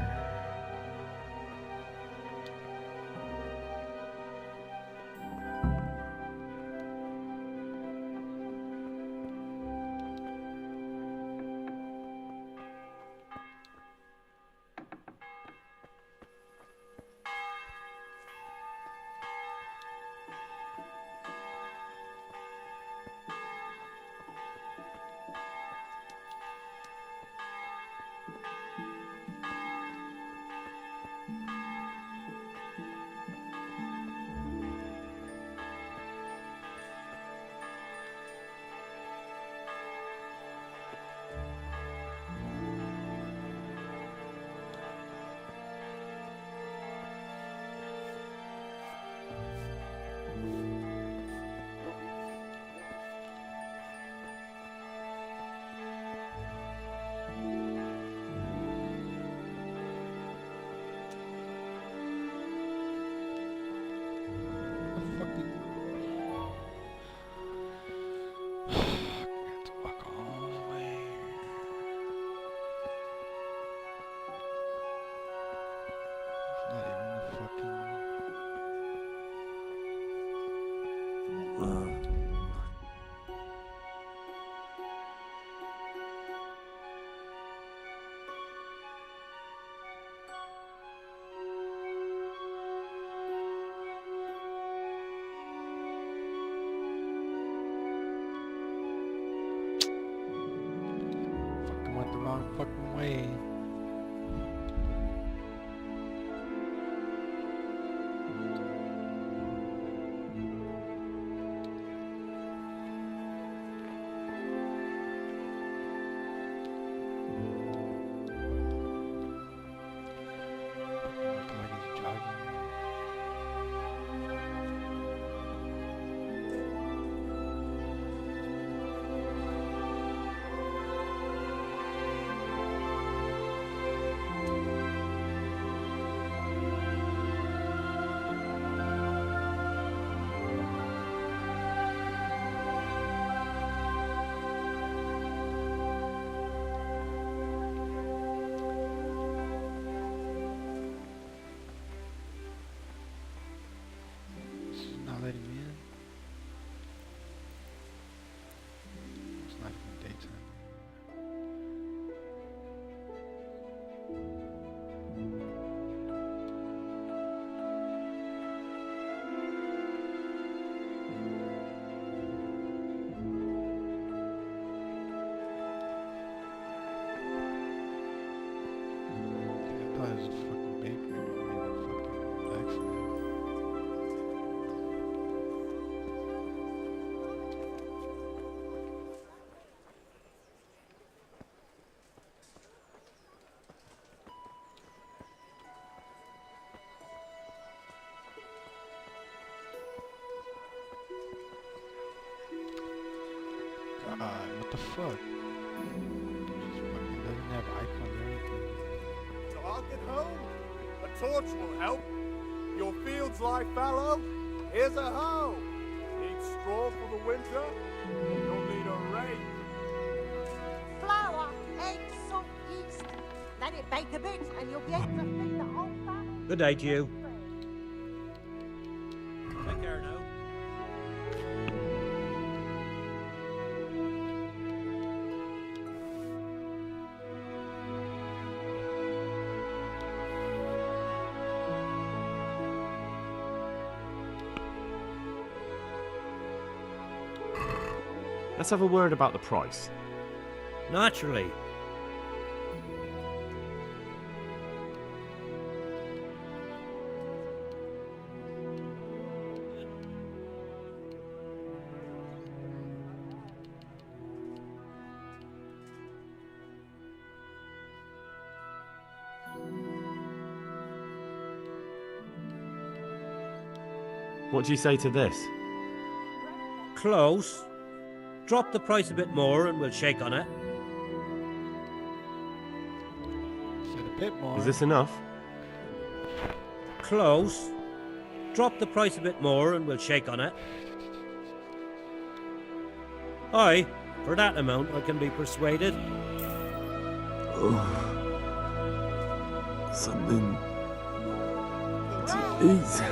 Went the wrong fucking way. Looking like he's jogging. Not letting me in. It's not even daytime. I thought it was a fucking bakery when we made that fucking accident. God, what the fuck? Just fucking doesn't have icons or anything. Dark at home? A torch will help. Your fields lie fallow? Here's a hoe. Need straw for the winter? You'll need a rake. Flour, eggs, salt, yeast. Let it bake a bit and you'll be able to feed the whole family. Good day to you. Take care now. Let's have a word about the price. Naturally. What do you say to this? Close. Drop the price a bit more and we'll shake on it. Said a bit more. Is this enough? Close. Drop the price a bit more and we'll shake on it. Aye, for that amount I can be persuaded. Oh. Something to eat.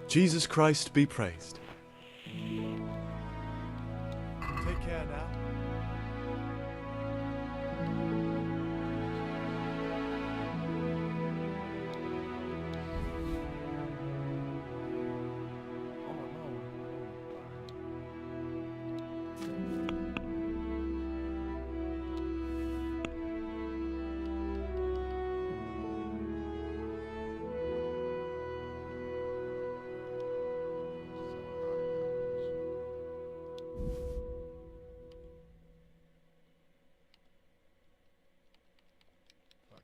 Jesus Christ be praised. Take care now.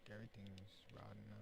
Everything's rotten now.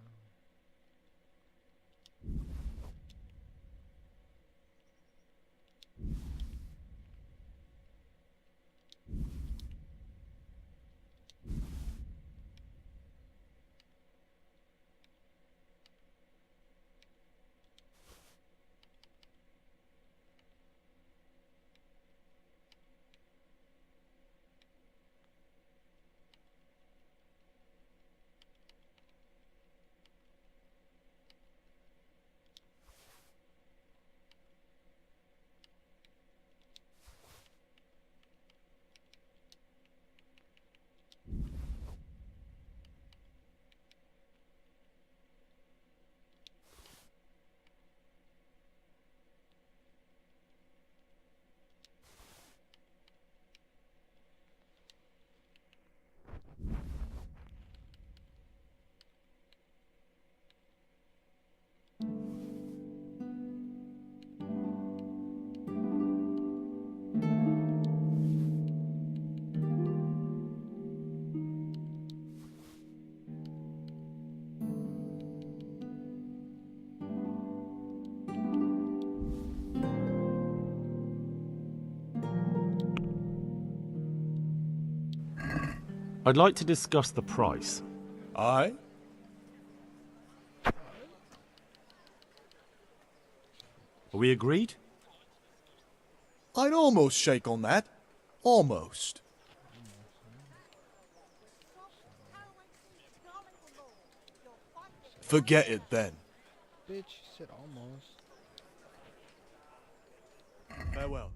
I'd like to discuss the price. Aye? Are we agreed? I'd almost shake on that. Almost. Forget it then. Bitch said almost. Farewell.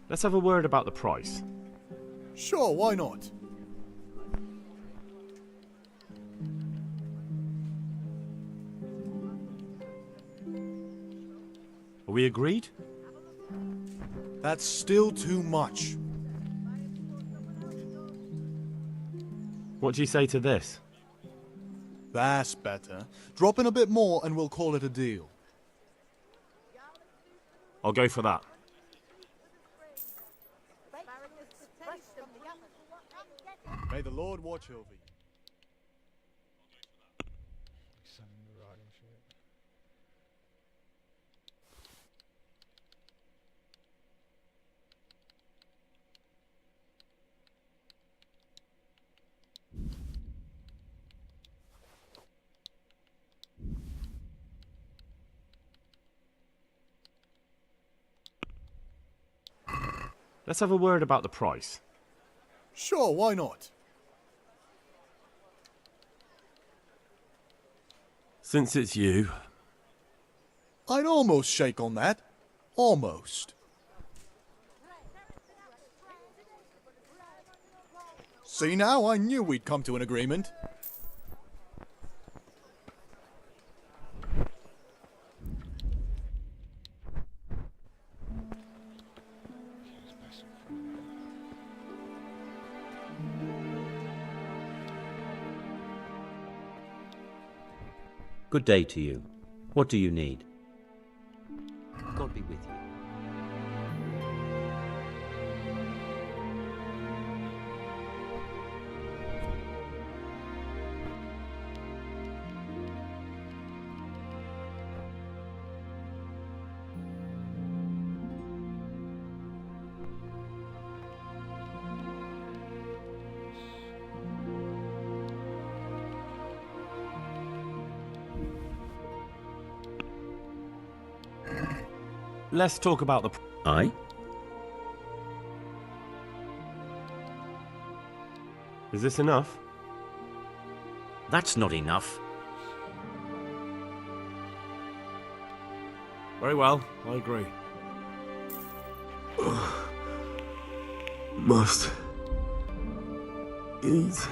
Let's have a word about the price. Sure, why not? Are we agreed? That's still too much. What do you say to this? That's better. Drop in a bit more and we'll call it a deal. I'll go for that. May the Lord watch over you. Let's have a word about the price. Sure, why not? Since it's you, I'd almost shake on that. Almost. See now, I knew we'd come to an agreement. Good day to you. What do you need? God be with you. let's talk about the... Aye? Is this enough? That's not enough. Very well, I agree. Must eat.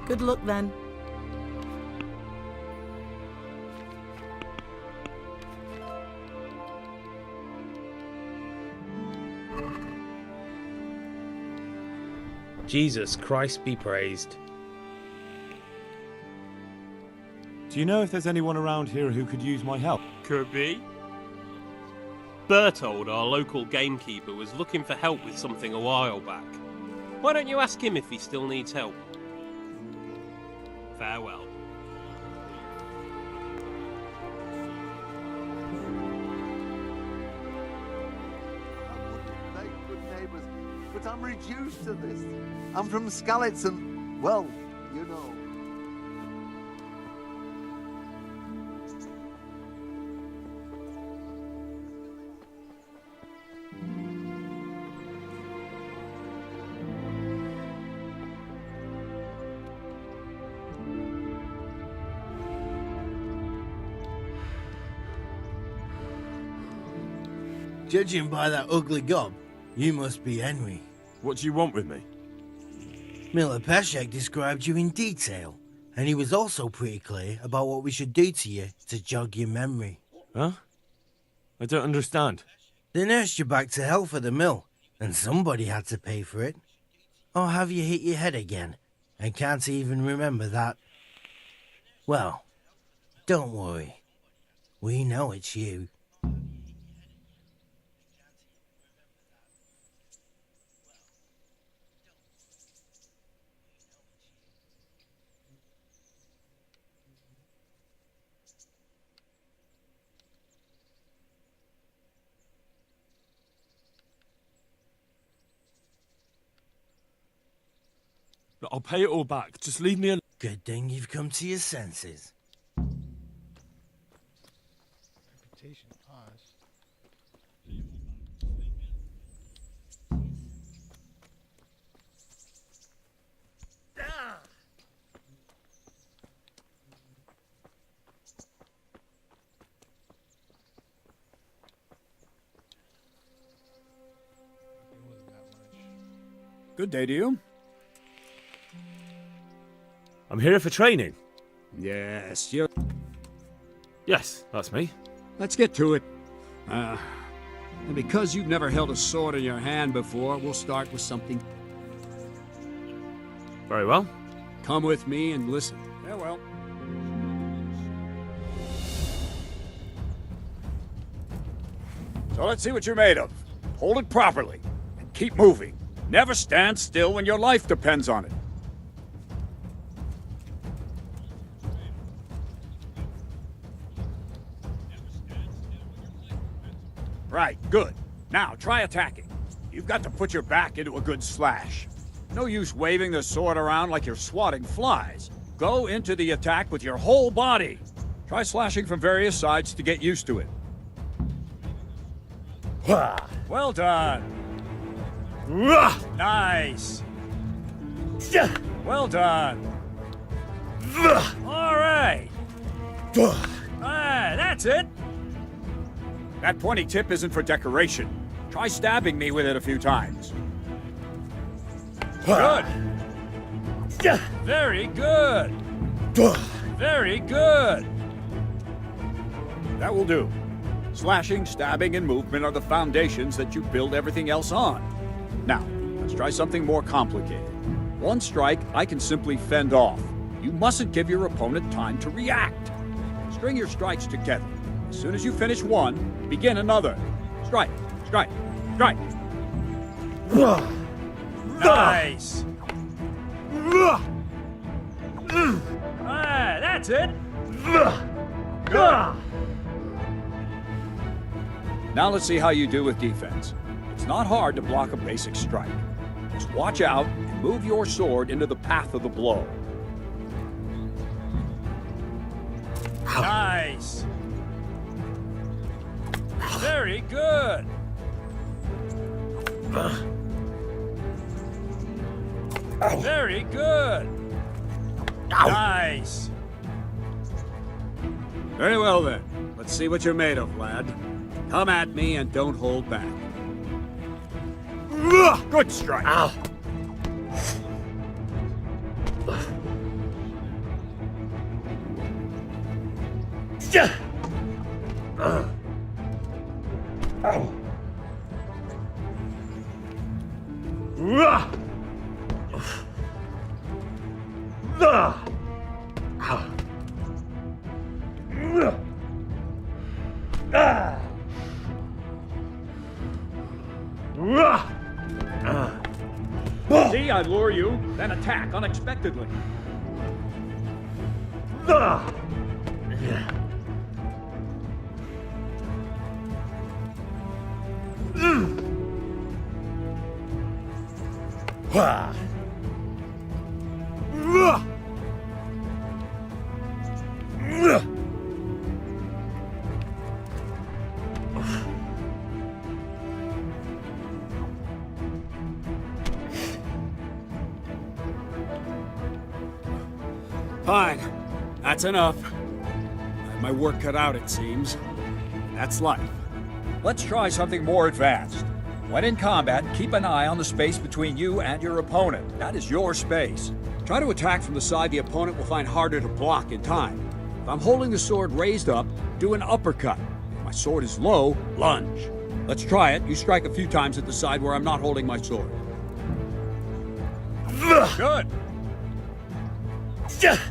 Good luck then. Jesus Christ be praised. Do you know if there's anyone around here who could use my help? Could be. Bertold, our local gamekeeper, was looking for help with something a while back. Why don't you ask him if he still needs help? Farewell. Good neighbours, but I'm reduced to this. I'm from Skalitz and, well, you know. Judging by that ugly gob, you must be Henry. What do you want with me? Miller Peshek described you in detail, and he was also pretty clear about what we should do to you to jog your memory. Huh? I don't understand. They nursed you back to health at the mill, and somebody had to pay for it. Or have you hit your head again, and can't even remember that? Well, don't worry. We know it's you. But I'll pay it all back. Just leave me alone. Good thing you've come to your senses. Reputation pause. Good day to you. I'm here for training. Yes, you. Yes, that's me. Let's get to it. And because you've never held a sword in your hand before, we'll start with something. Very well. Come with me and listen. Farewell. So let's see what you're made of. Hold it properly and keep moving. Never stand still when your life depends on it. Right, good. Now, try attacking. You've got to put your back into a good slash. No use waving the sword around like you're swatting flies. Go into the attack with your whole body. Try slashing from various sides to get used to it. Well done. Nice. Well done. All right. That's it. That pointy tip isn't for decoration. Try stabbing me with it a few times. Good. Very good. Very good. That will do. Slashing, stabbing, and movement are the foundations that you build everything else on. Now, let's try something more complicated. One strike, I can simply fend off. You mustn't give your opponent time to react. String your strikes together. As soon as you finish one, begin another. Strike, strike, strike. Nice. That's it. Good. Now let's see how you do with defense. It's not hard to block a basic strike. Just watch out and move your sword into the path of the blow. Nice. Very good. Very good. Nice. Very well then. Let's see what you're made of, lad. Come at me and don't hold back. Good strike. Ow. See, I lure you, then attack unexpectedly. Fine. That's enough. I have my work cut out, it seems. That's life. Let's try something more advanced. When in combat, keep an eye on the space between you and your opponent. That is your space. Try to attack from the side the opponent will find harder to block in time. If I'm holding the sword raised up, do an uppercut. If my sword is low, lunge. Let's try it. You strike a few times at the side where I'm not holding my sword. Good.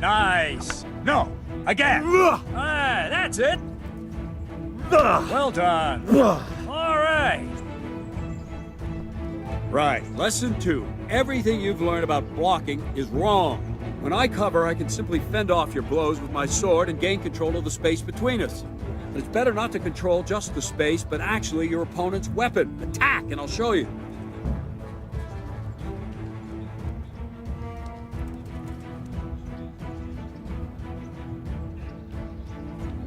Nice. No. Again. Ah, that's it. Well done. All right. Right. Lesson 2. Everything you've learned about blocking is wrong. When I cover, I can simply fend off your blows with my sword and gain control of the space between us. But it's better not to control just the space, but actually your opponent's weapon. Attack, and I'll show you.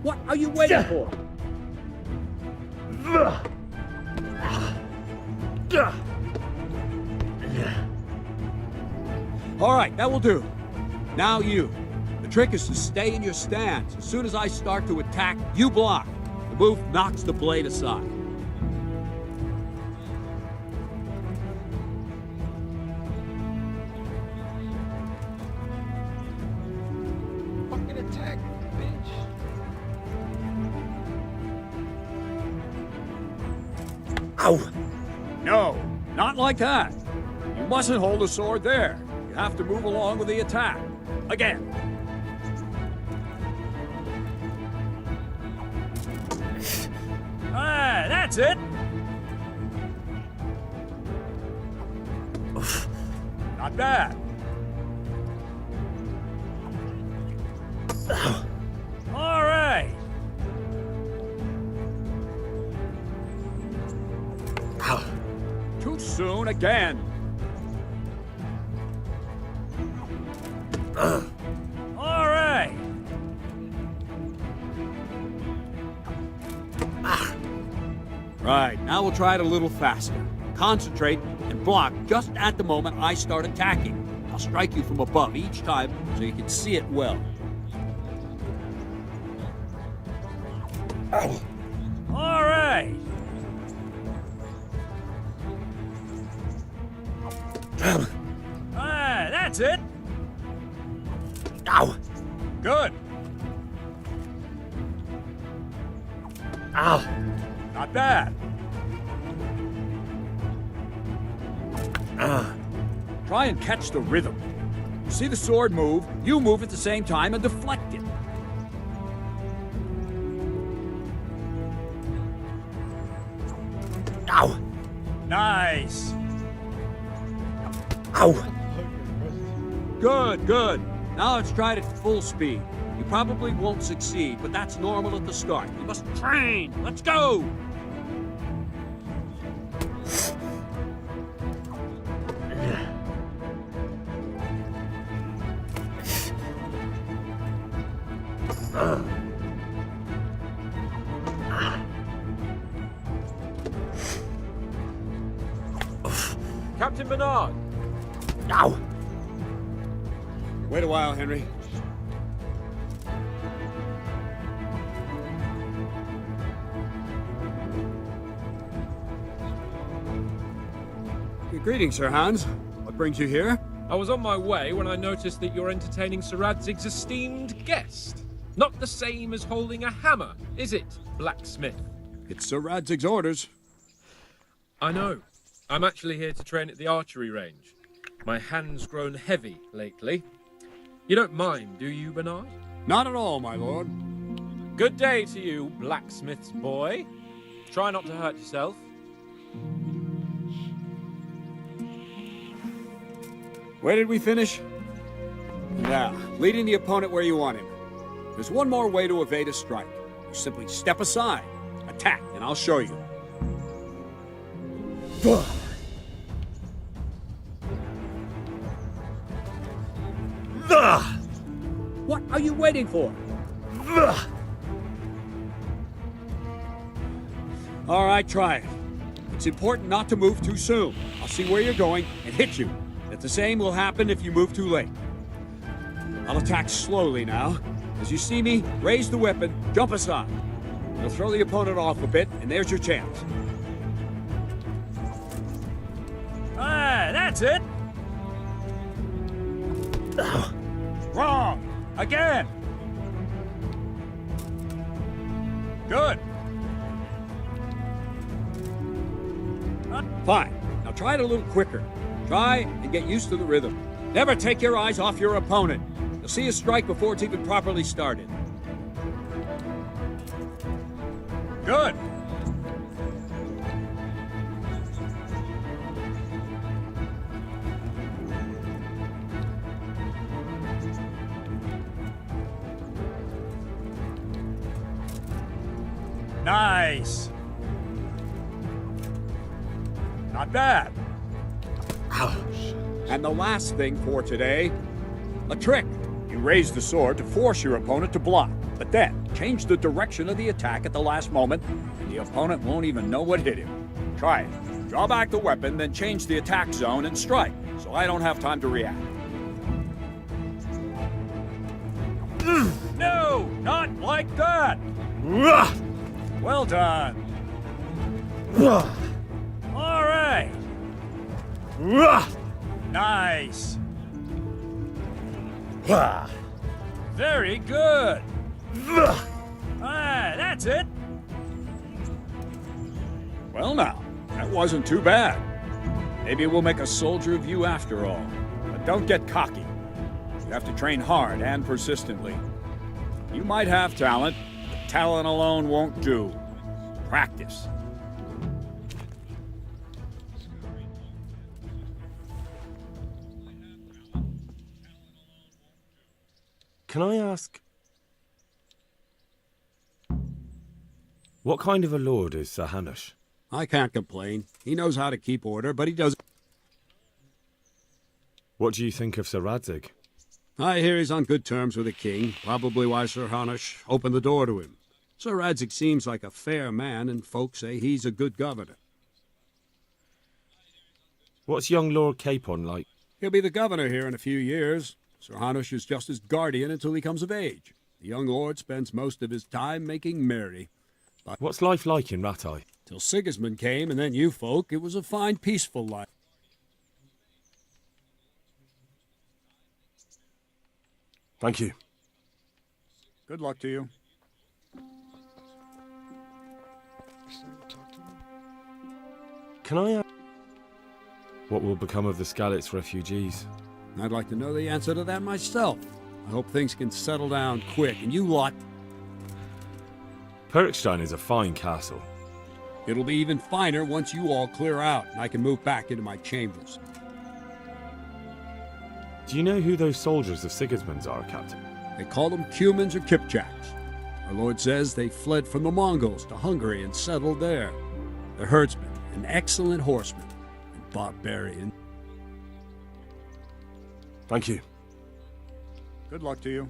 What are you waiting for? All right, that will do. Now you. The trick is to stay in your stance. As soon as I start to attack, you block. The move knocks the blade aside. Fucking attack, bitch. Ow! No, not like that. You mustn't hold the sword there. You have to move along with the attack. Again. Ah, that's it. Not bad. All right. Too soon again. All right. Right, now we'll try it a little faster. Concentrate and block just at the moment I start attacking. I'll strike you from above each time so you can see it well. Ow. All right. Ah, that's it. Ow. Good. Ow. Not bad. Try and catch the rhythm. You see the sword move, you move at the same time and deflect it. Ow! Nice! Ow! Good, good. Now let's try it at full speed. You probably won't succeed, but that's normal at the start. You must train. Let's go! Captain Bernard! Ow! Wait a while, Henry. Greetings, Sir Hans. What brings you here? I was on my way when I noticed that you're entertaining Sir Radzig's esteemed guest. Not the same as holding a hammer, is it, blacksmith? It's Sir Radzig's orders. I know. I'm actually here to train at the archery range. My hand's grown heavy lately. You don't mind, do you, Bernard? Not at all, my lord. Good day to you, blacksmith's boy. Try not to hurt yourself. Where did we finish? Now, leading the opponent where you want him. There's one more way to evade a strike. You simply step aside, attack, and I'll show you. What are you waiting for? All right, try it. It's important not to move too soon. I'll see where you're going and hit you. But the same will happen if you move too late. I'll attack slowly now. As you see me, raise the weapon, jump aside. You'll throw the opponent off a bit, and there's your chance. Ah, that's it! Wrong! Again! Good! Fine. Now try it a little quicker. Try and get used to the rhythm. Never take your eyes off your opponent. You'll see a strike before it's even properly started. Good! Nice! Not bad. And the last thing for today, a trick. You raise the sword to force your opponent to block, but then change the direction of the attack at the last moment, and the opponent won't even know what hit him. Try it. Draw back the weapon, then change the attack zone and strike, so I don't have time to react. No, not like that! Well done. All right. Nice. Very good. Ah, that's it. Well now, that wasn't too bad. Maybe we'll make a soldier of you after all. But don't get cocky. You have to train hard and persistently. You might have talent, but talent alone won't do. Practice. Can I ask, what kind of a lord is Sir Hanush? I can't complain. He knows how to keep order, but he does. What do you think of Sir Radzig? I hear he's on good terms with the king, probably why Sir Hanush opened the door to him. Sir Radzig seems like a fair man, and folks say he's a good governor. What's young Lord Capon like? He'll be the governor here in a few years. Sir Hanush is just his guardian until he comes of age. The young lord spends most of his time making merry. But what's life like in Rattay? Till Sigismund came, and then you folk, it was a fine, peaceful life. Thank you. Good luck to you. Can I ask, what will become of the Skalitz refugees? I'd like to know the answer to that myself. I hope things can settle down quick, and you lot... Perkstein is a fine castle. It'll be even finer once you all clear out, and I can move back into my chambers. Do you know who those soldiers of Sigismund's are, Captain? They call them Cumans or Kipchaks. Our lord says they fled from the Mongols to Hungary and settled there. They're herdsmen, and excellent horsemen, and barbarian. Thank you. Good luck to you.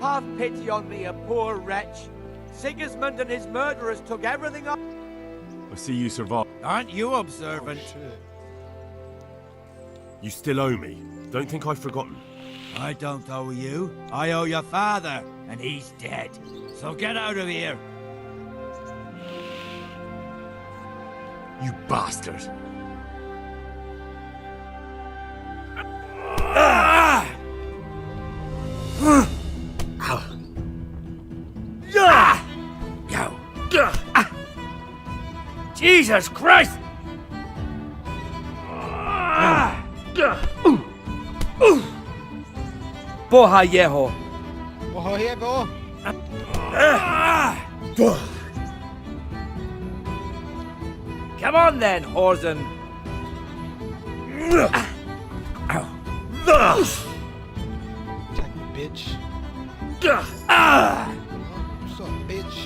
Have pity on me, a poor wretch. Sigismund and his murderers took everything up. I see you survived. Aren't you observant? You still owe me. Don't think I've forgotten. I don't owe you. I owe your father, and he's dead. So get out of here. You bastard! Jesus Christ! Boha Yeho. Oh, yeah, go. Come on then, Horzen. Attack me, bitch. What's up, bitch?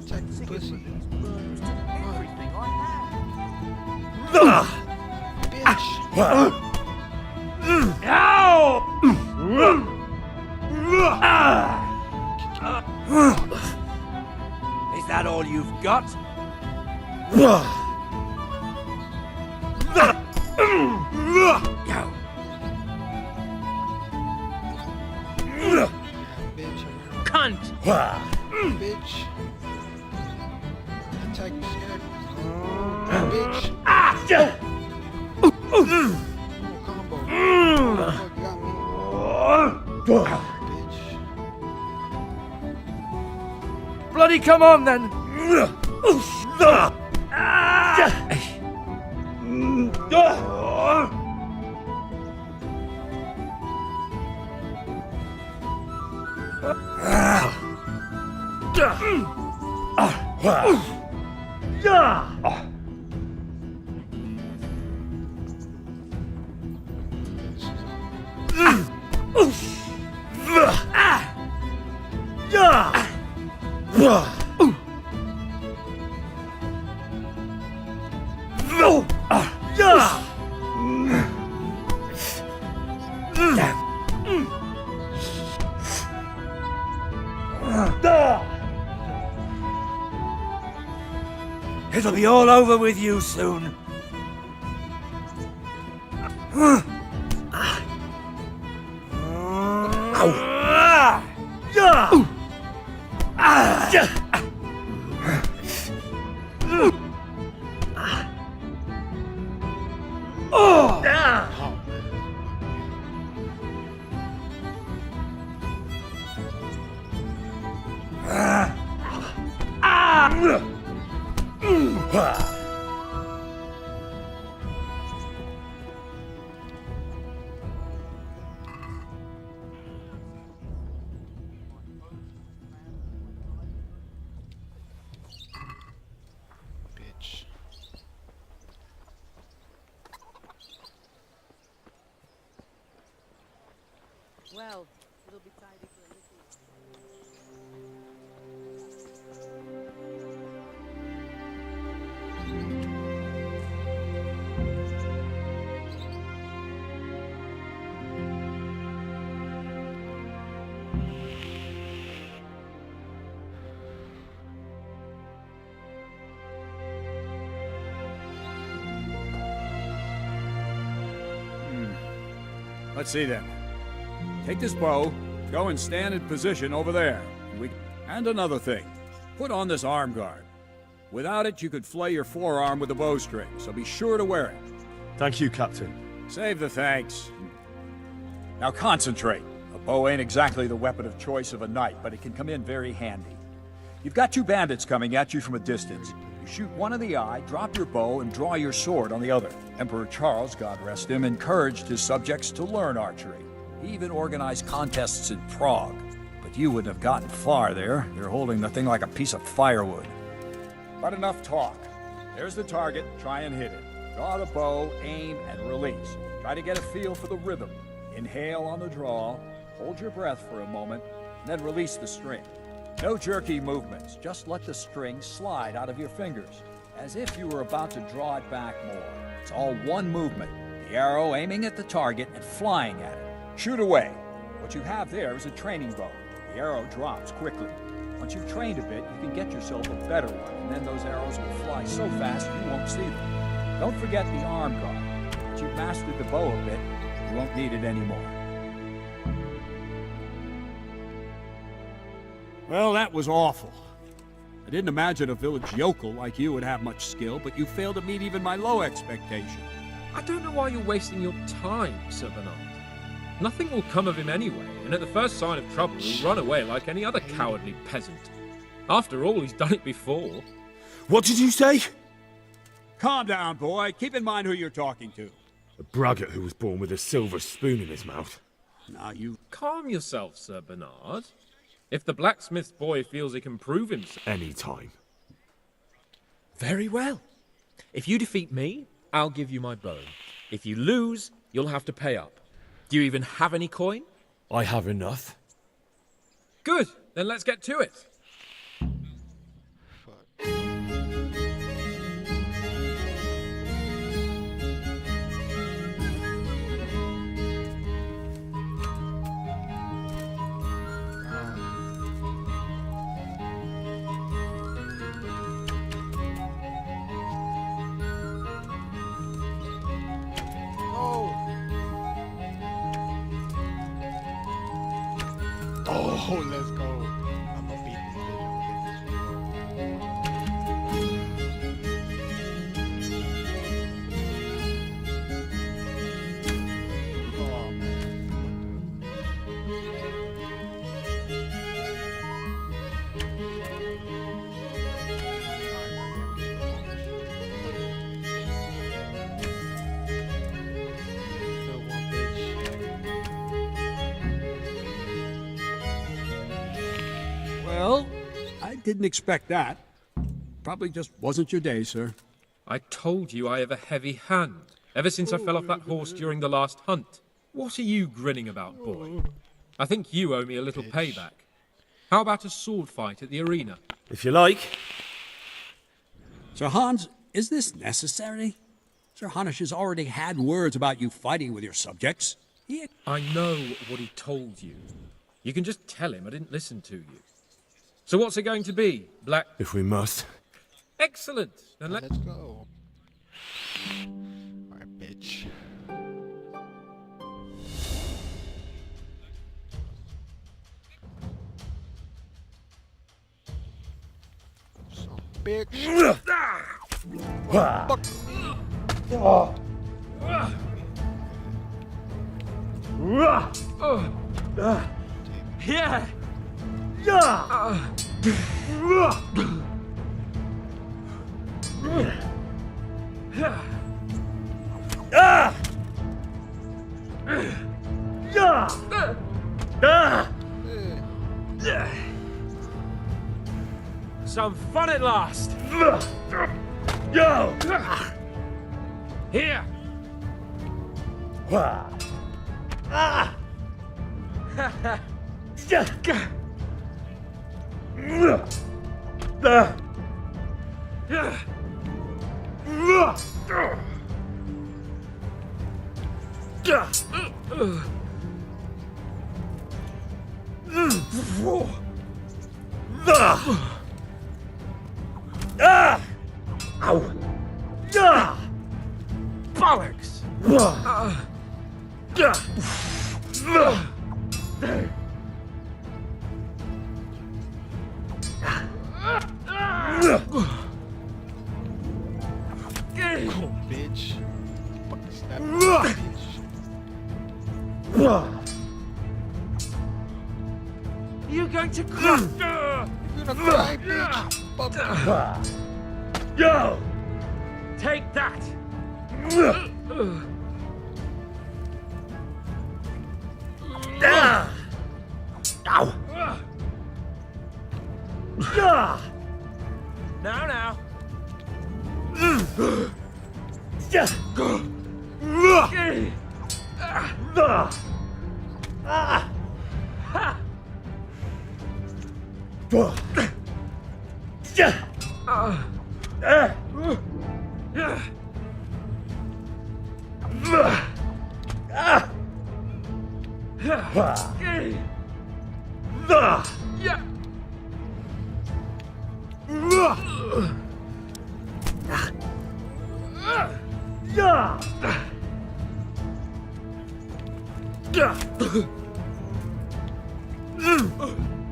Attack the pussy. Is that all you've got? Cunt! Bitch. Attack me, scared. Bitch. Combo. Fuck, got me. Bitch. Bloody come on then. It'll be all over with you soon. Bitch. Well, it'll be tidy for a little. Let's see then. Take this bow, go and stand in position over there. And another thing, put on this arm guard. Without it, you could flay your forearm with a bowstring, so be sure to wear it. Thank you, Captain. Save the thanks. Now concentrate. A bow ain't exactly the weapon of choice of a knight, but it can come in very handy. You've got two bandits coming at you from a distance. You shoot one in the eye, drop your bow, and draw your sword on the other. Emperor Charles, God rest him, encouraged his subjects to learn archery. He even organized contests in Prague. But you wouldn't have gotten far there. You're holding the thing like a piece of firewood. But enough talk. There's the target. Try and hit it. Draw the bow, aim, and release. Try to get a feel for the rhythm. Inhale on the draw, hold your breath for a moment, and then release the string. No jerky movements, just let the string slide out of your fingers, as if you were about to draw it back more. It's all one movement, the arrow aiming at the target and flying at it. Shoot away. What you have there is a training bow. The arrow drops quickly. Once you've trained a bit, you can get yourself a better one, and then those arrows will fly so fast you won't see them. Don't forget the arm guard. Once you've mastered the bow a bit, you won't need it anymore. Well, that was awful. I didn't imagine a village yokel like you would have much skill, but you failed to meet even my low expectation. I don't know why you're wasting your time, Sir Bernard. Nothing will come of him anyway, and at the first sign of trouble, he'll run away like any other cowardly peasant. After all, he's done it before. What did you say? Calm down, boy. Keep in mind who you're talking to. A braggart who was born with a silver spoon in his mouth. Now you... Calm yourself, Sir Bernard. If the blacksmith's boy feels he can prove himself... Any time. Very well. If you defeat me, I'll give you my bow. If you lose, you'll have to pay up. Do you even have any coin? I have enough. Good. Then let's get to it. Oh, let's go. I'm gonna beat this video. Oh, man. Well, I didn't expect that. Probably just wasn't your day, sir. I told you I have a heavy hand, ever since I fell off that horse during the last hunt. What are you grinning about, boy? I think you owe me a little payback. How about a sword fight at the arena? If you like. Sir Hans, is this necessary? Sir Hanush has already had words about you fighting with your subjects. I know what he told you. You can just tell him I didn't listen to you. So what's it going to be, Black? If we must. Excellent. Then Let's go. Alright, bitch. Some bitch. Fuck. Yeah. Some fun at last. Yo. Here. Bollocks! Cool, bitch. Fucking snap, bitch. You're going to cry! You're gonna cry, bitch. Fuck. Yo! Take that! Ow! Now.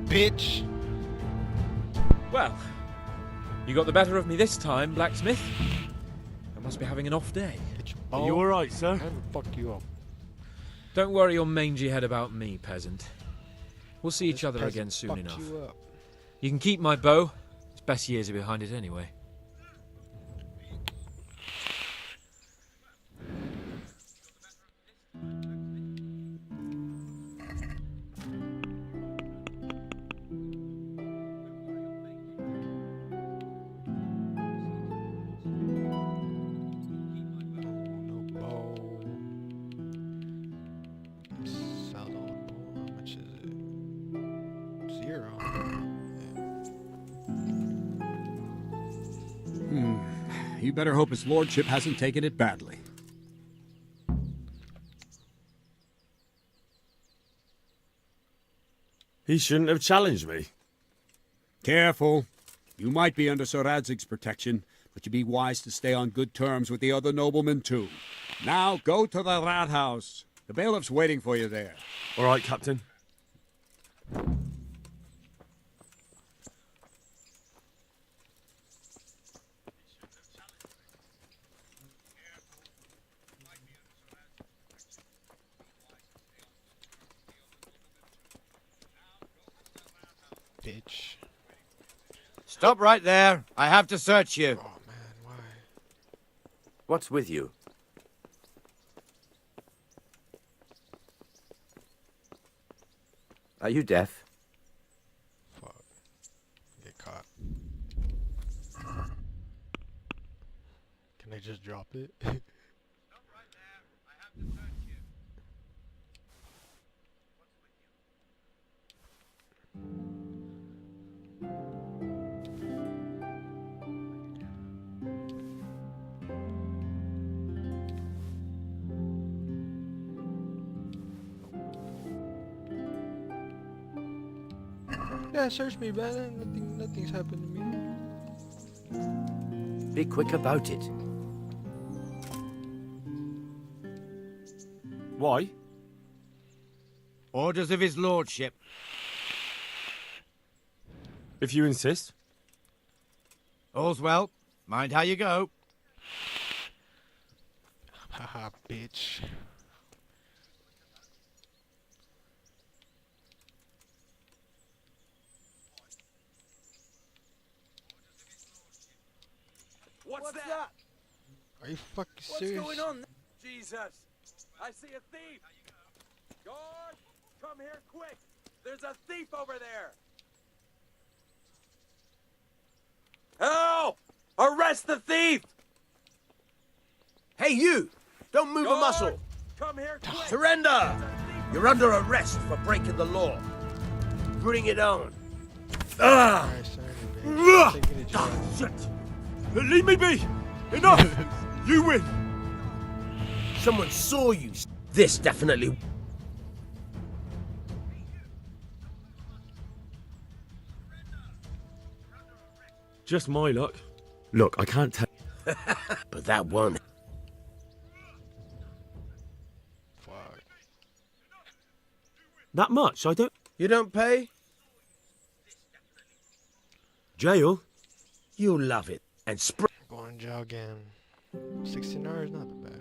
Bitch. Well, you got the better of me this time, blacksmith. I must be having an off day. Are you alright, sir? I'm gonna fuck you up. Don't worry your mangy head about me, peasant. We'll see each other again soon fucked enough. you up. You can keep my bow. Its best years are behind it anyway. You better hope his lordship hasn't taken it badly. He shouldn't have challenged me. Careful. You might be under Sir Radzig's protection, but you'd be wise to stay on good terms with the other noblemen too. Now go to the rat house. The bailiff's waiting for you there. All right, Captain. Bitch. Stop right there. I have to search you. Oh man, why? What's with you? Are you deaf? Fuck. Get caught. Can I just drop it? Yeah, search me, man. Nothing's happened to me. Be quick about it. Why? Orders of his lordship. If you insist. All's well. Mind how you go. Haha, bitch. What's that? Are you fucking What's serious? going on? Jesus! I see a thief! Guard! Come here quick! There's a thief over there! Help! Arrest the thief! Hey, you! Don't move a muscle! Come here quick! Surrender! You're under arrest for breaking the law. Bring it on. Ah! Shit! Leave me be! Enough! You win! Someone saw you. This definitely. Just my luck. Look, I can't tell. But that one. Fuck. That much? I don't. You don't pay? Jail? You'll love it. And Going to jail again. 16 hours, not that bad.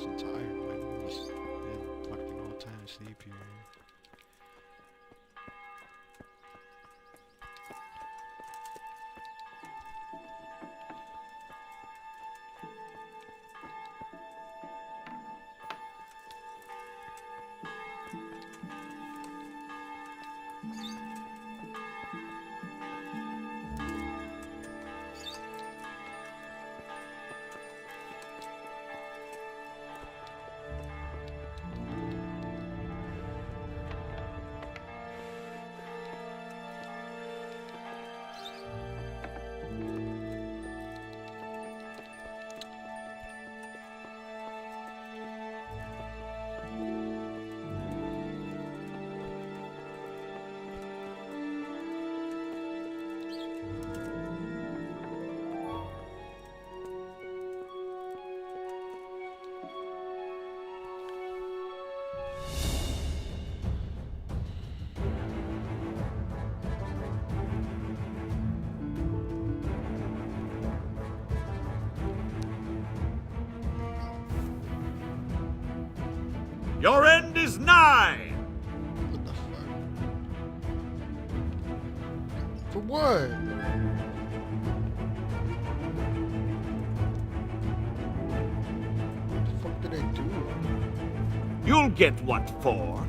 I'm tired, man. I'm just fucking all time to sleep here. Your end is nigh! For what? What the fuck did I do? You'll get what for.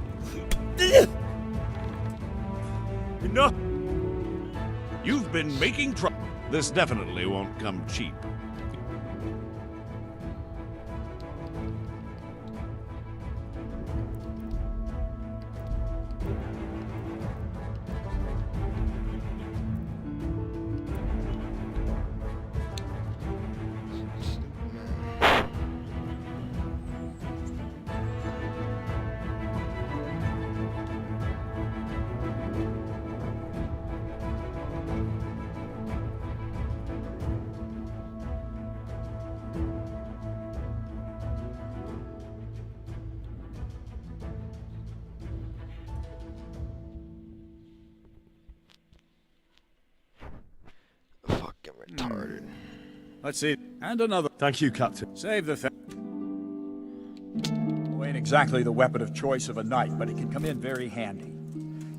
Enough! You've been making trouble. This definitely won't come cheap. Fucking retarded. Let's see. And another. Thank you, Captain. Save the thing. Ain't exactly the weapon of choice of a knight, but it can come in very handy.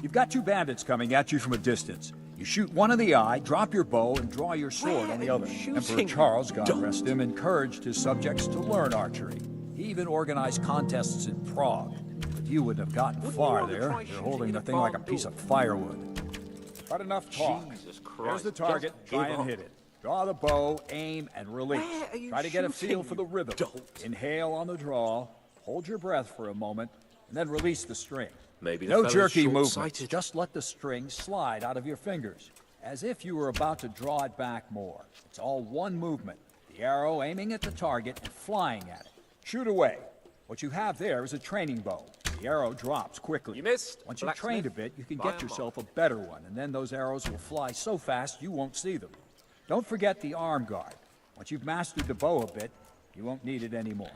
You've got two bandits coming at you from a distance. You shoot one in the eye, drop your bow, and draw your sword on the other. Emperor Charles, God rest him, encouraged his subjects to learn archery. He even organized contests in Prague. But you wouldn't have gotten far there. You're holding the thing like a piece of firewood. But enough talk. Here's the target. Try and hit it. Draw the bow, aim, and release. Try to get a feel for the rhythm. Inhale on the draw, hold your breath for a moment, and then release the string. Maybe the no fellow's jerky movements. short-sighted. Just let the string slide out of your fingers, as if you were about to draw it back more. It's all one movement. The arrow aiming at the target and flying at it. Shoot away. What you have there is a training bow. The arrow drops quickly. You missed. Once you've trained a bit, you can get yourself a better one, and then those arrows will fly so fast you won't see them. Don't forget the arm guard. Once you've mastered the bow a bit, you won't need it anymore.